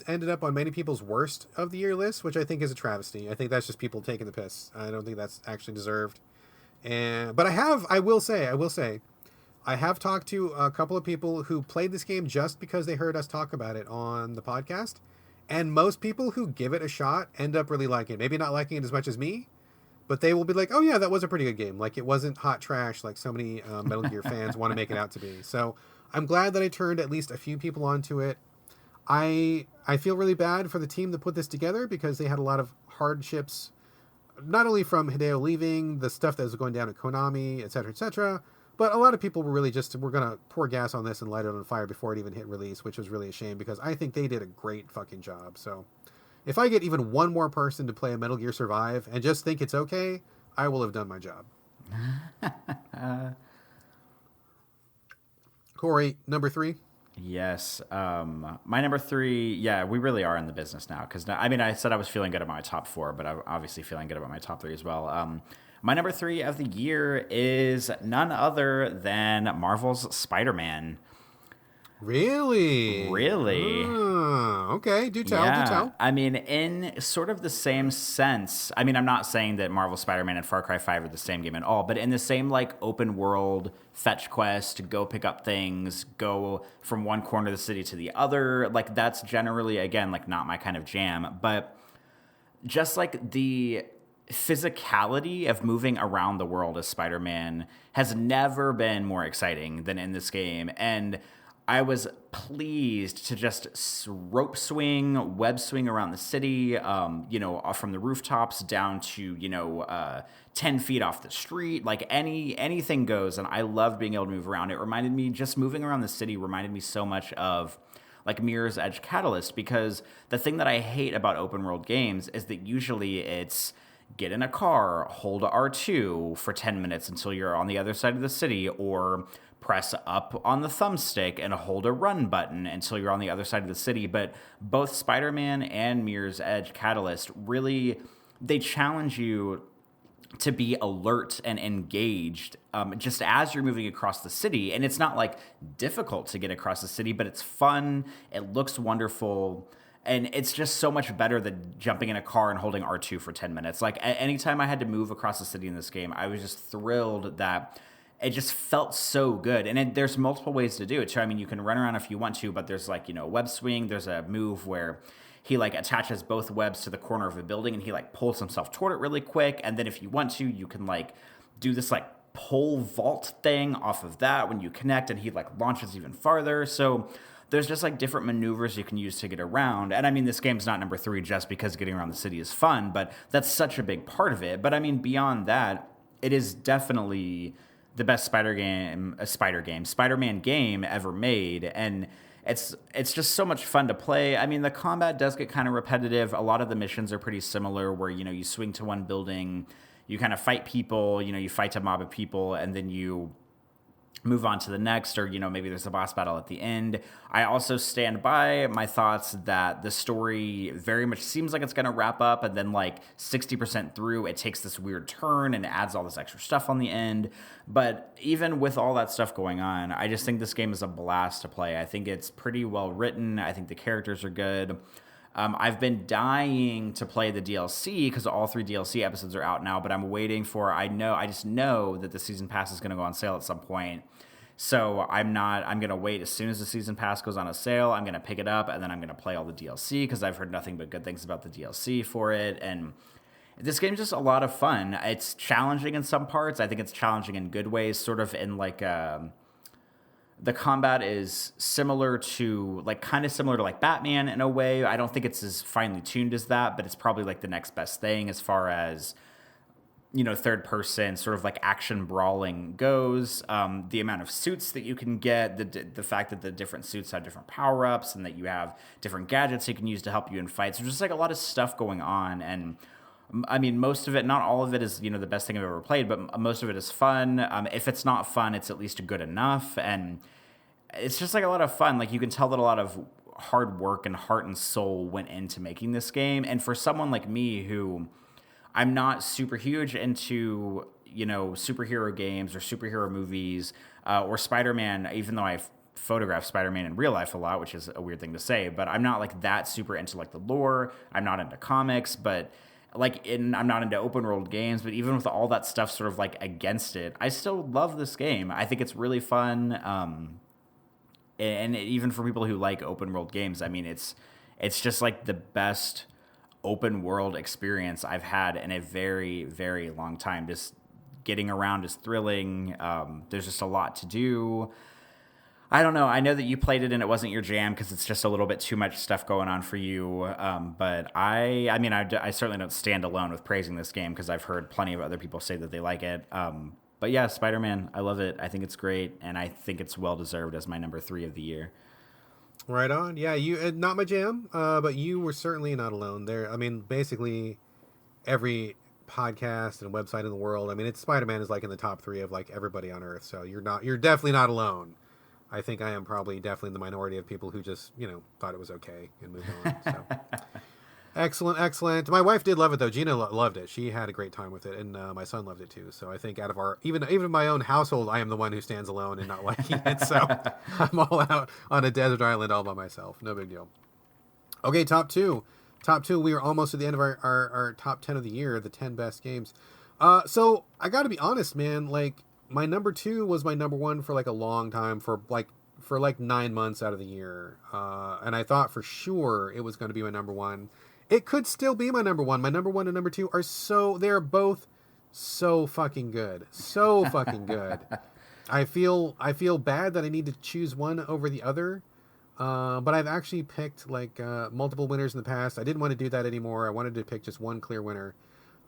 ended up on many people's worst of the year list, which I think is a travesty. I think that's just people taking the piss. I don't think that's actually deserved. But I will say, I have talked to a couple of people who played this game just because they heard us talk about it on the podcast. And most people who give it a shot end up really liking it. Maybe not liking it as much as me, but they will be like, oh yeah, that was a pretty good game. Like, it wasn't hot trash like so many Metal Gear fans want to make it out to be. So I'm glad that I turned at least a few people onto it. I feel really bad for the team that put this together because they had a lot of hardships not only from Hideo leaving, the stuff that was going down at Konami, et cetera, but a lot of people were really just, we're going to pour gas on this and light it on fire before it even hit release, which was really a shame because I think they did a great fucking job. So if I get even one more person to play a Metal Gear Survive and just think it's okay, I will have done my job. Corey, number 3. Yes. My number 3, yeah, we really are in the business now. Because, I mean, I said I was feeling good about my top 4, but I'm obviously feeling good about my top 3 as well. My number 3 of the year is none other than Marvel's Spider-Man. Really? Really? Okay, do tell, yeah. do tell. I mean, in sort of the same sense, I mean, I'm not saying that Marvel Spider-Man and Far Cry 5 are the same game at all, but in the same, like, open world fetch quest, go pick up things, go from one corner of the city to the other, like, that's generally, again, like, not my kind of jam, but just, like, the physicality of moving around the world as Spider-Man has never been more exciting than in this game, and I was pleased to just rope swing, web swing around the city, from the rooftops down to, 10 feet off the street. Like anything goes. And I loved being able to move around. It reminded me, just moving around the city reminded me so much of like Mirror's Edge Catalyst, because the thing that I hate about open world games is that usually it's get in a car, hold R2 for 10 minutes until you're on the other side of the city, or press up on the thumbstick and hold a run button until you're on the other side of the city. But both Spider-Man and Mirror's Edge Catalyst really, they challenge you to be alert and engaged just as you're moving across the city. And it's not like difficult to get across the city, but it's fun. It looks wonderful. And it's just so much better than jumping in a car and holding R2 for 10 minutes. Like anytime I had to move across the city in this game, I was just thrilled that it just felt so good. And there's multiple ways to do it too. I mean, you can run around if you want to, but there's like, web swing. There's a move where he like attaches both webs to the corner of a building and he like pulls himself toward it really quick. And then if you want to, you can like do this like pole vault thing off of that when you connect, and he like launches even farther. So there's just like different maneuvers you can use to get around. And I mean, this game's not number 3 just because getting around the city is fun, but that's such a big part of it. But I mean, beyond that, it is definitely the best Spider-Man game ever made. And it's just so much fun to play. I mean, the combat does get kind of repetitive. A lot of the missions are pretty similar where, you swing to one building, you kind of fight people, you fight a mob of people, and then you move on to the next, or maybe there's a boss battle at the end. I also stand by my thoughts that the story very much seems like it's going to wrap up, and then like 60% through it takes this weird turn and adds all this extra stuff on the end. But even with all that stuff going on, I just think this game is a blast to play. I think it's pretty well written. I think the characters are good. I've been dying to play the DLC because all 3 DLC episodes are out now, but I'm waiting for, I just know that the season pass is going to go on sale at some point. So I'm going to wait. As soon as the season pass goes on a sale, I'm going to pick it up, and then I'm going to play all the DLC because I've heard nothing but good things about the DLC for it. And this game's just a lot of fun. It's challenging in some parts. I think it's challenging in good ways, sort of in like the combat is similar to like Batman in a way. I don't think it's as finely tuned as that, but it's probably like the next best thing as far as, third person sort of like action brawling goes. The amount of suits that you can get, the fact that the different suits have different power-ups and that you have different gadgets you can use to help you in fights. There's just like a lot of stuff going on. And I mean, most of it, not all of it is, the best thing I've ever played, but most of it is fun. If it's not fun, it's at least good enough. And it's just like a lot of fun. Like you can tell that a lot of hard work and heart and soul went into making this game. And for someone like me who I'm not super huge into, superhero games or superhero movies or Spider-Man, even though I've photographed Spider-Man in real life a lot, which is a weird thing to say, but I'm not like that super into like the lore. I'm not into comics, but I'm not into open world games, but even with all that stuff sort of like against it, I still love this game. I think it's really fun. And even for people who like open world games, I mean, it's just like the best open world experience I've had in a very, very long time. Just getting around is thrilling. There's just a lot to do. I don't know. I know that you played it and it wasn't your jam because it's just a little bit too much stuff going on for you. But I mean, I certainly don't stand alone with praising this game because I've heard plenty of other people say that they like it. But yeah, Spider-Man, I love it. I think it's great, and I think it's well deserved as my number 3 of the year. Right on. Yeah, you not my jam, but you were certainly not alone there. I mean, basically every podcast and website in the world. I mean, it's Spider-Man is like in the top 3 of like everybody on Earth. So you're definitely not alone. I think I am probably definitely in the minority of people who just thought it was okay and moved on. So excellent, excellent. My wife did love it though. Gina loved it. She had a great time with it, and my son loved it too. So I think out of our even my own household, I am the one who stands alone and not liking it. So I'm all out on a desert island all by myself. No big deal. Okay, top two. Top two. We are almost at the end of our top 10 of the year, the 10 best games. So I got to be honest, man. Like my number 2 was my number 1 for like a long time, for like 9 months out of the year, and I thought for sure it was going to be my number 1. It could still be my number 1. My number 1 and number 2 they're both so fucking good. So fucking good. I feel bad that I need to choose one over the other. But I've actually picked like multiple winners in the past. I didn't want to do that anymore. I wanted to pick just one clear winner.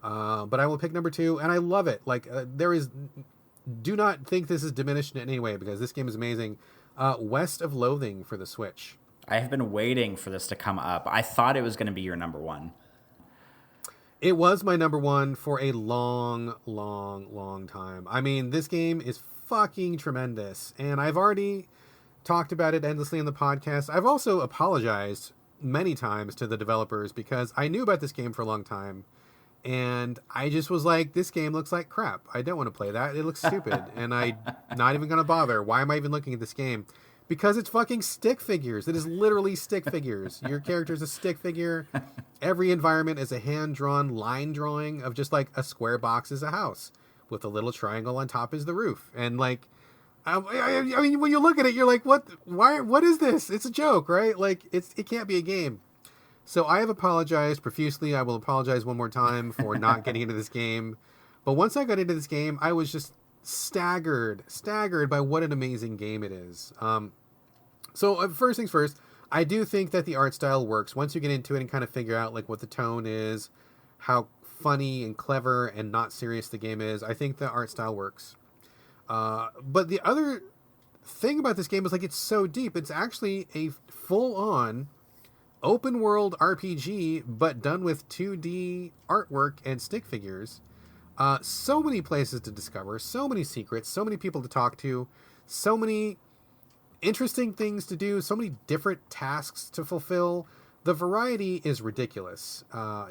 But I will pick number 2, and I love it. Like do not think this is diminished in any way because this game is amazing. West of Loathing for the Switch. I have been waiting for this to come up. I thought it was going to be your number 1. It was my number 1 for a long, long, long time. I mean, this game is fucking tremendous, and I've already talked about it endlessly in the podcast. I've also apologized many times to the developers because I knew about this game for a long time, and I just was like, this game looks like crap. I don't want to play that. It looks stupid, and I'm not even going to bother. Why am I even looking at this game? Because it's fucking stick figures. It is literally stick figures. Your character is a stick figure. Every environment is a hand-drawn line drawing of just like a square box is a house with a little triangle on top is the roof. And like, I mean, when you look at it, you're like, what? Why? What is this? It's a joke, right? Like, it can't be a game. So I have apologized profusely. I will apologize one more time for not getting into this game. But once I got into this game, I was just staggered by what an amazing game it is. So first things first, I do think that the art style works. Once you get into it and kind of figure out like what the tone is, how funny and clever and not serious the game is, I think the art style works. But the other thing about this game is like it's so deep. It's actually a full-on open world RPG, but done with 2D artwork and stick figures. So many places to discover, so many secrets, so many people to talk to, so many interesting things to do, so many different tasks to fulfill. The variety is ridiculous.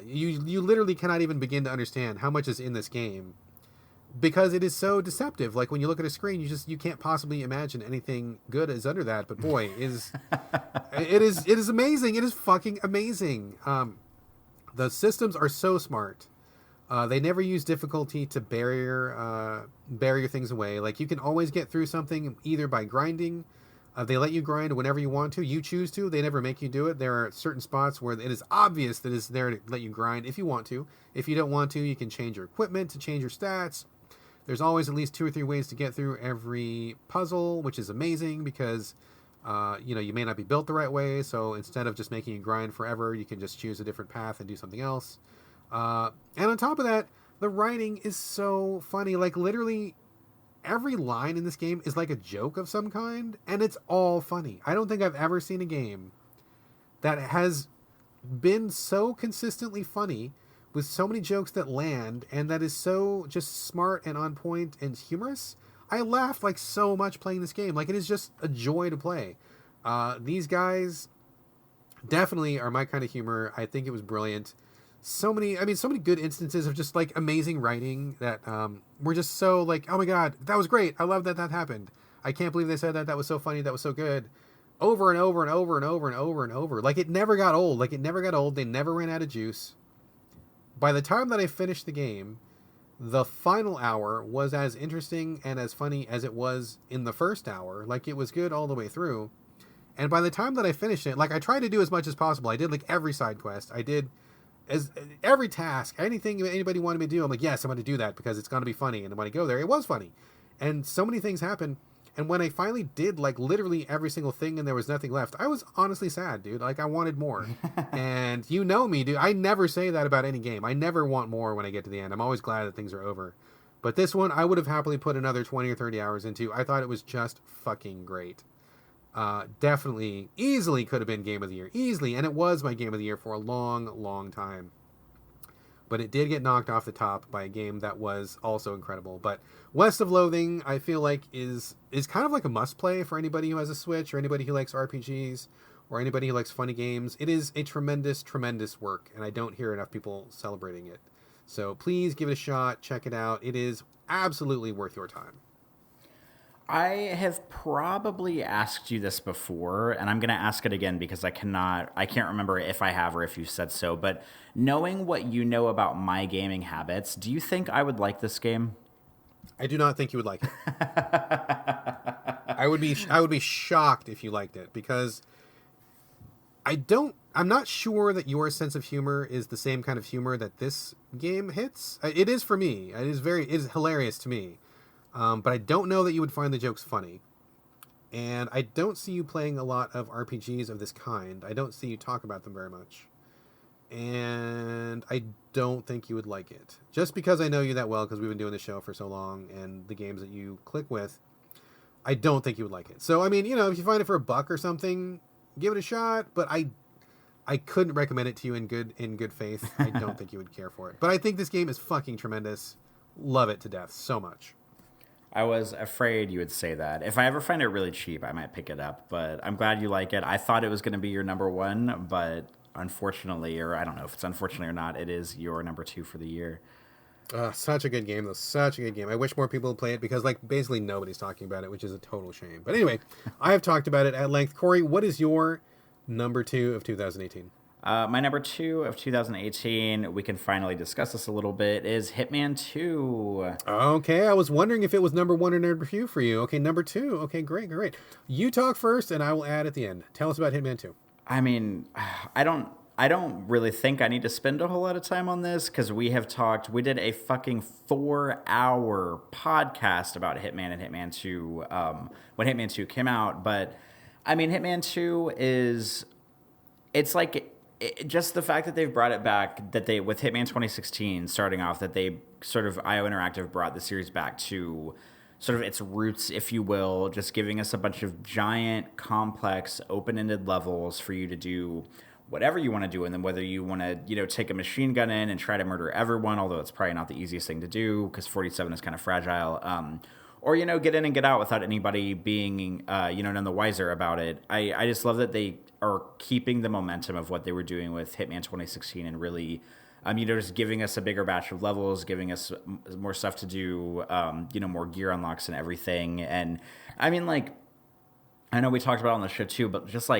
You literally cannot even begin to understand how much is in this game because it is so deceptive. Like when you look at a screen, you can't possibly imagine anything good is under that. But boy, it is amazing. It is fucking amazing. The systems are so smart. They never use difficulty to barrier things away. Like you can always get through something either by grinding. They let you grind whenever you want to. You choose to. They never make you do it. There are certain spots where it is obvious that it's there to let you grind if you want to. If you don't want to, you can change your equipment to change your stats. There's always at least 2 or 3 ways to get through every puzzle, which is amazing because you may not be built the right way. So instead of just making you grind forever, you can just choose a different path and do something else. And on top of that, the writing is so funny. Like literally every line in this game is like a joke of some kind, and it's all funny. I don't think I've ever seen a game that has been so consistently funny with so many jokes that land and that is so just smart and on point and humorous. I laughed like so much playing this game. Like it is just a joy to play. These guys definitely are my kind of humor. I think it was brilliant. So many good instances of just like amazing writing that were just so like, oh my God, that was great. I love that happened. I can't believe they said that. That was so funny. That was so good. Over and over and over and over and over and over. Like it never got old. They never ran out of juice. By the time that I finished the game, the final hour was as interesting and as funny as it was in the first hour. Like it was good all the way through. And by the time that I finished it, like I tried to do as much as possible. I did like every side quest. I did as every task, anything anybody wanted me to do. I'm like, yes, I'm going to do that because it's going to be funny. And when I go there, it was funny. And so many things happen. And when I finally did like literally every single thing and there was nothing left, I was honestly sad, dude. Like I wanted more. And you know me, dude. I never say that about any game. I never want more when I get to the end. I'm always glad that things are over. But this one, I would have happily put another 20 or 30 hours into. I thought it was just fucking great. Definitely, easily could have been Game of the Year. Easily. And it was my Game of the Year for a long, long time. But it did get knocked off the top by a game that was also incredible. But West of Loathing, I feel like, is kind of like a must-play for anybody who has a Switch or anybody who likes RPGs or anybody who likes funny games. It is a tremendous, tremendous work, and I don't hear enough people celebrating it. So please give it a shot. Check it out. It is absolutely worth your time. I have probably asked you this before, and I'm going to ask it again because I can't remember if I have or if you said so, but knowing what you know about my gaming habits, do you think I would like this game? I do not think you would like it. I would be shocked if you liked it because I'm not sure that your sense of humor is the same kind of humor that this game hits. It is for me. It is hilarious to me. But I don't know that you would find the jokes funny. And I don't see you playing a lot of RPGs of this kind. I don't see you talk about them very much. And I don't think you would like it. Just because I know you that well, because we've been doing the show for so long, and the games that you click with, I don't think you would like it. So, I mean, if you find it for $1 or something, give it a shot. But I couldn't recommend it to you in good faith. I don't think you would care for it. But I think this game is fucking tremendous. Love it to death so much. I was afraid you would say that. If I ever find it really cheap, I might pick it up. But I'm glad you like it. I thought it was going to be your number one, but unfortunately, or I don't know if it's unfortunately or not, it is your number 2 for the year. Such a good game, though. Such a good game. I wish more people would play it because, basically nobody's talking about it, which is a total shame. But anyway, I have talked about it at length. Corey, what is your number 2 of 2018? My number 2 of 2018, we can finally discuss this a little bit, is Hitman 2. Okay, I was wondering if it was number 1 or number 2 for you. Okay, number 2. Okay, great. You talk first, and I will add at the end. Tell us about Hitman 2. I mean, I don't really think I need to spend a whole lot of time on this because we did a fucking 4-hour podcast about Hitman and Hitman 2 when Hitman 2 came out. But, I mean, Hitman 2 it's like... just the fact that they've brought it back, with Hitman 2016 starting off, that they sort of, IO Interactive brought the series back to sort of its roots, if you will, just giving us a bunch of giant, complex, open-ended levels for you to do whatever you want to do, and then whether you want to, take a machine gun in and try to murder everyone, although it's probably not the easiest thing to do because 47 is kind of fragile, or, get in and get out without anybody being, none the wiser about it. I just love that they are keeping the momentum of what they were doing with Hitman 2016 and really, just giving us a bigger batch of levels, giving us more stuff to do, more gear unlocks and everything. And, I mean, I know we talked about it on the show too, but just,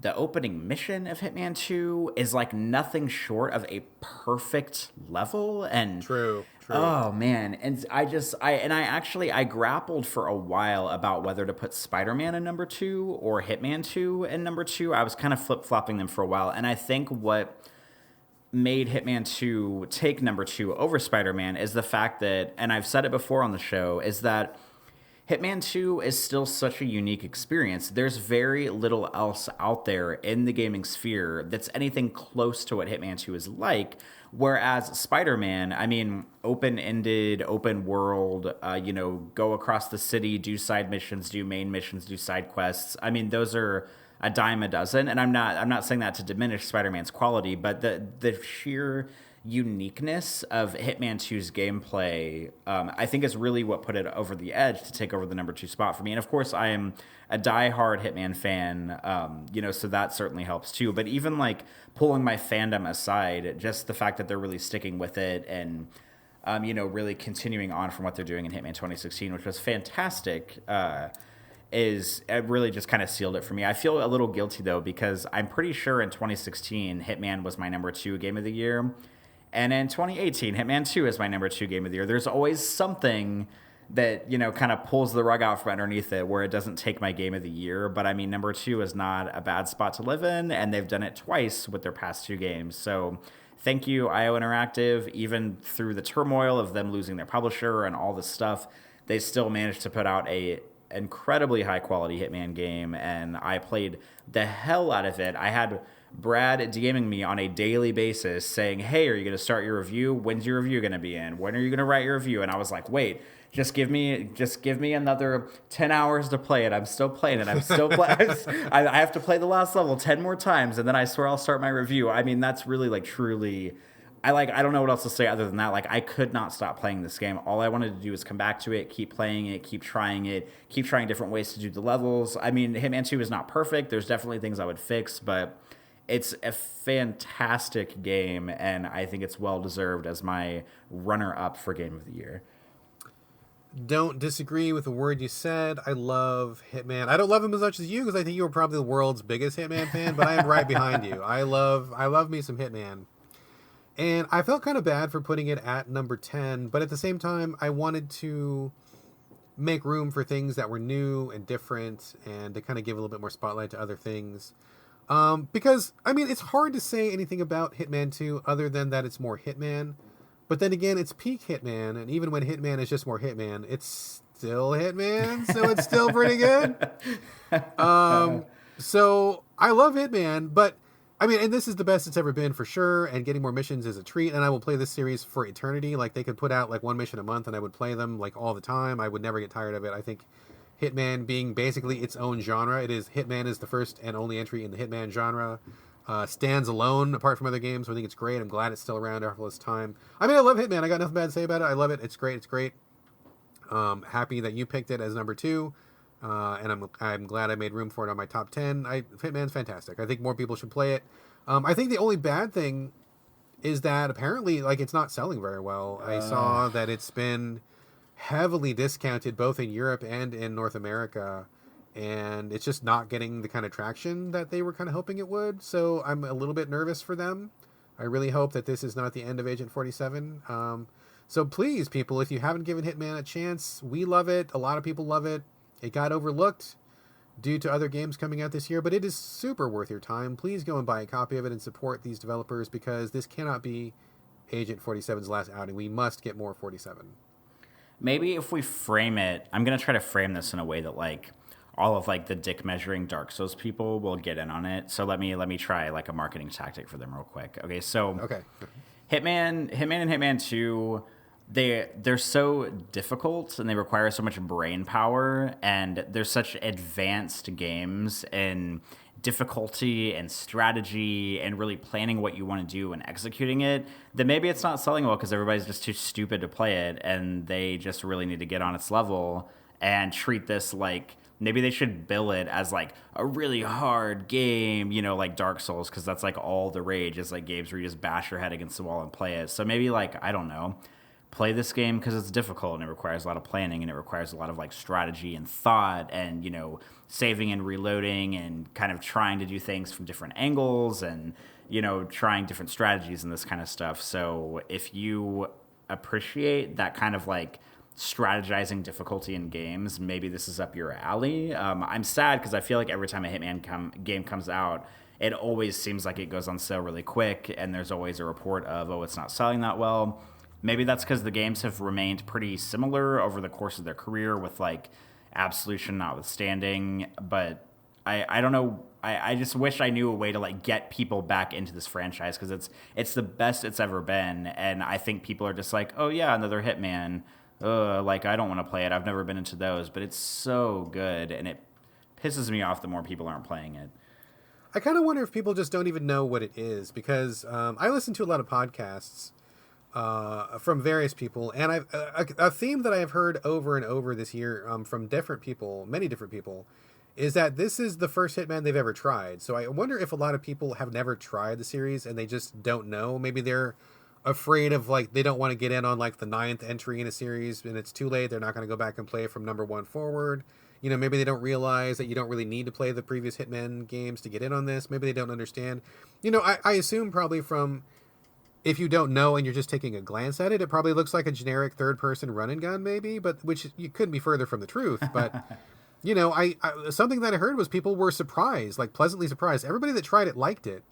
the opening mission of Hitman 2 is, nothing short of a perfect level. And True. Oh man, and I grappled for a while about whether to put Spider-Man in number 2 or Hitman 2 in number 2. I was kind of flip-flopping them for a while, and I think what made Hitman 2 take number 2 over Spider-Man is the fact that, and I've said it before on the show, is that Hitman 2 is still such a unique experience. There's very little else out there in the gaming sphere that's anything close to what Hitman 2 is like. Whereas Spider-Man, I mean, open-ended, open world, go across the city, do side missions, do main missions, do side quests. I mean, those are a dime a dozen. And I'm not saying that to diminish Spider-Man's quality, but the sheer uniqueness of Hitman 2's gameplay, I think is really what put it over the edge to take over the number 2 spot for me. And of course, I am a diehard Hitman fan, so that certainly helps too. But even pulling my fandom aside, just the fact that they're really sticking with it and, really continuing on from what they're doing in Hitman 2016, which was fantastic, it really just kind of sealed it for me. I feel a little guilty though, because I'm pretty sure in 2016, Hitman was my number 2 game of the year. And in 2018, Hitman 2 is my number 2 game of the year. There's always something that, kind of pulls the rug out from underneath it where it doesn't take my game of the year. But I mean, number 2 is not a bad spot to live in, and they've done it twice with their past 2 games. So thank you, IO Interactive. Even through the turmoil of them losing their publisher and all this stuff, they still managed to put out a incredibly high quality Hitman game, and I played the hell out of it. I had Brad DMing me on a daily basis saying, "Hey, are you going to start your review? When's your review going to be in? When are you going to write your review?" And I was like, "Wait, just give me another 10 hours to play it. I'm still playing it. I'm still playing. I have to play the last level 10 more times, and then I swear I'll start my review." I mean, that's really like truly. I don't know what else to say other than that. Like, I could not stop playing this game. All I wanted to do was come back to it, keep playing it, keep trying different ways to do the levels. I mean, Hitman 2 is not perfect. There's definitely things I would fix, but it's a fantastic game, and I think it's well deserved as my runner-up for Game of the Year. Don't disagree with the word you said. I love Hitman. I don't love him as much as you because I think you were probably the world's biggest Hitman fan, but I am right behind you. I love me some Hitman. And I felt kind of bad for putting it at number 10, but at the same time, I wanted to make room for things that were new and different and to kind of give a little bit more spotlight to other things. Because, I mean, it's hard to say anything about Hitman 2 other than that it's more Hitman. But then again, it's peak Hitman, and even when Hitman is just more Hitman, it's still Hitman, so it's still pretty good. So I love Hitman, but I mean, and this is the best it's ever been for sure, and getting more missions is a treat, and I will play this series for eternity. Like, they could put out like one mission a month, and I would play them like all the time. I would never get tired of it. I think Hitman being basically its own genre, Hitman is the first and only entry in the Hitman genre. Stands alone apart from other games. So I think it's great. I'm glad it's still around after all this time. I mean, I love Hitman. I got nothing bad to say about it. I love it. It's great. It's great. Happy that you picked it as number 2. And I'm glad I made room for it on my top 10. Hitman's fantastic. I think more people should play it. I think the only bad thing is that apparently, like, it's not selling very well. I saw that it's been heavily discounted both in Europe and in North America, and it's just not getting the kind of traction that they were kind of hoping it would. So I'm a little bit nervous for them. I really hope that this is not the end of Agent 47. So please, people, if you haven't given Hitman a chance, we love it. A lot of people love it. It got overlooked due to other games coming out this year, but it is super worth your time. Please go and buy a copy of it and support these developers, because this cannot be Agent 47's last outing. We must get more 47. Maybe if we frame it, I'm going to try to frame this in a way that, like, all of, like, the dick measuring Dark Souls people will get in on it. So let me try, like, a marketing tactic for them real quick. Okay, so okay. Hitman and Hitman 2, they're so difficult and they require so much brain power, and they're such advanced games in difficulty and strategy and really planning what you want to do and executing it, that maybe it's not selling well because everybody's just too stupid to play it, and they just really need to get on its level and treat this like, maybe they should bill it as like a really hard game, you know, like Dark Souls, because that's like all the rage is like games where you just bash your head against the wall and play it. So maybe, like, I don't know, play this game because it's difficult and it requires a lot of planning and it requires a lot of like strategy and thought and, you know, saving and reloading and kind of trying to do things from different angles and, you know, trying different strategies and this kind of stuff. So if you appreciate that kind of like strategizing difficulty in games, maybe this is up your alley. I'm sad because I feel like every time a Hitman game comes out, it always seems like it goes on sale really quick, and there's always a report of, oh, it's not selling that well. Maybe that's because the games have remained pretty similar over the course of their career, with like Absolution notwithstanding. But I don't know. I just wish I knew a way to like get people back into this franchise, because it's the best it's ever been, and I think people are just like, oh yeah, another Hitman. Like, I don't want to play it. I've never been into those, but it's so good, and it pisses me off the more people aren't playing it. I kind of wonder if people just don't even know what it is, because I listen to a lot of podcasts from various people, and a theme that I have heard over and over this year from different people, many different people, is that this is the first Hitman they've ever tried. So I wonder if a lot of people have never tried the series and they just don't know. Maybe they're afraid of, like, they don't want to get in on like the 9th entry in a series and it's too late. They're not going to go back and play from number 1 forward. You know, maybe they don't realize that you don't really need to play the previous Hitman games to get in on this. Maybe they don't understand. You know, I assume probably from, if you don't know and you're just taking a glance at it, it probably looks like a generic third-person run-and-gun maybe, but which you couldn't be further from the truth. But, you know, I something that I heard was people were surprised, like pleasantly surprised. Everybody that tried it liked it.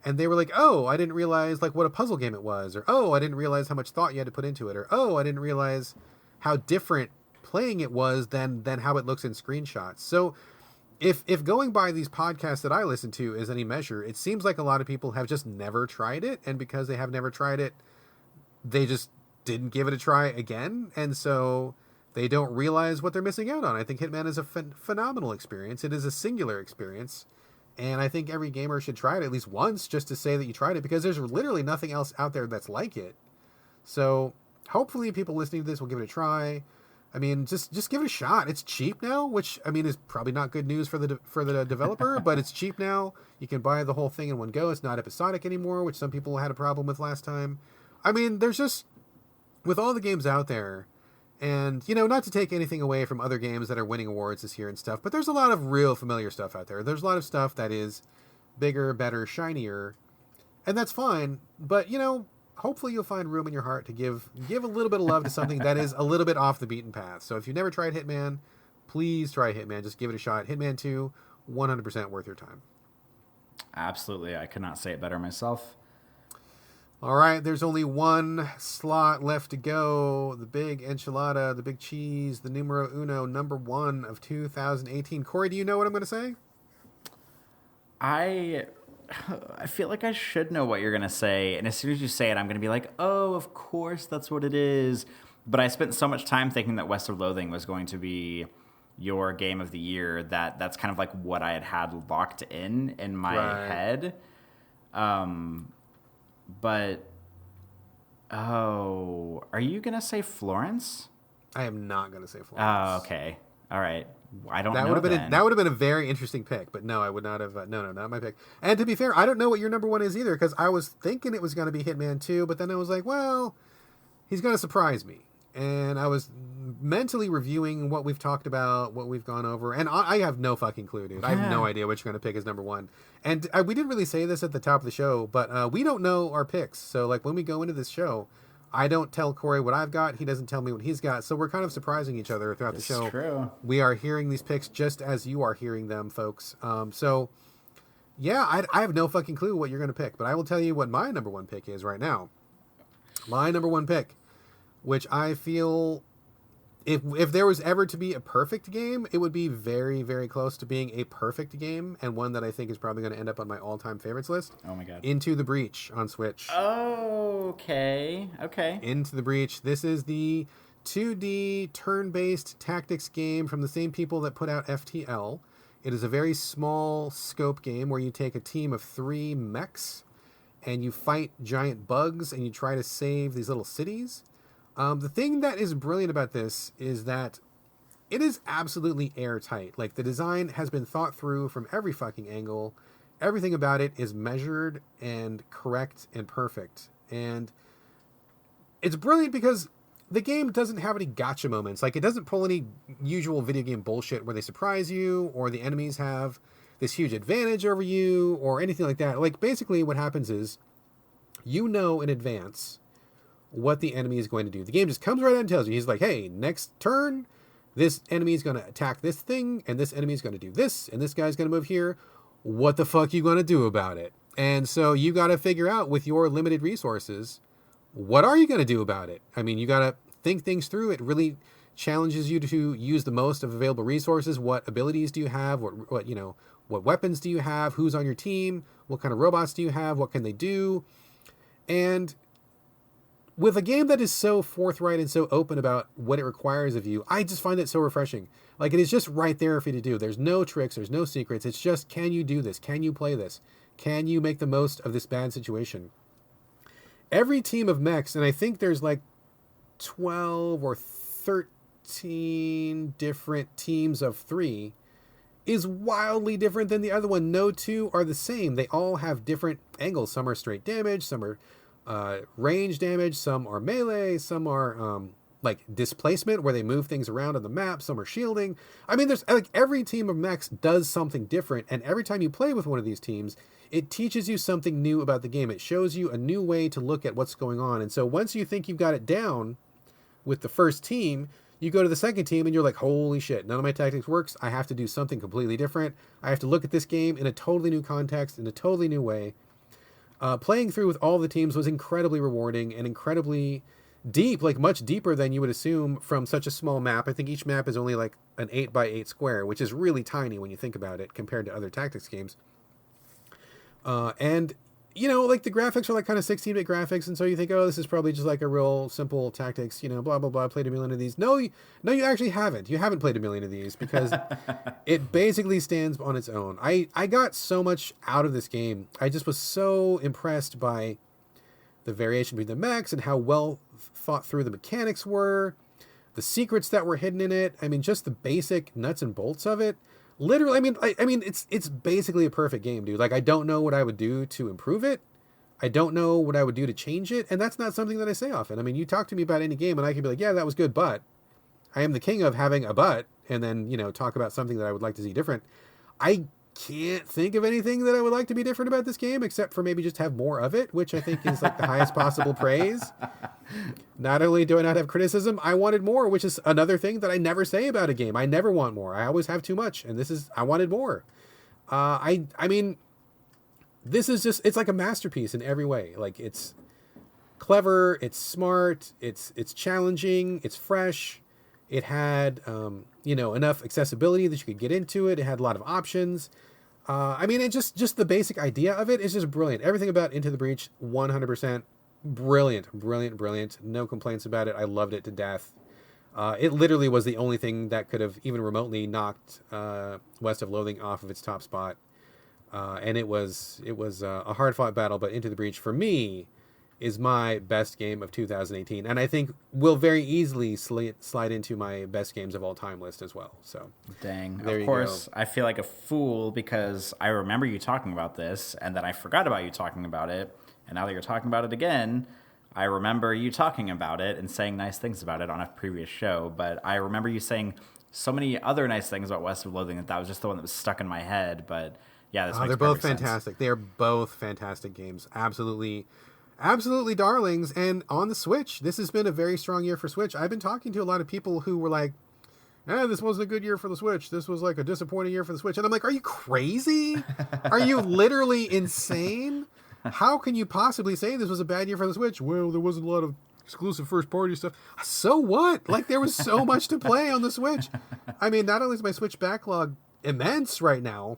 And they were like, oh, I didn't realize like what a puzzle game it was, or oh, I didn't realize how much thought you had to put into it, or oh, I didn't realize how different playing it was than how it looks in screenshots. So if going by these podcasts that I listen to is any measure, it seems like a lot of people have just never tried it, and because they have never tried it, they just didn't give it a try again, and so they don't realize what they're missing out on. I think Hitman is a phenomenal experience. It is a singular experience, and I think every gamer should try it at least once just to say that you tried it, because there's literally nothing else out there that's like it. So hopefully people listening to this will give it a try. I mean, just give it a shot. It's cheap now, which, I mean, is probably not good news for the developer, but it's cheap now. You can buy the whole thing in one go. It's not episodic anymore, which some people had a problem with last time. I mean, there's just, with all the games out there, and, you know, not to take anything away from other games that are winning awards this year and stuff, but there's a lot of real familiar stuff out there. There's a lot of stuff that is bigger, better, shinier, and that's fine. But, you know, hopefully you'll find room in your heart to give a little bit of love to something that is a little bit off the beaten path. So if you've never tried Hitman, please try Hitman. Just give it a shot. Hitman 2, 100% worth your time. Absolutely. I could not say it better myself. All right, there's only one slot left to go. The big enchilada, the big cheese, the numero uno, number 1 of 2018. Corey, do you know what I'm going to say? I feel like I should know what you're going to say. And as soon as you say it, I'm going to be like, oh, of course, that's what it is. But I spent so much time thinking that West of Loathing was going to be your game of the year that that's kind of like what I had locked in my head. But, oh, are you going to say Florence? I am not going to say Florence. Oh, okay. All right. I don't know. That would have been a very interesting pick, but no, I would not have. No, not my pick. And to be fair, I don't know what your number 1 is either, because I was thinking it was going to be Hitman 2, but then I was like, well, he's going to surprise me. And I was mentally reviewing what we've talked about, what we've gone over, and I have no fucking clue, dude. I have no idea what you're going to pick as number 1. And we didn't really say this at the top of the show, but we don't know our picks. So, like, when we go into this show, I don't tell Corey what I've got. He doesn't tell me what he's got. So we're kind of surprising each other throughout the show. True. We are hearing these picks just as you are hearing them, folks. So, yeah, I have no fucking clue what you're going to pick, but I will tell you what my number 1 pick is right now. My number 1 pick, which I feel, if there was ever to be a perfect game, it would be very, very close to being a perfect game, and one that I think is probably going to end up on my all-time favorites list. Oh my god. Into the Breach on Switch. Oh, okay. Into the Breach. This is the 2D turn-based tactics game from the same people that put out FTL. It is a very small scope game where you take a team of 3 mechs and you fight giant bugs and you try to save these little cities. The thing that is brilliant about this is that it is absolutely airtight. Like, the design has been thought through from every fucking angle. Everything about it is measured and correct and perfect. And it's brilliant because the game doesn't have any gotcha moments. Like, it doesn't pull any usual video game bullshit where they surprise you or the enemies have this huge advantage over you or anything like that. Like, basically what happens is, you know in advance what the enemy is going to do. The game just comes right out and tells you. He's like, hey, next turn, this enemy is going to attack this thing, and this enemy is going to do this, and this guy's going to move here. What the fuck you going to do about it? And so you got to figure out, with your limited resources, what are you going to do about it? I mean, you got to think things through. It really challenges you to use the most of available resources. What abilities do you have? What weapons do you have? Who's on your team? What kind of robots do you have? What can they do? And with a game that is so forthright and so open about what it requires of you, I just find it so refreshing. Like, it is just right there for you to do. There's no tricks. There's no secrets. It's just, can you do this? Can you play this? Can you make the most of this bad situation? Every team of mechs, and I think there's like 12 or 13 different teams of 3, is wildly different than the other one. No 2 are the same. They all have different angles. Some are straight damage. Some are range damage, some are melee, some are like displacement where they move things around on the map, some are shielding. I mean, there's like every team of mechs does something different, and every time you play with one of these teams, it teaches you something new about the game. It shows you a new way to look at what's going on. And so once you think you've got it down with the first team, you go to the second team and you're like, holy shit, none of my tactics works. I have to do something completely different. I have to look at this game in a totally new context, in a totally new way. Playing through with all the teams was incredibly rewarding and incredibly deep, like much deeper than you would assume from such a small map. I think each map is only like an 8x8 square, which is really tiny when you think about it compared to other tactics games. And like the graphics are like kind of 16-bit graphics, and so you think, oh, this is probably just like a real simple tactics, blah blah blah. Played a million of these. No, you actually haven't. You haven't played a million of these because it basically stands on its own. I got so much out of this game. I just was so impressed by the variation between the mechs and how well thought through the mechanics were, the secrets that were hidden in it. I mean, just the basic nuts and bolts of it. Literally, I mean, it's basically a perfect game, dude. Like, I don't know what I would do to improve it. I don't know what I would do to change it, and that's not something that I say often. I mean, you talk to me about any game, and I can be like, yeah, that was good, but I am the king of having a but, and then talk about something that I would like to see different. I can't think of anything that I would like to be different about this game, except for maybe just have more of it, which I think is like the highest possible praise. Not only do I not have criticism, I wanted more, which is another thing that I never say about a game. I never want more. I always have too much, and I wanted more. I mean, this is just, it's like a masterpiece in every way. Like, it's clever, it's smart, it's challenging, it's fresh. It had, enough accessibility that you could get into it. It had a lot of options. I mean, it just the basic idea of it is just brilliant. Everything about Into the Breach, 100% brilliant. No complaints about it. I loved it to death. It literally was the only thing that could have even remotely knocked West of Loathing off of its top spot. And it was a hard-fought battle, but Into the Breach, for me, is my best game of 2018, and I think will very easily slide into my best games of all time list as well. So, dang, of course, I feel like a fool because I remember you talking about this, and then I forgot about you talking about it, and now that you're talking about it again, I remember you talking about it and saying nice things about it on a previous show. But I remember you saying so many other nice things about West of Loathing that was just the one that was stuck in my head. But yeah, this makes they're both perfect fantastic. sense. They are both fantastic games. Absolutely darlings. And on the Switch, this has been a very strong year for Switch. I've been talking to a lot of people who were like, this wasn't a good year for the Switch. This was like a disappointing year for the Switch. And I'm like, are you crazy? Are you literally insane? How can you possibly say this was a bad year for the Switch? Well, there wasn't a lot of exclusive first-party stuff. So what? Like, there was so much to play on the Switch. I mean, not only is my Switch backlog immense right now,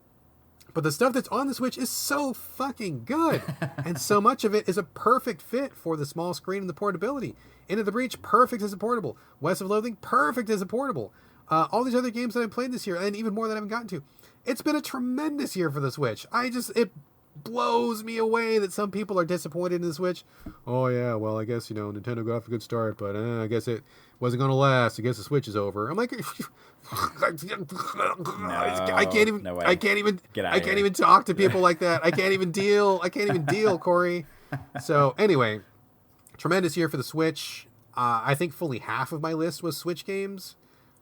but the stuff that's on the Switch is so fucking good. And so much of it is a perfect fit for the small screen and the portability. Into the Breach, perfect as a portable. West of Loathing, perfect as a portable. All these other games that I've played this year, and even more that I haven't gotten to. It's been a tremendous year for the Switch. It blows me away that some people are disappointed in the Switch. Oh yeah, well, I guess, Nintendo got off a good start, but I guess it wasn't going to last. I guess the Switch is over. I'm like, I can't even talk to people like that. I can't even deal, Corey. So anyway, tremendous year for the Switch. I think fully half of my list was Switch games.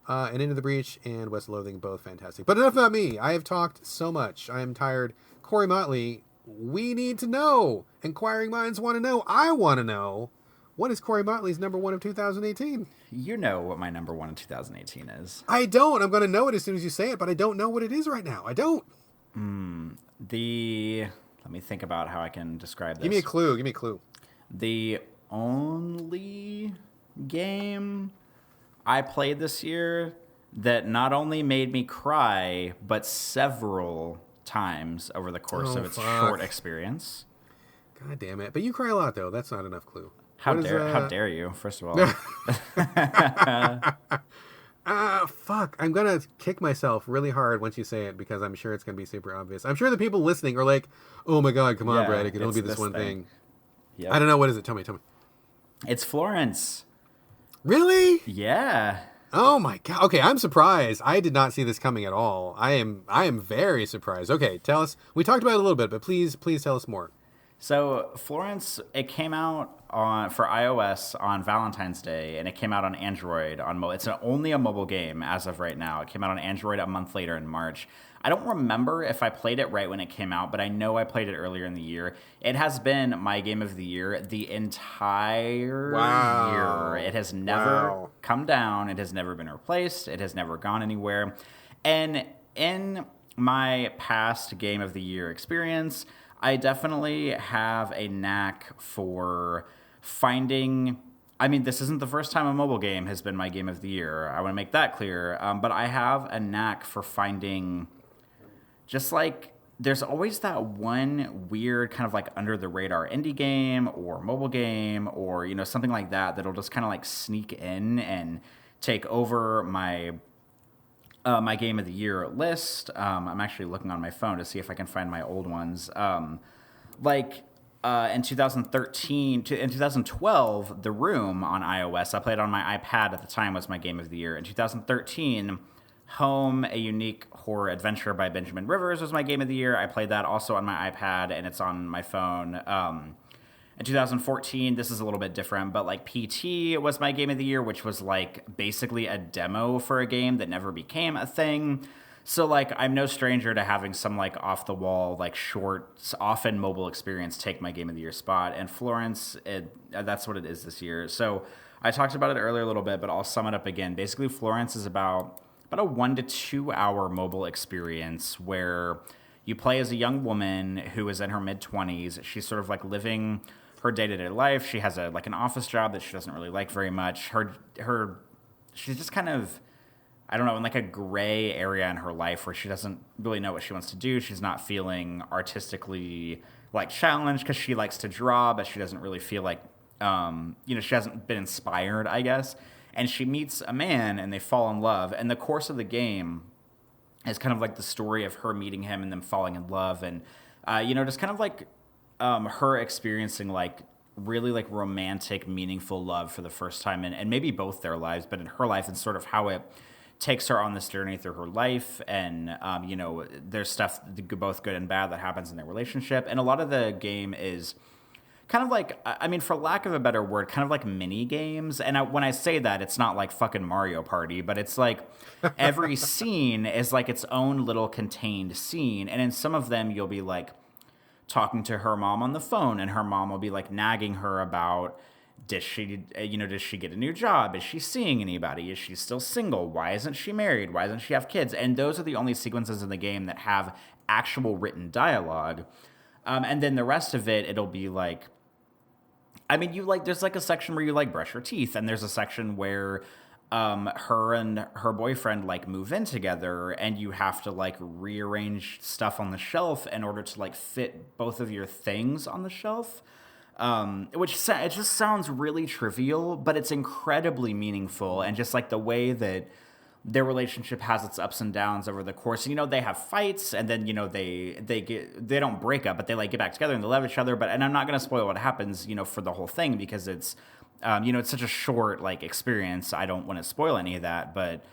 And Into the Breach and West of Loathing, both fantastic. But enough about me. I have talked so much. I am tired. Corey Motley, we need to know. Inquiring minds want to know. I want to know. What is Corey Motley's number one of 2018? You know what my number one of 2018 is. I don't. I'm going to know it as soon as you say it, but I don't know what it is right now. I don't. Let me think about how I can describe this. Give me a clue. The only game I played this year that not only made me cry, but several times over the course of its short experience. God damn it. But you cry a lot, though. That's not enough clue. How dare you, first of all. Fuck. I'm going to kick myself really hard once you say it because I'm sure it's going to be super obvious. I'm sure the people listening are like, oh my God, come on, Brad. It can only be this one thing. Yep. I don't know. What is it? Tell me. It's Florence. Really? Yeah. Oh my God. Okay, I'm surprised. I did not see this coming at all. I am very surprised. Okay, tell us. We talked about it a little bit, but please tell us more. So Florence, it came out for iOS on Valentine's Day, and it came out on Android on mobile. It's only a mobile game as of right now. It came out on Android a month later in March. I don't remember if I played it right when it came out, but I know I played it earlier in the year. It has been my game of the year the entire year. It has never come down. It has never been replaced. It has never gone anywhere. And in my past game of the year experience, I definitely have a knack for finding I mean, this isn't the first time a mobile game has been my game of the year. I want to make that clear. But I have a knack for finding just like there's always that one weird kind of like under the radar indie game or mobile game or something like that that'll just kind of like sneak in and take over my game of the year list. I'm actually looking on my phone to see if I can find my old ones. Like in 2013 to in 2012, The Room on iOS. I played on my iPad at the time, was my game of the year. In 2013, Home, a unique horror adventure by Benjamin Rivers was my game of the year. I played that also on my iPad, and it's on my phone. In 2014, this is a little bit different, but like PT was my game of the year, which was like basically a demo for a game that never became a thing. So like I'm no stranger to having some like off the wall, like short, often mobile experience take my game of the year spot. And Florence, that's what it is this year. So I talked about it earlier a little bit, but I'll sum it up again. Basically, Florence is about a 1 to 2 hour mobile experience where you play as a young woman who is in her mid-20s. She's sort of like living her day-to-day life. She has an office job that she doesn't really like very much. She's just kind of, I don't know, in like a gray area in her life where she doesn't really know what she wants to do. She's not feeling artistically like challenged because she likes to draw, but she doesn't really feel like, she hasn't been inspired, I guess. And she meets a man and they fall in love. And the course of the game is kind of like the story of her meeting him and them falling in love. And, just kind of like her experiencing like really like romantic, meaningful love for the first time and maybe both their lives, but in her life and sort of how it takes her on this journey through her life. And, there's stuff, both good and bad, that happens in their relationship. And a lot of the game is kind of like, I mean, for lack of a better word, kind of like mini games. And when I say that, it's not like fucking Mario Party, but it's like every scene is like its own little contained scene. And in some of them, you'll be like talking to her mom on the phone, and her mom will be like nagging her about, does she get a new job? Is she seeing anybody? Is she still single? Why isn't she married? Why doesn't she have kids? And those are the only sequences in the game that have actual written dialogue. And then the rest of it, it'll be like, I mean, there's like a section where you like brush your teeth, and there's a section where her and her boyfriend like move in together, and you have to like rearrange stuff on the shelf in order to like fit both of your things on the shelf. It just sounds really trivial, but it's incredibly meaningful, and just like the way that their relationship has its ups and downs over the course. They have fights, and then they don't break up, but they like get back together and they love each other. And I'm not going to spoil what happens for the whole thing, because it's it's such a short like experience. I don't want to spoil any of that, but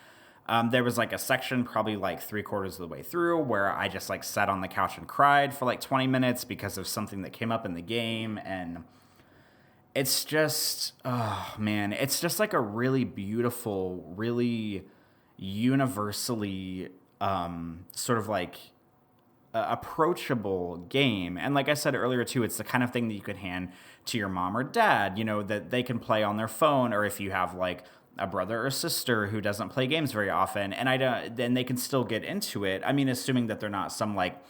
there was like a section probably like 3/4 of the way through where I just like sat on the couch and cried for like 20 minutes because of something that came up in the game. And it's just, oh man, it's just like a really beautiful, really universally sort of like approachable game. And like I said earlier too, it's the kind of thing that you could hand to your mom or dad, that they can play on their phone, or if you have like a brother or sister who doesn't play games very often, then they can still get into it. I mean, assuming that they're not some like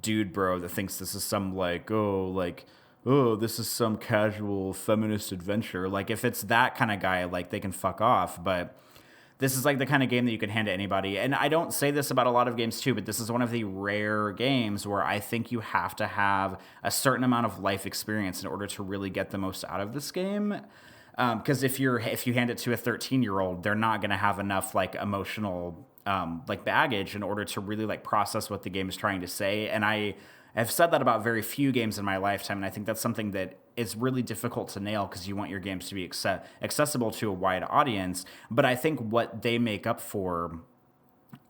dude bro that thinks this is some this is some casual feminist adventure. Like if it's that kind of guy, like they can fuck off. But this is like the kind of game that you can hand to anybody. And I don't say this about a lot of games too, but this is one of the rare games where I think you have to have a certain amount of life experience in order to really get the most out of this game. Because if you hand it to a 13-year-old, they're not going to have enough like emotional like baggage in order to really like process what the game is trying to say. And I have said that about very few games in my lifetime, and I think that's something that is really difficult to nail because you want your games to be accessible to a wide audience. But I think what they make up for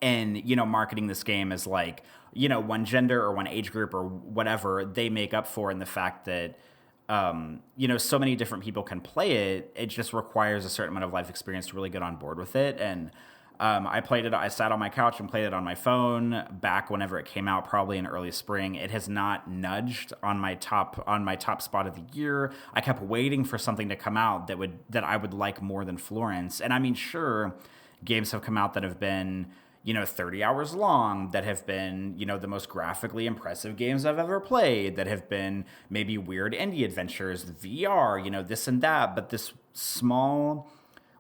in marketing this game is like one gender or one age group or whatever, they make up for in the fact that so many different people can play it. It just requires a certain amount of life experience to really get on board with it. And I played it. I sat on my couch and played it on my phone back whenever it came out, probably in early spring. It has not nudged on my top spot of the year. I kept waiting for something to come out that I would like more than Florence. And I mean, sure, games have come out that have been 30 hours long, that have been, the most graphically impressive games I've ever played, that have been maybe weird indie adventures, VR, this and that. But this small,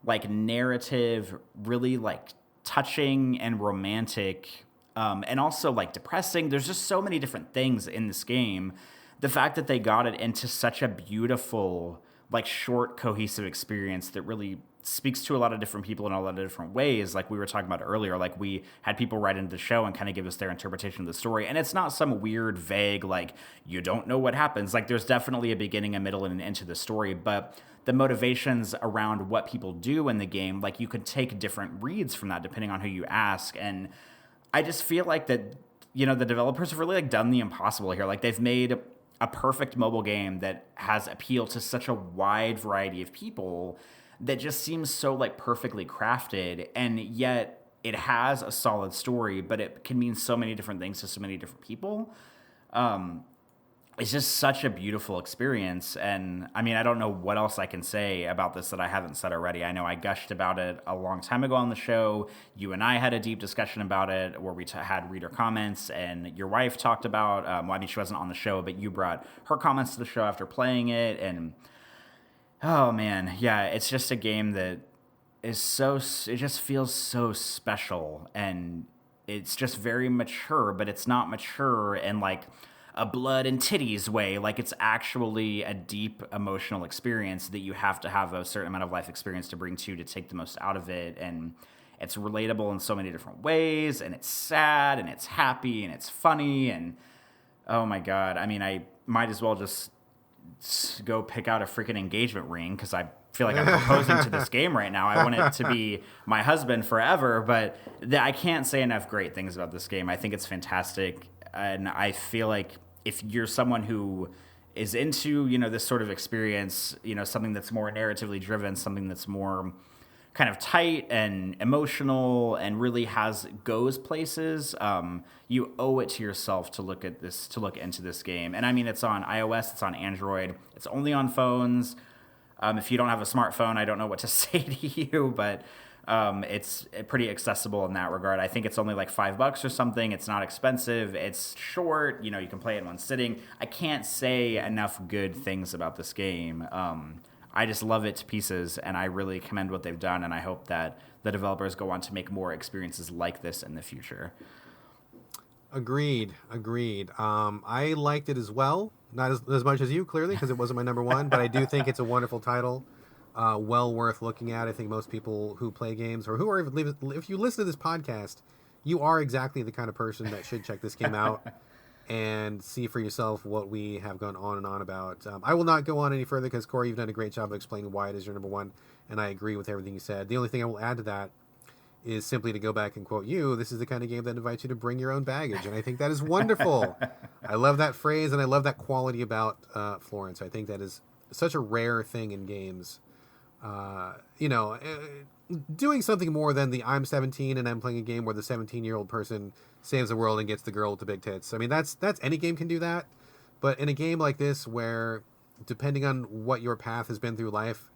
like narrative, really like touching and romantic, and also like depressing. There's just so many different things in this game. The fact that they got it into such a beautiful, like short, cohesive experience that really speaks to a lot of different people in a lot of different ways. Like we were talking about earlier, like we had people write into the show and kind of give us their interpretation of the story. And it's not some weird, vague, like you don't know what happens. Like there's definitely a beginning, a middle, and an end to the story. But the motivations around what people do in the game, like you could take different reads from that depending on who you ask. And I just feel like that, the developers have really like done the impossible here. Like they've made a perfect mobile game that has appeal to such a wide variety of people that just seems so like perfectly crafted, and yet it has a solid story, but it can mean so many different things to so many different people. It's just such a beautiful experience. And I mean, I don't know what else I can say about this that I haven't said already. I know I gushed about it a long time ago on the show. You and I had a deep discussion about it where we had reader comments, and your wife talked about, well, I mean, she wasn't on the show, but you brought her comments to the show after playing it. And oh man, yeah, it's just a game that is it just feels so special, and it's just very mature, but it's not mature in like a blood and titties way. Like it's actually a deep emotional experience that you have to have a certain amount of life experience to bring to take the most out of it. And it's relatable in so many different ways, and it's sad, and it's happy, and it's funny, and oh my God. I mean, I might as well just go pick out a freaking engagement ring, because I feel like I'm proposing to this game right now. I want it to be my husband forever, but I can't say enough great things about this game. I think it's fantastic, and I feel like if you're someone who is into, this sort of experience, something that's more narratively driven, something that's more kind of tight and emotional and really goes places, you owe it to yourself to look into this game. And I mean, it's on iOS, it's on Android, it's only on phones. If you don't have a smartphone, I don't know what to say to you, but it's pretty accessible in that regard. I think it's only like $5 or something. It's not expensive. It's short. You can play it in one sitting. I can't say enough good things about this game. I just love it to pieces, and I really commend what they've done, and I hope that the developers go on to make more experiences like this in the future. Agreed. I liked it as well. Not as much as you, clearly, because it wasn't my number one, but I do think it's a wonderful title. Well worth looking at. I think most people who play games, or who are even, if you listen to this podcast, you are exactly the kind of person that should check this game out and see for yourself what we have gone on and on about. I will not go on any further because, Corey, you've done a great job of explaining why it is your number one, and I agree with everything you said. The only thing I will add to that is simply to go back and quote you. This is the kind of game that invites you to bring your own baggage, and I think that is wonderful. I love that phrase, and I love that quality about Florence. I think that is such a rare thing in games. Doing something more than the I'm 17 and I'm playing a game where the 17-year-old person saves the world and gets the girl with the big tits. I mean, that's any game can do that. But in a game like this, where depending on what your path has been through life,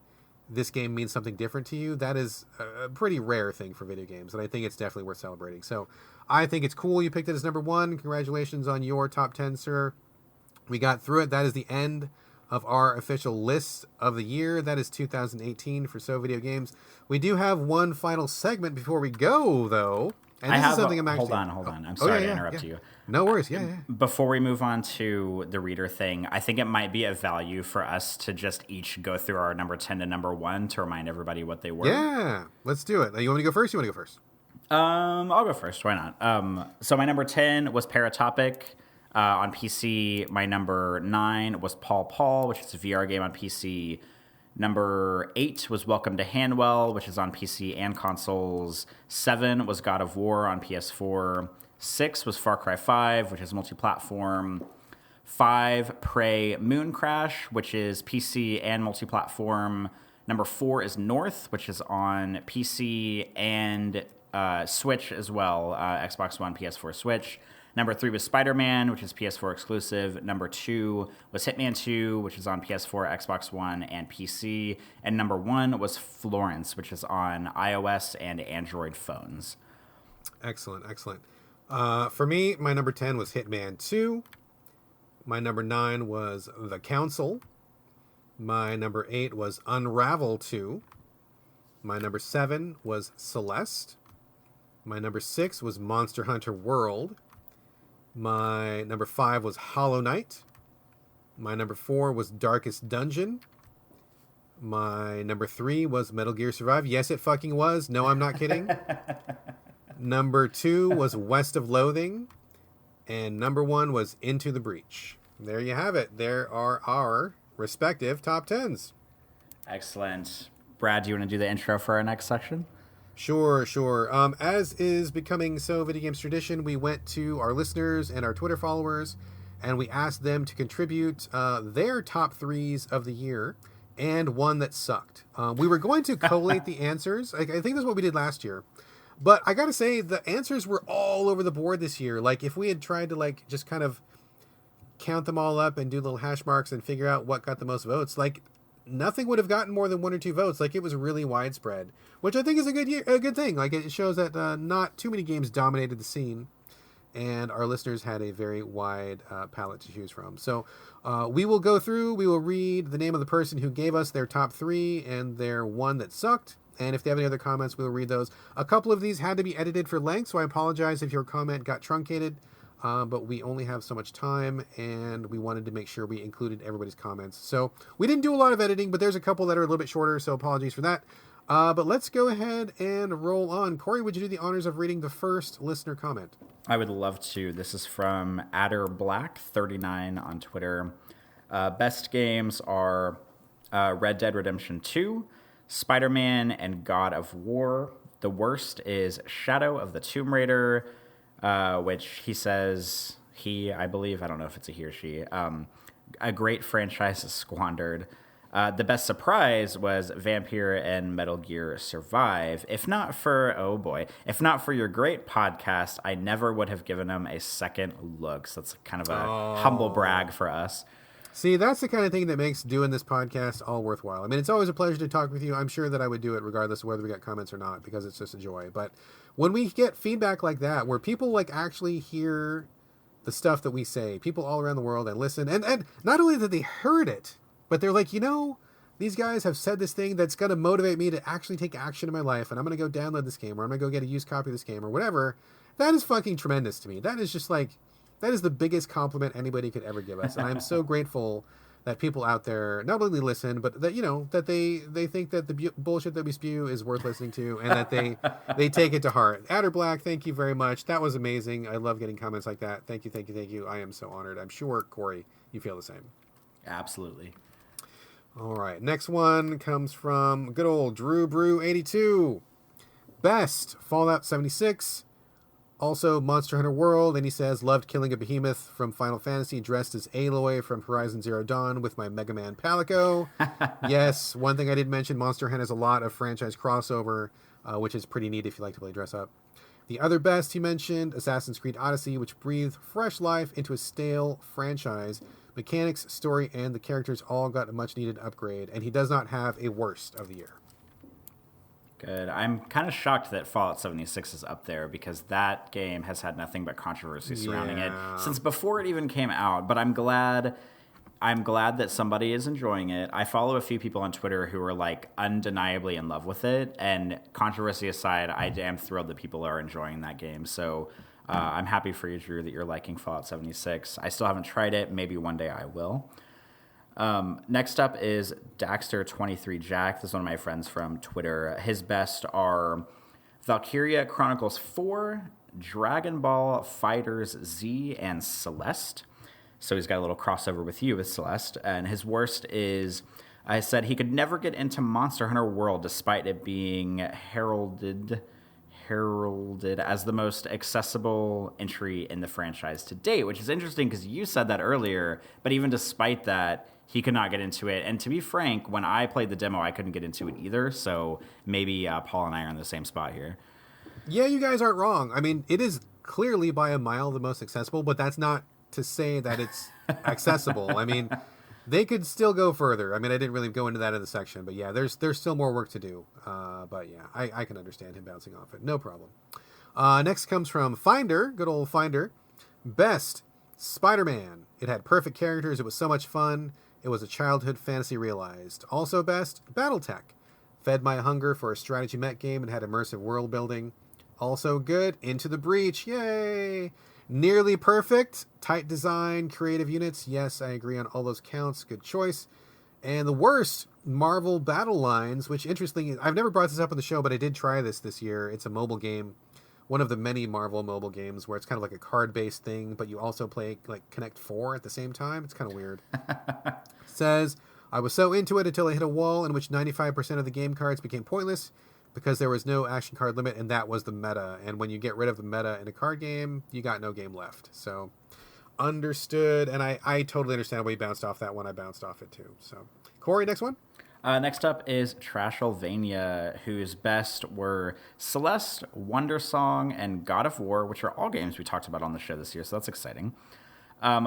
this game means something different to you, that is a pretty rare thing for video games. And I think it's definitely worth celebrating. So I think it's cool you picked it as number one. Congratulations on your top 10, sir. We got through it. That is the end of our official list of the year. That is 2018 for So Video Games. We do have one final segment before we go, though. And this is something I'm actually... Hold on. I'm sorry to interrupt you. No worries. Yeah. Before we move on to the reader thing, I think it might be of value for us to just each go through our number 10 to number 1 to remind everybody what they were. Yeah, let's do it. You want me to go first? You want to go first? I'll go first. Why not? So my number 10 was Paratopic. On PC, my number 9 was Paw, which is a VR game on PC. Number 8 was Welcome to Handwell, which is on PC and consoles. 7 was God of War on PS4. 6 was Far Cry 5, which is multi-platform. 5, Prey Moon Crash, which is PC and multi-platform. Number 4 is North, which is on PC and Switch as well, Xbox One, PS4, Switch. Number 3 was Spider-Man, which is PS4 exclusive. Number 2 was Hitman 2, which is on PS4, Xbox One, and PC. And number 1 was Florence, which is on iOS and Android phones. Excellent. For me, my number 10 was Hitman 2. My number 9 was The Council. My number 8 was Unravel 2. My number 7 was Celeste. My number 6 was Monster Hunter World. My number 5 was Hollow Knight. My number 4 was Darkest Dungeon. My number 3 was Metal Gear Survive. Yes, it fucking was. No, I'm not kidding. Number 2 was West of Loathing. And number 1 was Into the Breach. There you have it. There are our respective top 10s. Excellent. Brad, do you want to do the intro for our next section? Sure. As is becoming so video games tradition, we went to our listeners and our Twitter followers, and we asked them to contribute their top 3s of the year and one that sucked. We were going to collate the answers. I think that's what we did last year. But I got to say, the answers were all over the board this year. Like, if we had tried to, like, just kind of count them all up and do little hash marks and figure out what got the most votes, like, nothing would have gotten more than 1 or 2 votes. Like, it was really widespread, which I think is a good thing. Like, it shows that not too many games dominated the scene, and our listeners had a very wide palette to choose from. So we will go through, we will read the name of the person who gave us their top 3 and their one that sucked. And if they have any other comments, we'll read those. A couple of these had to be edited for length, so I apologize if your comment got truncated. But we only have so much time, and we wanted to make sure we included everybody's comments. So we didn't do a lot of editing, but there's a couple that are a little bit shorter, so apologies for that. But let's go ahead and roll on. Corey, would you do the honors of reading the first listener comment? I would love to. This is from AdderBlack39 on Twitter. Best games are Red Dead Redemption 2, Spider-Man, and God of War. The worst is Shadow of the Tomb Raider, which he says, I believe, I don't know if it's a he or she, a great franchise is squandered. The best surprise was Vampire and Metal Gear Survive. If not for your great podcast, I never would have given them a second look. So that's kind of a humble brag for us. See, that's the kind of thing that makes doing this podcast all worthwhile. I mean, it's always a pleasure to talk with you. I'm sure that I would do it regardless of whether we got comments or not, because it's just a joy. But when we get feedback like that, where people like actually hear the stuff that we say, people all around the world, and listen, and not only that they heard it, but they're like, these guys have said this thing that's going to motivate me to actually take action in my life, and I'm going to go download this game, or I'm going to go get a used copy of this game, or whatever. That is fucking tremendous to me. That is just like, that is the biggest compliment anybody could ever give us. And I'm so grateful that people out there not only listen, but that, that they think that the bullshit that we spew is worth listening to, and that they take it to heart. Adder Black, thank you very much. That was amazing. I love getting comments like that. Thank you. I am so honored. I'm sure, Corey, you feel the same. Absolutely. All right. Next one comes from good old Drew Brew 82. Best Fallout 76. Also, Monster Hunter World, and he says, loved killing a behemoth from Final Fantasy dressed as Aloy from Horizon Zero Dawn with my Mega Man Palico. Yes, one thing I did mention, Monster Hunter has a lot of franchise crossover, which is pretty neat if you like to play dress up. The other best he mentioned, Assassin's Creed Odyssey, which breathed fresh life into a stale franchise. Mechanics, story, and the characters all got a much-needed upgrade, and he does not have a worst of the year. Good. I'm kind of shocked that Fallout 76 is up there, because that game has had nothing but controversy surrounding it since before it even came out. But I'm glad that somebody is enjoying it. I follow a few people on Twitter who are like undeniably in love with it, and controversy aside, I am thrilled that people are enjoying that game. So I'm happy for you, Drew, that you're liking Fallout 76. I still haven't tried it. Maybe one day I will. Next up is Daxter23 Jack. This is one of my friends from Twitter. His best are Valkyria Chronicles 4, Dragon Ball Fighters Z, and Celeste. So he's got a little crossover with you with Celeste. And his worst is, I said he could never get into Monster Hunter World despite it being heralded as the most accessible entry in the franchise to date, which is interesting because you said that earlier, but even despite that, he could not get into it. And to be frank, when I played the demo, I couldn't get into it either, so maybe Paul and I are in the same spot here. Yeah, you guys aren't wrong. I mean, it is clearly by a mile the most accessible, but that's not to say that it's accessible. I mean, they could still go further. I mean, I didn't really go into that in the section, but yeah, there's still more work to do. But yeah, I can understand him bouncing off it. No problem. Next comes from Finder, good old Finder. Best Spider-Man. It had perfect characters. It was so much fun. It was a childhood fantasy realized. Also best, Battletech. Fed my hunger for a strategy mech game and had immersive world building. Also good, Into the Breach. Yay! Nearly perfect. Tight design, creative units. Yes, I agree on all those counts. Good choice. And the worst, Marvel Battle Lines, which interestingly, I've never brought this up on the show, but I did try this year. It's a mobile game, one of the many Marvel mobile games where it's kind of like a card-based thing, but you also play like Connect 4 at the same time. It's kind of weird. Says, I was so into it until I hit a wall in which 95% of the game cards became pointless because there was no action card limit, and that was the meta. And when you get rid of the meta in a card game, you got no game left. So, understood. And I totally understand why you bounced off that one. I bounced off it too. So, Corey, next one. Next up is Trashylvania, whose best were Celeste, Wonder Song, and God of War, which are all games we talked about on the show this year, so that's exciting.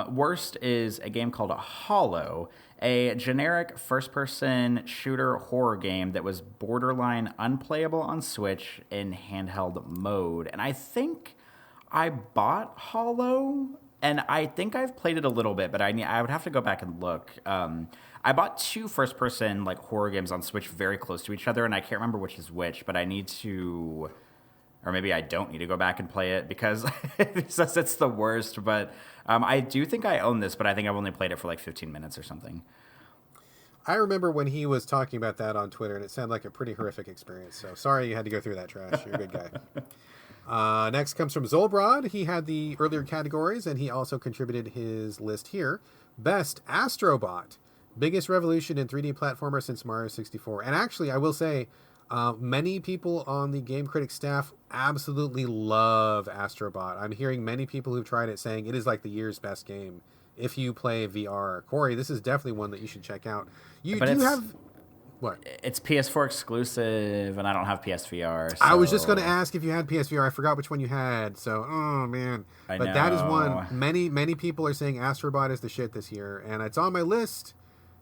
Worst is a game called Hollow, a generic first-person shooter horror game that was borderline unplayable on Switch in handheld mode. And I think I bought Hollow, and I think I've played it a little bit, but I would have to go back and look. I bought two first-person like horror games on Switch very close to each other, and I can't remember which is which, but I need to... Or maybe I don't need to go back and play it because it says it's the worst. But I do think I own this, but I think I've only played it for like 15 minutes or something. I remember when he was talking about that on Twitter, and it sounded like a pretty horrific experience. So sorry you had to go through that, Trash. You're a good guy. Next comes from Zolbrod. He had the earlier categories, and he also contributed his list here. Best Astrobot. Biggest revolution in 3D platformer since Mario 64. And actually, I will say... many people on the Game Critics staff absolutely love Astrobot. I'm hearing many people who've tried it saying it is like the year's best game if you play VR. Corey, this is definitely one that you should check out. You have... What? It's PS4 exclusive, and I don't have PSVR. So... I was just going to ask if you had PSVR. I forgot which one you had. So, oh, man. But that is one. Many people are saying Astrobot is the shit this year, and it's on my list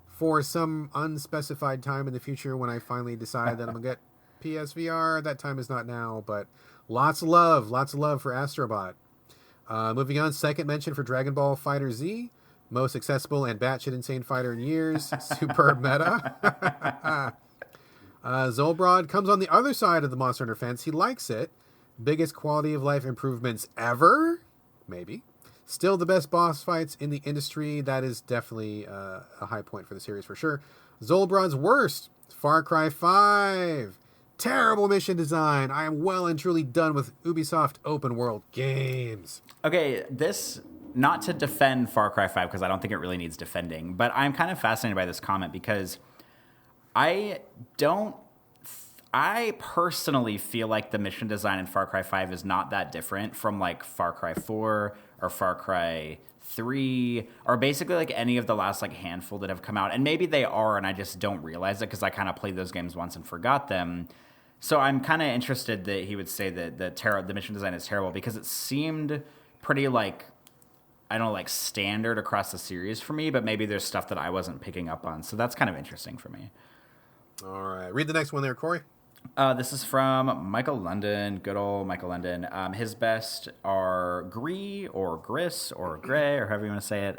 for some unspecified time in the future when I finally decide that I'm going to get PSVR. That time is not now, but lots of love for Astrobot. Moving on, second mention for Dragon Ball Fighter Z. Most accessible and batshit insane fighter in years. Superb meta. Zolbrod comes on the other side of the Monster Hunter fence. He likes it. Biggest quality of life improvements ever? Maybe. Still the best boss fights in the industry. That is definitely a high point for the series for sure. Zolbrod's worst. Far Cry 5. Terrible mission design. I am well and truly done with Ubisoft open world games. Okay, this, not to defend Far Cry 5, because I don't think it really needs defending, but I'm kind of fascinated by this comment because I personally feel like the mission design in Far Cry 5 is not that different from like Far Cry 4 or Far Cry 3 or basically like any of the last like handful that have come out. And maybe they are, and I just don't realize it because I kind of played those games once and forgot them. So I'm kind of interested that he would say that the mission design is terrible because it seemed pretty like, I don't know, like standard across the series for me, but maybe there's stuff that I wasn't picking up on. So that's kind of interesting for me. All right. Read the next one there, Corey. This is from Michael London, good old Michael London. His best are Gree or Gris or Gray or however you want to say it.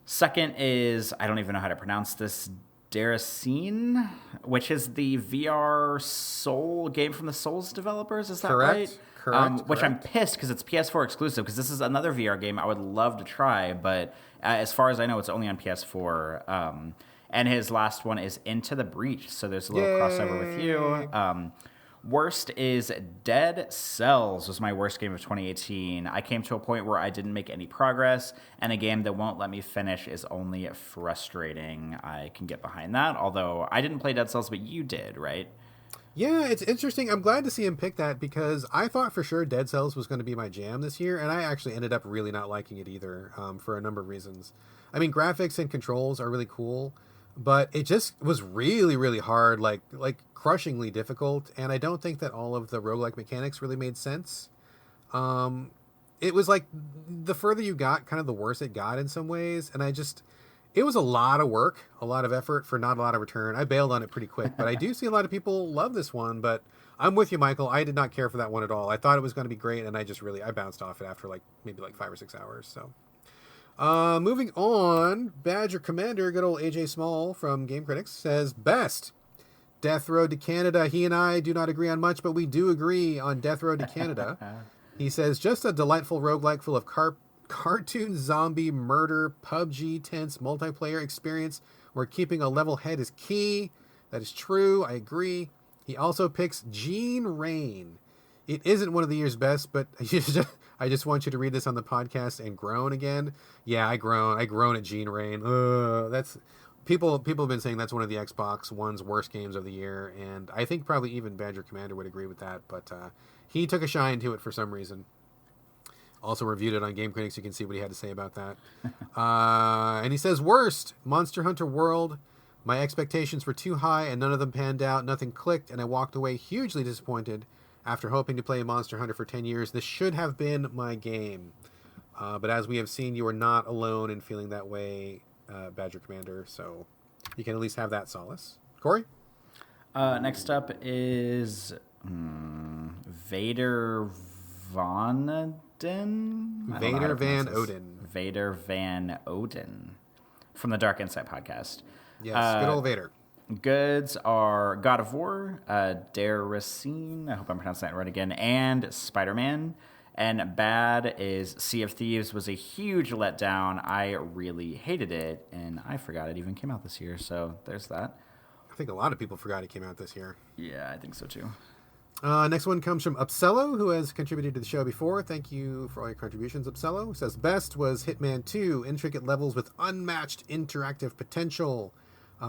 Second is, I don't even know how to pronounce this, Daracine, which is the VR Soul game from the Souls developers. Is that right? Correct. Which I'm pissed because it's PS4 exclusive because this is another VR game I would love to try, but as far as I know, it's only on PS4. And his last one is Into the Breach, so there's a little crossover with you. Worst is Dead Cells was my worst game of 2018. I came to a point where I didn't make any progress, and a game that won't let me finish is only frustrating. I can get behind that, although I didn't play Dead Cells, but you did, right? Yeah, it's interesting. I'm glad to see him pick that because I thought for sure Dead Cells was going to be my jam this year, and I actually ended up really not liking it either for a number of reasons. I mean, graphics and controls are really cool, but it just was really, really hard, like crushingly difficult, and I don't think that all of the roguelike mechanics really made sense. It was like the further you got, kind of the worse it got in some ways, and it was a lot of work, a lot of effort for not a lot of return. I bailed on it pretty quick, but I do see a lot of people love this one, but I'm with you, Michael. I did not care for that one at all. I thought it was going to be great, and I bounced off it after maybe 5 or 6 hours, so... Moving on, Badger Commander, good old AJ Small from Game Critics, says best Death Road to Canada. He and I do not agree on much, but we do agree on Death Road to Canada. He says just a delightful roguelike full of cartoon zombie murder, PUBG tense multiplayer experience where keeping a level head is key. That is true. I agree. He also picks Gene Rain. It isn't one of the year's best, but I just want you to read this on the podcast and groan again. Yeah, I groan at Gene Rain. That's people have been saying that's one of the Xbox One's worst games of the year, and I think probably even Badger Commander would agree with that. But he took a shine to it for some reason. Also reviewed it on Game Critics. You can see what he had to say about that. And he says, worst, Monster Hunter World. My expectations were too high and none of them panned out. Nothing clicked, and I walked away hugely disappointed. After hoping to play Monster Hunter for 10 years, this should have been my game. But as we have seen, you are not alone in feeling that way, Badger Commander. So you can at least have that solace. Corey? Next up is Vader Van Odin? Vader Van Odin. Vader Van Odin from the Dark Insight podcast. Yes, good old Vader. Goods are God of War, Dare Racine, I hope I'm pronouncing that right again, and Spider-Man. And bad is Sea of Thieves was a huge letdown. I really hated it, and I forgot it even came out this year, so there's that. I think a lot of people forgot it came out this year. Yeah, I think so too. Next one comes from Upsello, who has contributed to the show before. Thank you for all your contributions, Upsello. Who says, best was Hitman 2, intricate levels with unmatched interactive potential.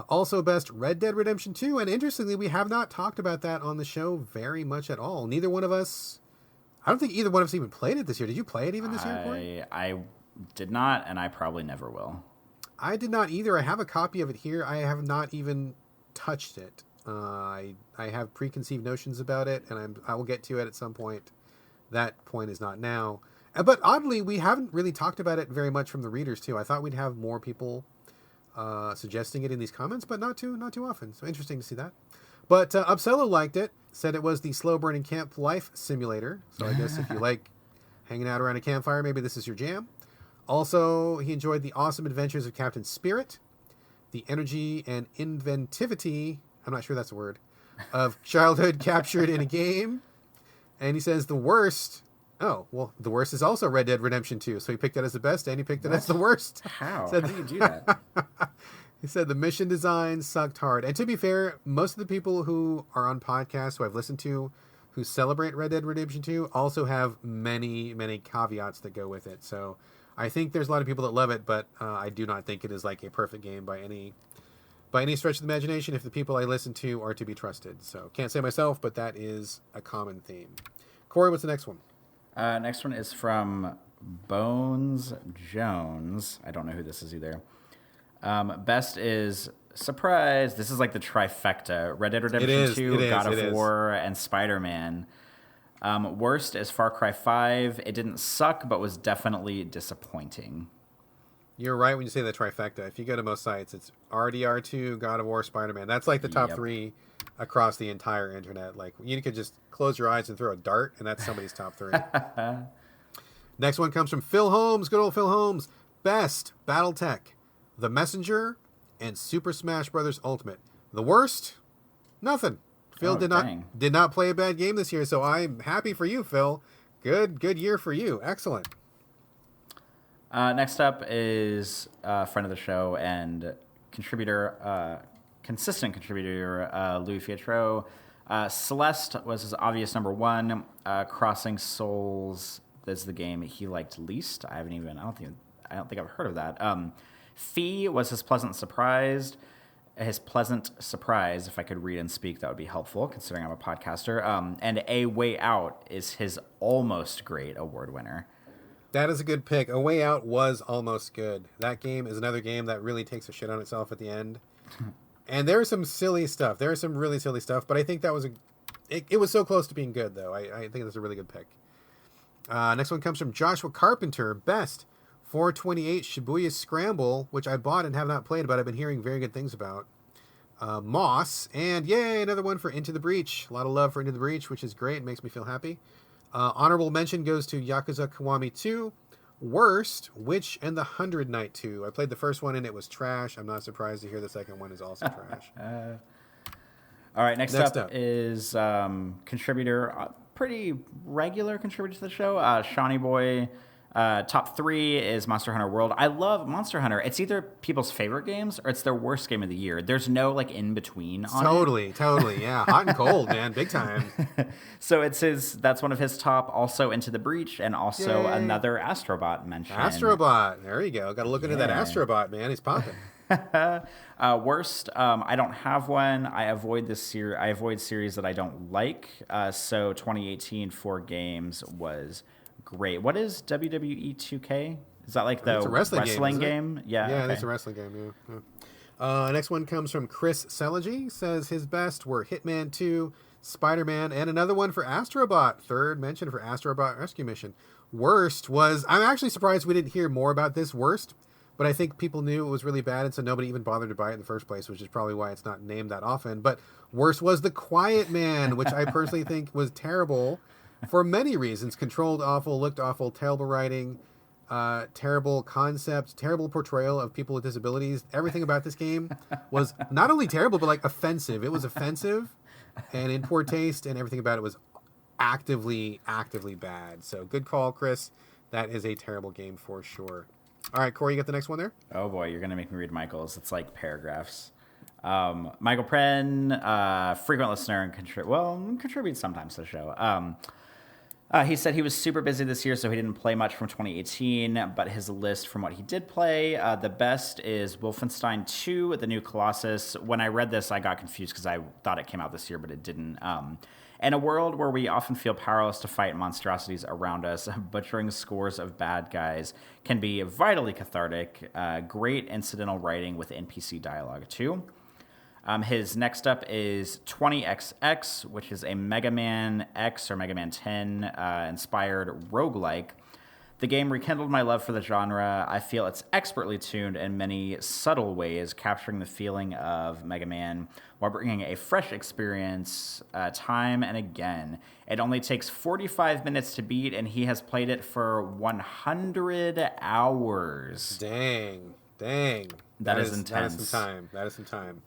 Also best, Red Dead Redemption 2, and interestingly, we have not talked about that on the show very much at all. Neither one of us, I don't think either one of us even played it this year. Did you play it even this year, Corey? I did not, and I probably never will. I did not either. I have a copy of it here. I have not even touched it. I have preconceived notions about it, and I will get to it at some point. That point is not now. But oddly, we haven't really talked about it very much from the readers, too. I thought we'd have more people suggesting it in these comments, but not too often. So interesting to see that. But Upsello liked it, said it was the slow burning camp life simulator. So I guess if you like hanging out around a campfire, maybe this is your jam. Also, he enjoyed the awesome adventures of Captain Spirit, the energy and inventivity, I'm not sure that's a word, of childhood captured in a game. And he says the worst, the worst is also Red Dead Redemption 2. So he picked it as the best and he picked it as the worst. How do you do that? He said the mission design sucked hard. And to be fair, most of the people who are on podcasts who I've listened to who celebrate Red Dead Redemption 2 also have many, many caveats that go with it. So I think there's a lot of people that love it, but I do not think it is like a perfect game by any stretch of the imagination if the people I listen to are to be trusted. So can't say myself, but that is a common theme. Corey, what's the next one? Next one is from Bones Jones. I don't know who this is either. Best is surprise. This is like the trifecta. Red Dead Redemption 2, God of War, and Spider-Man. Worst is Far Cry 5. It didn't suck, but was definitely disappointing. You're right when you say the trifecta. If you go to most sites, it's RDR2, God of War, Spider-Man. That's like the top three across the entire internet. Like you could just close your eyes and throw a dart, and that's somebody's top three. Next one comes from Phil Holmes. Good old Phil Holmes. Best, BattleTech, The Messenger, and Super Smash Bros. Ultimate. The worst? Nothing. Phil did not play a bad game this year, so I'm happy for you, Phil. Good year for you. Excellent. Next up is a friend of the show and consistent contributor, Louis Fietro. Celeste was his obvious number one. Crossing Souls is the game he liked least. I don't think I've heard of that. Fee was his pleasant surprise. If I could read and speak, that would be helpful, considering I'm a podcaster. And A Way Out is his almost great award winner. That is a good pick. A Way Out was almost good. That game is another game that really takes a shit on itself at the end. And there's some silly stuff. There's some really silly stuff, but I think that was it was so close to being good, though. I think that's a really good pick. Next one comes from Joshua Carpenter. Best, 428 Shibuya Scramble, which I bought and have not played, but I've been hearing very good things about. Moss, and yay, another one for Into the Breach. A lot of love for Into the Breach, which is great. It makes me feel happy. Honorable mention goes to Yakuza Kiwami 2, Worst, Witch and the 100 Knight 2. I played the first one and it was trash. I'm not surprised to hear the second one is also trash. All right, next up is contributor, pretty regular contributor to the show, Shawnee Boy. Top 3 is Monster Hunter World. I love Monster Hunter. It's either people's favorite games or it's their worst game of the year. There's no like in between on it. Totally. Yeah, hot and cold, man, big time. So that's one of his top. Also Into the Breach, and also another Astrobot mention. Astrobot, there you go. Got to look into that Astrobot, man. He's popping. Worst, I don't have one. I avoid series that I don't like. So 2018 for games was great. What is WWE 2K? Is that like the wrestling game? Yeah, okay. It's a wrestling game. Yeah. Next one comes from Chris Seligy. Says his best were Hitman 2, Spider-Man, and another one for Astrobot. Third mention for Astrobot Rescue Mission. Worst was, I'm actually surprised we didn't hear more about this worst, but I think people knew it was really bad, and so nobody even bothered to buy it in the first place, which is probably why it's not named that often. But worst was The Quiet Man, which I personally think was terrible for many reasons. Controlled awful, looked awful, terrible writing, terrible concept, terrible portrayal of people with disabilities. Everything about this game was not only terrible, but like offensive. It was offensive and in poor taste, and everything about it was actively bad. So good call, Chris. That is a terrible game for sure. All right, Corey, you got the next one there? Oh, boy, you're going to make me read Michael's. It's like paragraphs. Michael Pren, frequent listener and contributes sometimes to the show. He said he was super busy this year, so he didn't play much from 2018, but his list from what he did play, the best is Wolfenstein 2, The New Colossus. When I read this, I got confused because I thought it came out this year, but it didn't. In a world where we often feel powerless to fight monstrosities around us, butchering scores of bad guys can be vitally cathartic. Great incidental writing with NPC dialogue, too. His next up is 20XX, which is a Mega Man X or Mega Man 10 inspired roguelike. The game rekindled my love for the genre. I feel it's expertly tuned in many subtle ways, capturing the feeling of Mega Man while bringing a fresh experience time and again. It only takes 45 minutes to beat, and he has played it for 100 hours. Dang. That is intense. That is some time.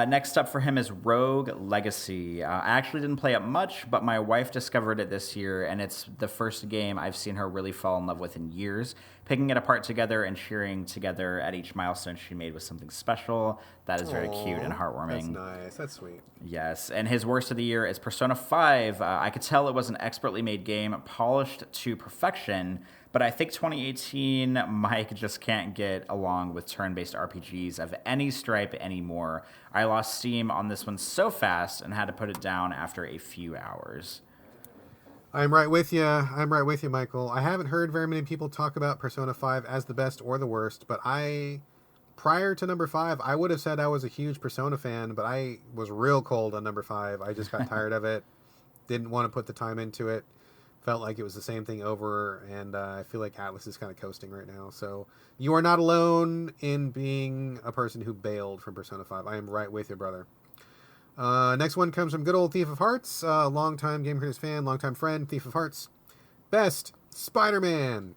Next up for him is Rogue Legacy. I actually didn't play it much, but my wife discovered it this year, and it's the first game I've seen her really fall in love with in years. Picking it apart together and cheering together at each milestone she made was something special. That is very cute and heartwarming. That's nice. That's sweet. Yes, and his worst of the year is Persona 5. I could tell it was an expertly made game, polished to perfection, but I think 2018, Mike just can't get along with turn-based RPGs of any stripe anymore. I lost steam on this one so fast and had to put it down after a few hours. I'm right with you, Michael. I haven't heard very many people talk about Persona 5 as the best or the worst, but prior to number 5, I would have said I was a huge Persona fan, but I was real cold on number 5. I just got tired of it. Didn't want to put the time into it. Felt like it was the same thing over, and I feel like Atlas is kind of coasting right now. So you are not alone in being a person who bailed from Persona 5. I am right with you, brother. Next one comes from good old Thief of Hearts, longtime Game Critters fan, longtime friend, Thief of Hearts. Best, Spider-Man.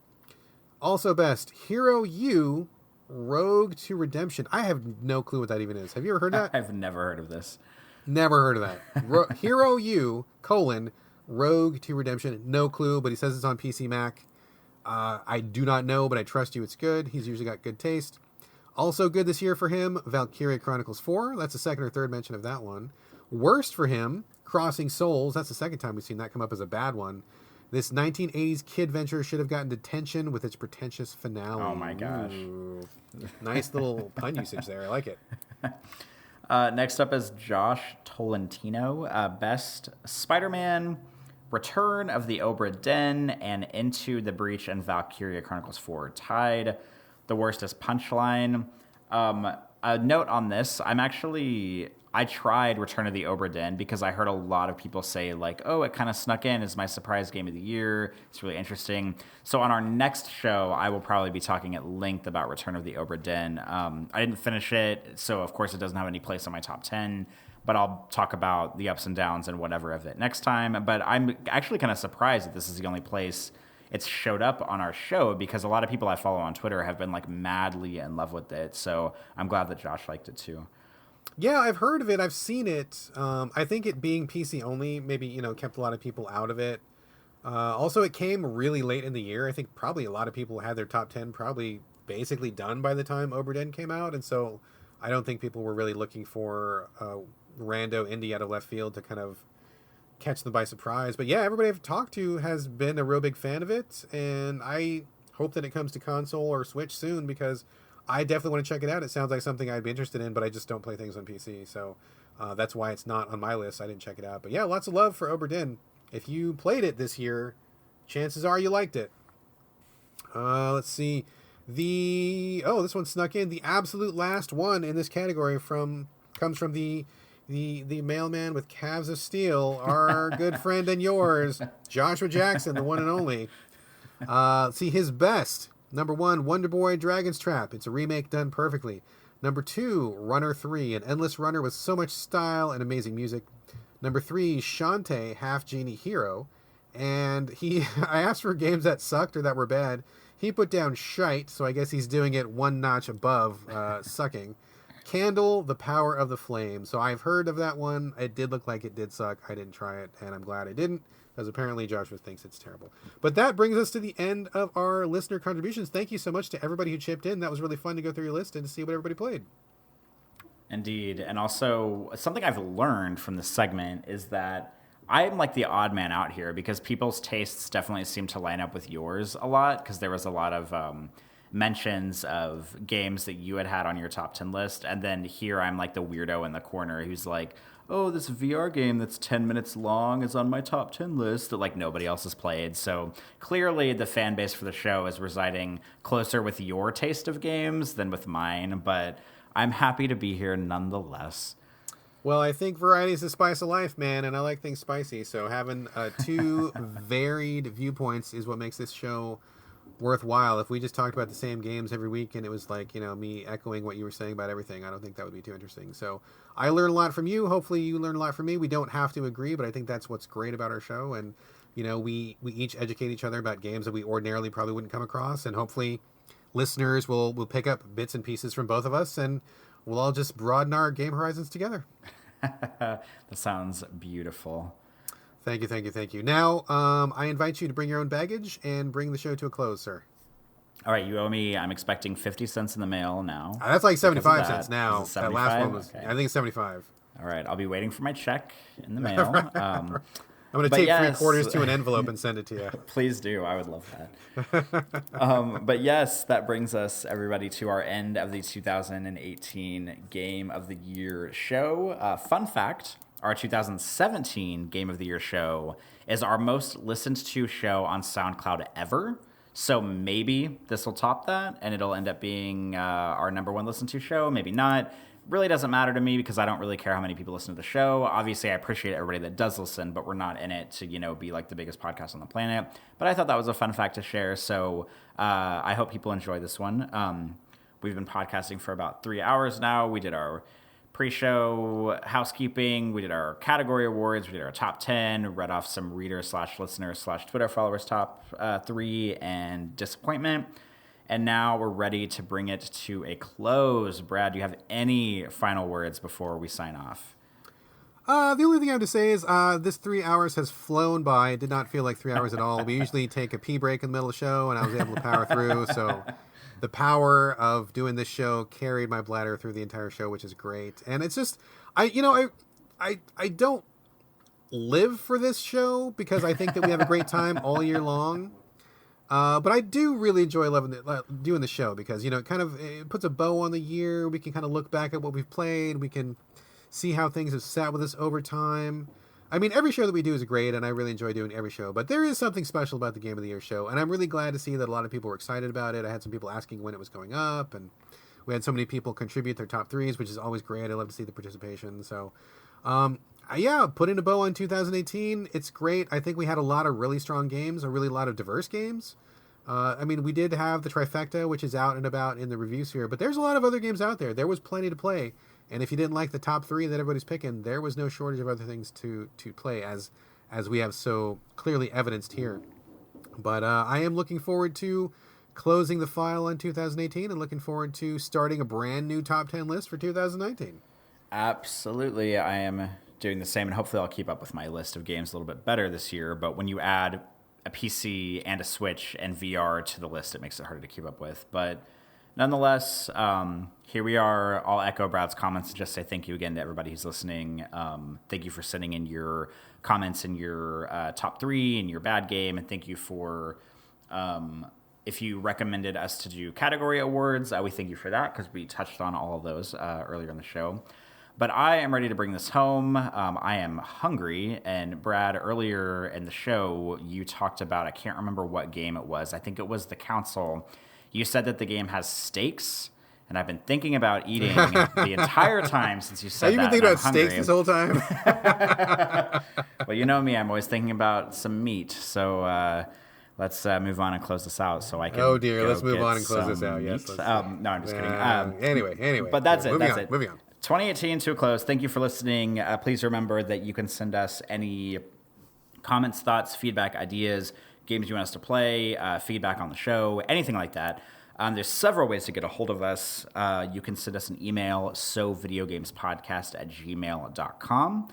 Also best, Hero U, Rogue to Redemption. I have no clue what that even is. Have you ever heard that? I've never heard of this. Never heard of that. Hero U, Rogue to Redemption. No clue, but he says it's on PC Mac. I do not know, but I trust you. It's good. He's usually got good taste. Also good this year for him, Valkyria Chronicles 4. That's the second or third mention of that one. Worst for him, Crossing Souls. That's the second time we've seen that come up as a bad one. This 1980s kid venture should have gotten detention with its pretentious finale. Oh my gosh. Ooh. Nice little pun usage there. I like it. Next up is Josh Tolentino. Best Spider-Man, Return of the Obra Dinn, and Into the Breach and Valkyria Chronicles 4 tied. The worst is Punchline. A note on this, I tried Return of the Obra Dinn because I heard a lot of people say, like, oh, it kind of snuck in as my surprise game of the year. It's really interesting. So on our next show, I will probably be talking at length about Return of the Obra Dinn. I didn't finish it, so of course it doesn't have any place on my top 10, but I'll talk about the ups and downs and whatever of it next time. But I'm actually kind of surprised that this is the only place it's showed up on our show because a lot of people I follow on Twitter have been like madly in love with it. So I'm glad that Josh liked it too. Yeah, I've heard of it. I've seen it. I think it being PC only maybe, kept a lot of people out of it. Also, it came really late in the year. I think probably a lot of people had their top 10 probably basically done by the time Oberdin came out. And so I don't think people were really looking for a rando indie out of left field to kind of catch them by surprise. But yeah, everybody I've talked to has been a real big fan of it. And I hope that it comes to console or Switch soon because I definitely want to check it out. It sounds like something I'd be interested in, but I just don't play things on PC. So that's why it's not on my list. I didn't check it out. But yeah, lots of love for Oberdin. If you played it this year, chances are you liked it. Let's see. This one snuck in. The absolute last one in this category comes from the mailman with calves of steel, our good friend and yours, Joshua Jackson, the one and only. See his best. Number 1, Wonder Boy Dragon's Trap. It's a remake done perfectly. Number 2, Runner 3, an endless runner with so much style and amazing music. Number 3, Shantae, Half Genie Hero. And I asked for games that sucked or that were bad. He put down shite, so I guess he's doing it one notch above sucking. Candle, The Power of the Flame. So I've heard of that one. It did look like it did suck. I didn't try it, and I'm glad I didn't, because apparently Joshua thinks it's terrible. But that brings us to the end of our listener contributions. Thank you so much to everybody who chipped in. That was really fun to go through your list and to see what everybody played. Indeed. And also, something I've learned from this segment is that I'm like the odd man out here because people's tastes definitely seem to line up with yours a lot because there was a lot of mentions of games that you had on your top 10 list. And then here I'm like the weirdo in the corner who's like, oh, this VR game that's 10 minutes long is on my top 10 list that like nobody else has played. So clearly the fan base for the show is residing closer with your taste of games than with mine, but I'm happy to be here nonetheless. Well, I think variety is the spice of life, man, and I like things spicy. So having two varied viewpoints is what makes this show worthwhile. If we just talked about the same games every week and it was like, me echoing what you were saying about everything, I don't think that would be too interesting. So I learn a lot from you. Hopefully you learn a lot from me. We don't have to agree, but I think that's what's great about our show. And, we each educate each other about games that we ordinarily probably wouldn't come across. And hopefully listeners will pick up bits and pieces from both of us and we'll all just broaden our game horizons together. That sounds beautiful. Thank you. Now, I invite you to bring your own baggage and bring the show to a close, sir. All right, you owe me, I'm expecting 50 cents in the mail now. That's like 75 cents now. That last one was, okay. I think it's 75. All right, I'll be waiting for my check in the mail. I'm going to take 3/4 to an envelope and send it to you. Please do. I would love that. But yes, that brings us, everybody, to our end of the 2018 Game of the Year show. Fun fact, our 2017 Game of the Year show is our most listened to show on SoundCloud ever. So maybe this will top that, and it'll end up being our number one listened to show. Maybe not. Really doesn't matter to me because I don't really care how many people listen to the show. Obviously, I appreciate everybody that does listen, but we're not in it to, be like the biggest podcast on the planet. But I thought that was a fun fact to share, so I hope people enjoy this one. We've been podcasting for about 3 hours now. We did our pre-show housekeeping. We did our category awards. We did our top 10, read off some reader/listener/Twitter followers top 3, and disappointment. And now we're ready to bring it to a close. Brad, do you have any final words before we sign off? The only thing I have to say is this 3 hours has flown by. It did not feel like 3 hours at all. We usually take a pee break in the middle of the show, and I was able to power through. So the power of doing this show carried my bladder through the entire show, which is great. And it's just, I don't live for this show because I think that we have a great time all year long. But I do really enjoy doing the show because, it puts a bow on the year. We can kind of look back at what we've played. We can see how things have sat with us over time. I mean, every show that we do is great, and I really enjoy doing every show. But there is something special about the Game of the Year show, and I'm really glad to see that a lot of people were excited about it. I had some people asking when it was going up, and we had so many people contribute their top threes, which is always great. I love to see the participation. So, putting a bow on 2018, it's great. I think we had a lot of really strong games, a lot of diverse games. We did have the trifecta, which is out and about in the review sphere, but there's a lot of other games out there. There was plenty to play. And if you didn't like the top 3 that everybody's picking, there was no shortage of other things to play, as we have so clearly evidenced here. But I am looking forward to closing the file on 2018 and looking forward to starting a brand new top 10 list for 2019. Absolutely. I am doing the same, and hopefully I'll keep up with my list of games a little bit better this year. But when you add a PC and a Switch and VR to the list, it makes it harder to keep up with. But nonetheless, here we are. I'll echo Brad's comments and just say thank you again to everybody who's listening. Thank you for sending in your comments in your top 3 and your bad game, and thank you for if you recommended us to do category awards. We thank you for that because we touched on all of those earlier in the show. But I am ready to bring this home. I am hungry. And Brad, earlier in the show, you talked about, I can't remember what game it was. I think it was The Council. You said that the game has steaks. And I've been thinking about eating the entire time since you said that. Have you been thinking about steaks this whole time? Well, you know me. I'm always thinking about some meat. So let's move on and close this out so I can. Oh, dear. Let's move on and close this out. Yes. No, I'm just kidding. Anyway. But that's it. Moving it. Moving on. 2018 to a close. Thank you for listening. Please remember that you can send us any comments, thoughts, feedback, ideas, games you want us to play, feedback on the show, anything like that. There's several ways to get a hold of us. You can send us an email, sovideogamespodcast@gmail.com.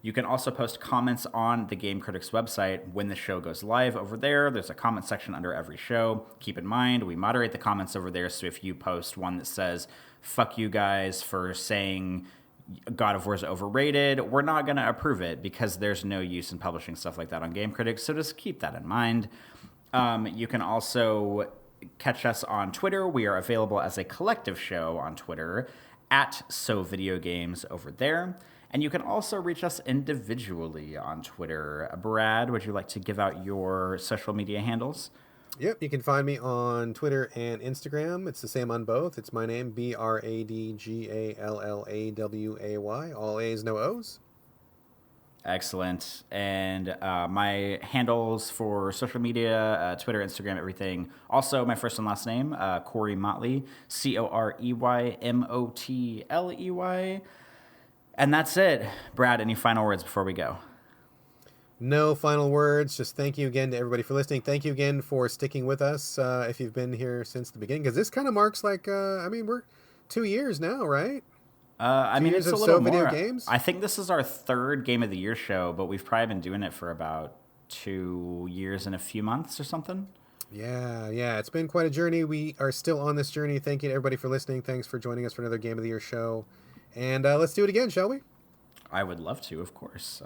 You can also post comments on the Game Critics website when the show goes live over there. There's a comment section under every show. Keep in mind, we moderate the comments over there, so if you post one that says, fuck you guys for saying God of War is overrated, we're not going to approve it because there's no use in publishing stuff like that on Game Critics, so just keep that in mind. You can also catch us on Twitter. We are available as a collective show on Twitter @SoVideoGames over there. And you can also reach us individually on Twitter. Brad, would you like to give out your social media handles? Yep, you can find me on Twitter and Instagram. It's the same on both. It's my name, BradGallaway, all A's, no O's. Excellent. And my handles for social media, Twitter, Instagram, everything. Also, my first and last name, Corey Motley, CoreyMotley. And that's it. Brad, any final words before we go? No final words. Just thank you again to everybody for listening. Thank you again for sticking with us if you've been here since the beginning. Because this kind of marks we're 2 years now, right? It's a little more. Video games? I think this is our third Game of the Year show, but we've probably been doing it for about 2 years and a few months or something. Yeah. It's been quite a journey. We are still on this journey. Thank you to everybody for listening. Thanks for joining us for another Game of the Year show. And let's do it again, shall we? I would love to, of course.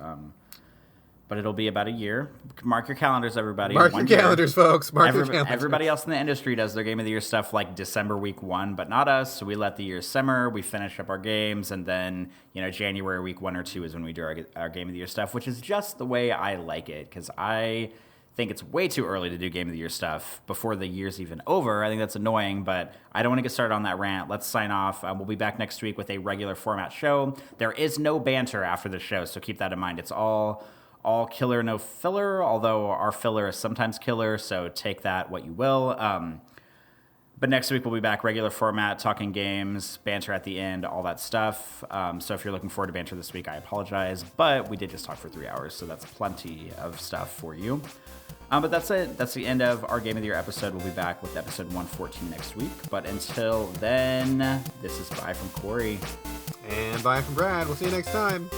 But it'll be about a year. Mark your calendars, everybody. Mark your calendars, folks. Mark your calendars. Everybody else in the industry does their Game of the Year stuff like December week 1, but not us. So we let the year simmer. We finish up our games, and then January week 1 or 2 is when we do our Game of the Year stuff, which is just the way I like it because I think it's way too early to do Game of the Year stuff before the year's even over. I think that's annoying, but I don't want to get started on that rant. Let's sign off. We'll be back next week with a regular format show. There is no banter after the show, so keep that in mind. It's all killer, no filler, although our filler is sometimes killer, so take that what you will. But next week we'll be back, regular format, talking games, banter at the end, all that stuff. So if you're looking forward to banter this week, I apologize, but we did just talk for 3 hours, so that's plenty of stuff for you. But that's it. That's the end of our Game of the Year episode. We'll be back with episode 114 next week. But until then, this is bye from Corey. And bye from Brad. We'll see you next time.